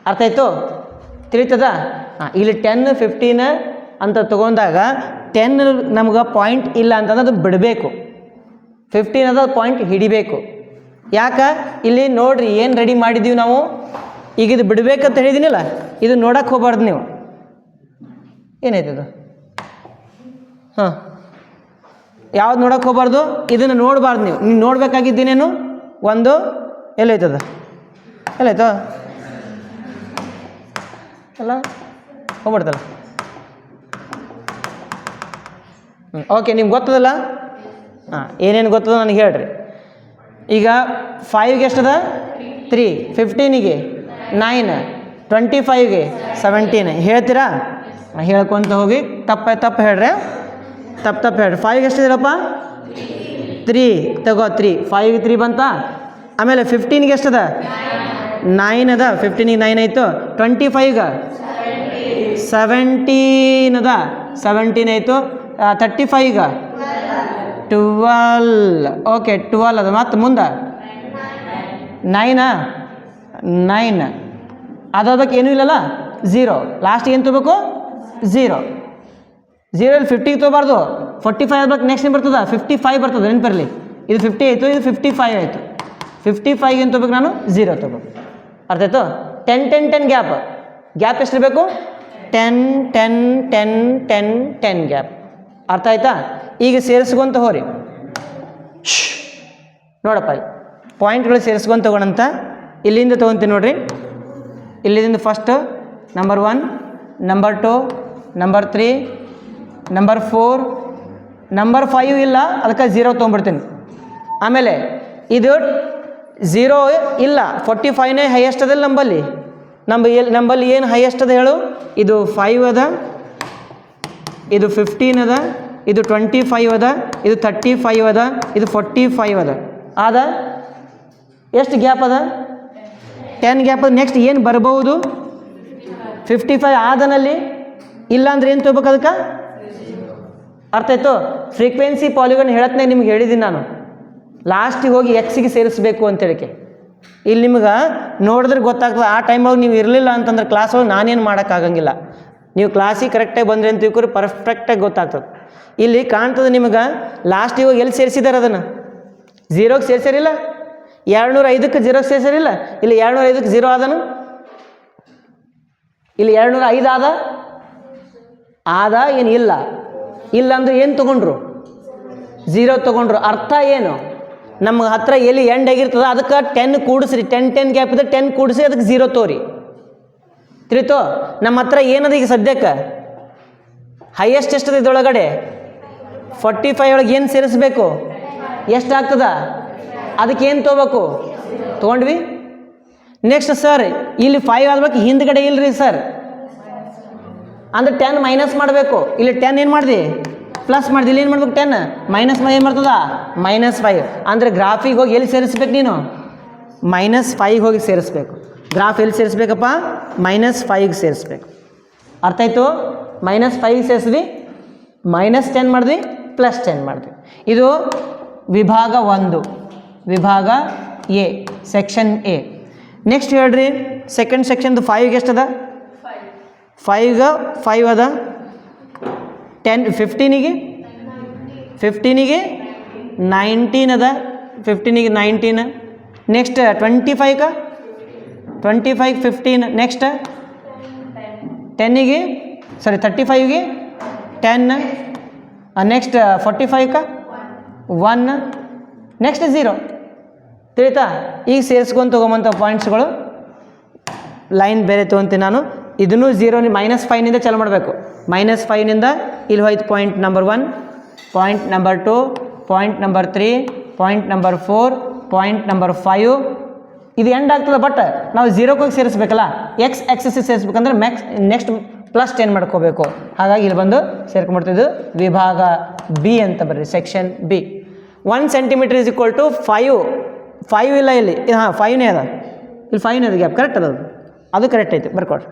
ಅರ್ಥ ಆಯ್ತು, ತಿಳಿತದ. ಇಲ್ಲಿ 10, 15 ಅಂತ ತೊಗೊಂಡಾಗ 10 ನಮ್ಗೆ ಪಾಯಿಂಟ್ ಇಲ್ಲ ಅಂತಂದ್ರೆ ಅದು ಬಿಡಬೇಕು. 15 ಅದ ಪಾಯಿಂಟ್ ಹಿಡಿಬೇಕು. ಯಾಕೆ ಇಲ್ಲಿ ನೋಡ್ರಿ ಏನು ರೆಡಿ ಮಾಡಿದ್ದೀವಿ ನಾವು. ಈಗ ಇದು ಬಿಡ್ಬೇಕಂತ ಹೇಳಿದ್ದೀನಿಲ್ಲ, ಇದು ನೋಡಕ್ಕೆ ಹೋಗ್ಬಾರ್ದು ನೀವು. ಏನಾಯ್ತದು ಹಾಂ, ಯಾವ್ದು ನೋಡಕ್ಕೆ ಹೋಗ್ಬಾರ್ದು, ಇದನ್ನು ನೋಡಬಾರ್ದು ನೀವು. ನೀವು ನೋಡ್ಬೇಕಾಗಿದ್ದೀನೇನು ಒಂದು ಎಲ್ಲೈತದ, ಎಲ್ಲಾಯ್ತು ಅಲ್ಲ, ಹೋಗ್ಬಿಡ್ತಲ್ಲ. ಓಕೆ, ನಿಮ್ಗೆ ಗೊತ್ತದಲ್ಲ. ಏನೇನು ಗೊತ್ತದ ನನಗೆ ಹೇಳ್ರಿ. ಈಗ 5ಗೆ ಎಷ್ಟದ 3, 15ಗೆ 9, 25ಗೆ 17 ಹೇಳ್ತೀರಾ. ಹೇಳ್ಕೊತ ಹೋಗಿ ತಪ್ಪು ಹೇಳ್ರಿ, ತಪ್ಪು ಹೇಳ್ರಿ. 5ಗೆ ಎಷ್ಟಿದಿರಪ್ಪ 3 ತಗೋ, 3 5ಗೆ 3 ಬಂತ. ಆಮೇಲೆ 15ಗೆ ಎಷ್ಟದ 9 ಅದ, 15ಗೆ 9 ಆಯಿತು. 25ಗೆ 17 ಅದ, 17 ಆಯಿತು. 35ಗೆ 12, ಓಕೆ 12 ಅದ. ಮತ್ತು ಮುಂದೆ 9 ಅದಕ್ಕೆ ಏನೂ ಇಲ್ಲಲ್ಲ, 0 ಲಾಸ್ಟ್ ಏನು ತೊಗೋಬೇಕು 0. 0 50ಗೆ ತೊಗೋಬಾರ್ದು. 45 ಆಗ್ಬೇಕು. ನೆಕ್ಸ್ಟ್ ಏನು ಬರ್ತದೆ 55 ಬರ್ತದೆ, ನೆನಪಿರಲಿ. ಇದು 50 ಆಯಿತು, ಇದು 55 ಆಯಿತು. 55ಗೆ ಏನು ತೊಗೋಬೇಕು ನಾನು 0 ತೊಗೋಬೇಕು. ಅರ್ಥ ಆಯಿತು. 10, 10, 10 ಗ್ಯಾಪ್ ಎಷ್ಟಿರಬೇಕು 10, 10, 10, 10, 10 ಗ್ಯಾಪ್. ಅರ್ಥ ಆಯ್ತಾ. ಈಗ ಸೇರಿಸ್ಕೊಂತ ಹೋರಿ. ನೋಡಪ್ಪ ಪಾಯಿಂಟ್ಗಳು ಸೇರಿಸ್ಕೊಂಡು ತೊಗೊಳಂತ. ಇಲ್ಲಿಂದ ತೊಗೊತೀನಿ ನೋಡ್ರಿ. ಇಲ್ಲಿಂದ first number 1, number 2, number 3, number 4, number 5 ಇಲ್ಲ, ಅದಕ್ಕೆ 0 ತೊಗೊಂಬಿಡ್ತೀನಿ. ಆಮೇಲೆ ಇದು 0 ಇಲ್ಲ, 45ನೇ ಹೈಯೆಸ್ಟ್ ಅದಲ್ಲ ನಂಬಲ್ಲಿ. ನಂಬಲ್ಲಿ ಏನು ಹೈಯೆಸ್ಟ್ ಅದ ಹೇಳು. ಇದು 5 ಅದ, ಇದು 15 ಅದ, ಇದು 25 ಅದ, ಇದು 35 ಅದ, ಇದು 45 ಅದ. ಎಷ್ಟು ಗ್ಯಾಪ್ ಅದ 10 ಗ್ಯಾಪ್ ಅದ. ನೆಕ್ಸ್ಟ್ ಏನು ಬರ್ಬೋದು 55 ಆದನಲ್ಲಿ. ಇಲ್ಲಾಂದ್ರೆ ಏನು ತೊಗೋಬೇಕು ಅದಕ್ಕೆ. ಅರ್ಥ ಆಯ್ತು. ಫ್ರೀಕ್ವೆನ್ಸಿ ಪಾಲಿಗಾನ್ ಹೇಳತ್ನೇ ನಿಮ್ಗೆ ಹೇಳಿದ್ದೀನಿ ನಾನು. ಲಾಸ್ಟಿಗೆ ಹೋಗಿ ಎಕ್ಸಿಗೆ ಸೇರಿಸ್ಬೇಕು ಅಂತೇಳಿಕೆ. ಇಲ್ಲಿ ನಿಮ್ಗೆ ನೋಡಿದ್ರೆ ಗೊತ್ತಾಗ್ತದೆ. ಆ ಟೈಮೊಳಗೆ ನೀವು ಇರಲಿಲ್ಲ ಅಂತಂದ್ರೆ ಕ್ಲಾಸ್ ಒಳಗೆ ನಾನೇನು ಮಾಡೋಕ್ಕಾಗಂಗಿಲ್ಲ. ನೀವು ಕ್ಲಾಸಿಗೆ ಕರೆಕ್ಟಾಗಿ ಬಂದ್ರಿ ಅಂತ ತಿಳ್ಕೊರಿ, ಪರ್ಫೆಕ್ಟಾಗಿ ಗೊತ್ತಾಗ್ತದೆ. ಇಲ್ಲಿ ಕಾಣ್ತದೆ ನಿಮ್ಗೆ ಲಾಸ್ಟಿಗೆ ಹೋಗಿ ಎಲ್ಲಿ ಸೇರಿಸಿದಾರೆ ಅದನ್ನು 0ಗೆ ಸೇರಿಸಿರಿಲ್ಲ. 205ಕ್ಕೆ 0ಗೆ ಸೇರಿಸಿರಿಲ್ಲ. ಇಲ್ಲಿ 205ಕ್ಕೆ 0 ಆದನು. ಇಲ್ಲಿ 205 ಆದ ಏನು ಇಲ್ಲ. ಇಲ್ಲ ಅಂದ್ರೆ ಏನು ತೊಗೊಂಡ್ರು 0 ತೊಗೊಂಡ್ರು. ಅರ್ಥ ಏನು, ನಮ್ಮ ಹತ್ರ ಎಲ್ಲಿ ಎಂಡ್ ಆಗಿರ್ತದೆ ಅದಕ್ಕೆ 10 ಕೂಡಿಸ್ರಿ. 10 ಗ್ಯಾಪ್ ಇದೆ, 10 ಕೂಡಿಸಿ ಅದಕ್ಕೆ 0 ತೋರಿ. ತಿಳಿತೋ. ನಮ್ಮ ಹತ್ರ ಏನದ ಈಗ ಸದ್ಯಕ್ಕೆ ಹೈಯೆಸ್ಟ್ ಎಷ್ಟದ ಇದರೊಳಗಡೆ 45 ಒಳಗೆ ಏನು ಸೇರಿಸ್ಬೇಕು, ಎಷ್ಟಾಗ್ತದ ಅದಕ್ಕೆ ಏನು ತೊಗೋಬೇಕು, ತೊಗೊಂಡ್ವಿ. ನೆಕ್ಸ್ಟ್ ಸರ್ ಇಲ್ಲಿ 5 ಆದ್ಬೇಕು, ಹಿಂದ್ಗಡೆ ಇಲ್ರಿ ಸರ್ ಅಂದ್ರೆ 10 ಮೈನಸ್ ಮಾಡಬೇಕು. ಇಲ್ಲಿ 10 ಏನು ಮಾಡಿದೆ ಪ್ಲಸ್ ಮಾಡಿದೆ. ಇಲ್ಲಿ ಏನು ಮಾಡ್ಬೇಕು 10 ಮೈನಸ್ ಮಾಡಿ ಏನು ಮಾಡ್ತದ -5. ಅಂದರೆ ಗ್ರಾಫಿಗೆ ಹೋಗಿ ಎಲ್ಲಿ ಸೇರಿಸ್ಬೇಕು ನೀನು -5 ಹೋಗಿ ಸೇರಿಸ್ಬೇಕು. ಗ್ರಾಫ್ ಎಲ್ಲಿ ಸೇರಿಸ್ಬೇಕಪ್ಪ -5ಗೆ ಸೇರಿಸ್ಬೇಕು. ಅರ್ಥ ಆಯಿತು. -5ಗೆ ಸೇರಿಸಿದ್ವಿ, -10 ಮಾಡಿದ್ವಿ, +10 ಮಾಡಿದ್ವಿ. ಇದು ವಿಭಾಗ 1, ವಿಭಾಗ ಎ, ಸೆಕ್ಷನ್ ಎ. ನೆಕ್ಸ್ಟ್ ಹೇಳ್ರಿ ಸೆಕೆಂಡ್ ಸೆಕ್ಷನ್ದು 5ಗೆ ಎಷ್ಟದ 5ಗೆ 5 ಅದ. 15ಗೆ 19 ಅದ, 15ಗೆ 19. ನೆಕ್ಸ್ಟ್ 25ಗೆ 15. ನೆಕ್ಸ್ಟ್ 10ಗೆ 35ಗೆ 10. ನೆಕ್ಸ್ಟ್ 45ಗೆ 1. ನೆಕ್ಸ್ಟ್ 0. ತಿಳಿತಾ? ಈಗ ಸೇರಿಸ್ಕೊಂಡು ತೊಗೊಂಬಂಥ ಪಾಯಿಂಟ್ಸ್ಗಳು ಲೈನ್ ಬೇರೆ ತೊಗೊತೀನಿ ನಾನು. ಇದನ್ನು 0 -5ನಿಂದ ಚಾಲು ಮಾಡಬೇಕು. -5ನಿಂದ ಇಲ್ಲಿ ಹೋಯ್ತು point number 1, point number 2, point number 3, point number 4, point number 5. ಇದು ಎಂಡ್ ಆಗ್ತದೆ. ಬಟ್ ನಾವು 0ಕ್ಕೆ ಹೋಗಿ ಸೇರಿಸ್ಬೇಕಲ್ಲ, ಎಕ್ಸ್ ಆಕ್ಸಿಸ್ ಸೇರಿಸ್ಬೇಕಂದ್ರೆ ನೆಕ್ಸ್ಟ್ +10 ಮಾಡ್ಕೋಬೇಕು. ಹಾಗಾಗಿ ಇಲ್ಲಿ ಬಂದು ಸೇರ್ಕೊಂಡ್ಬಿಡ್ತಿದ್ದು ವಿಭಾಗ ಬಿ ಅಂತ ಬರ್ರಿ, ಸೆಕ್ಷನ್ ಬಿ. 1 ಸೆಂಟಿಮೀಟರ್ = 5 ಇಲ್ಲ ಇಲ್ಲಿ. ಹಾಂ 5ನೇ ಅದ, ಇಲ್ಲಿ 5ನೇ ಅದ ಗ್ಯಾಪ್. ಕರೆಕ್ಟ್ ಅದು ಕರೆಕ್ಟ್ ಐತಿ, ಬರ್ಕೊಡ್ರಿ.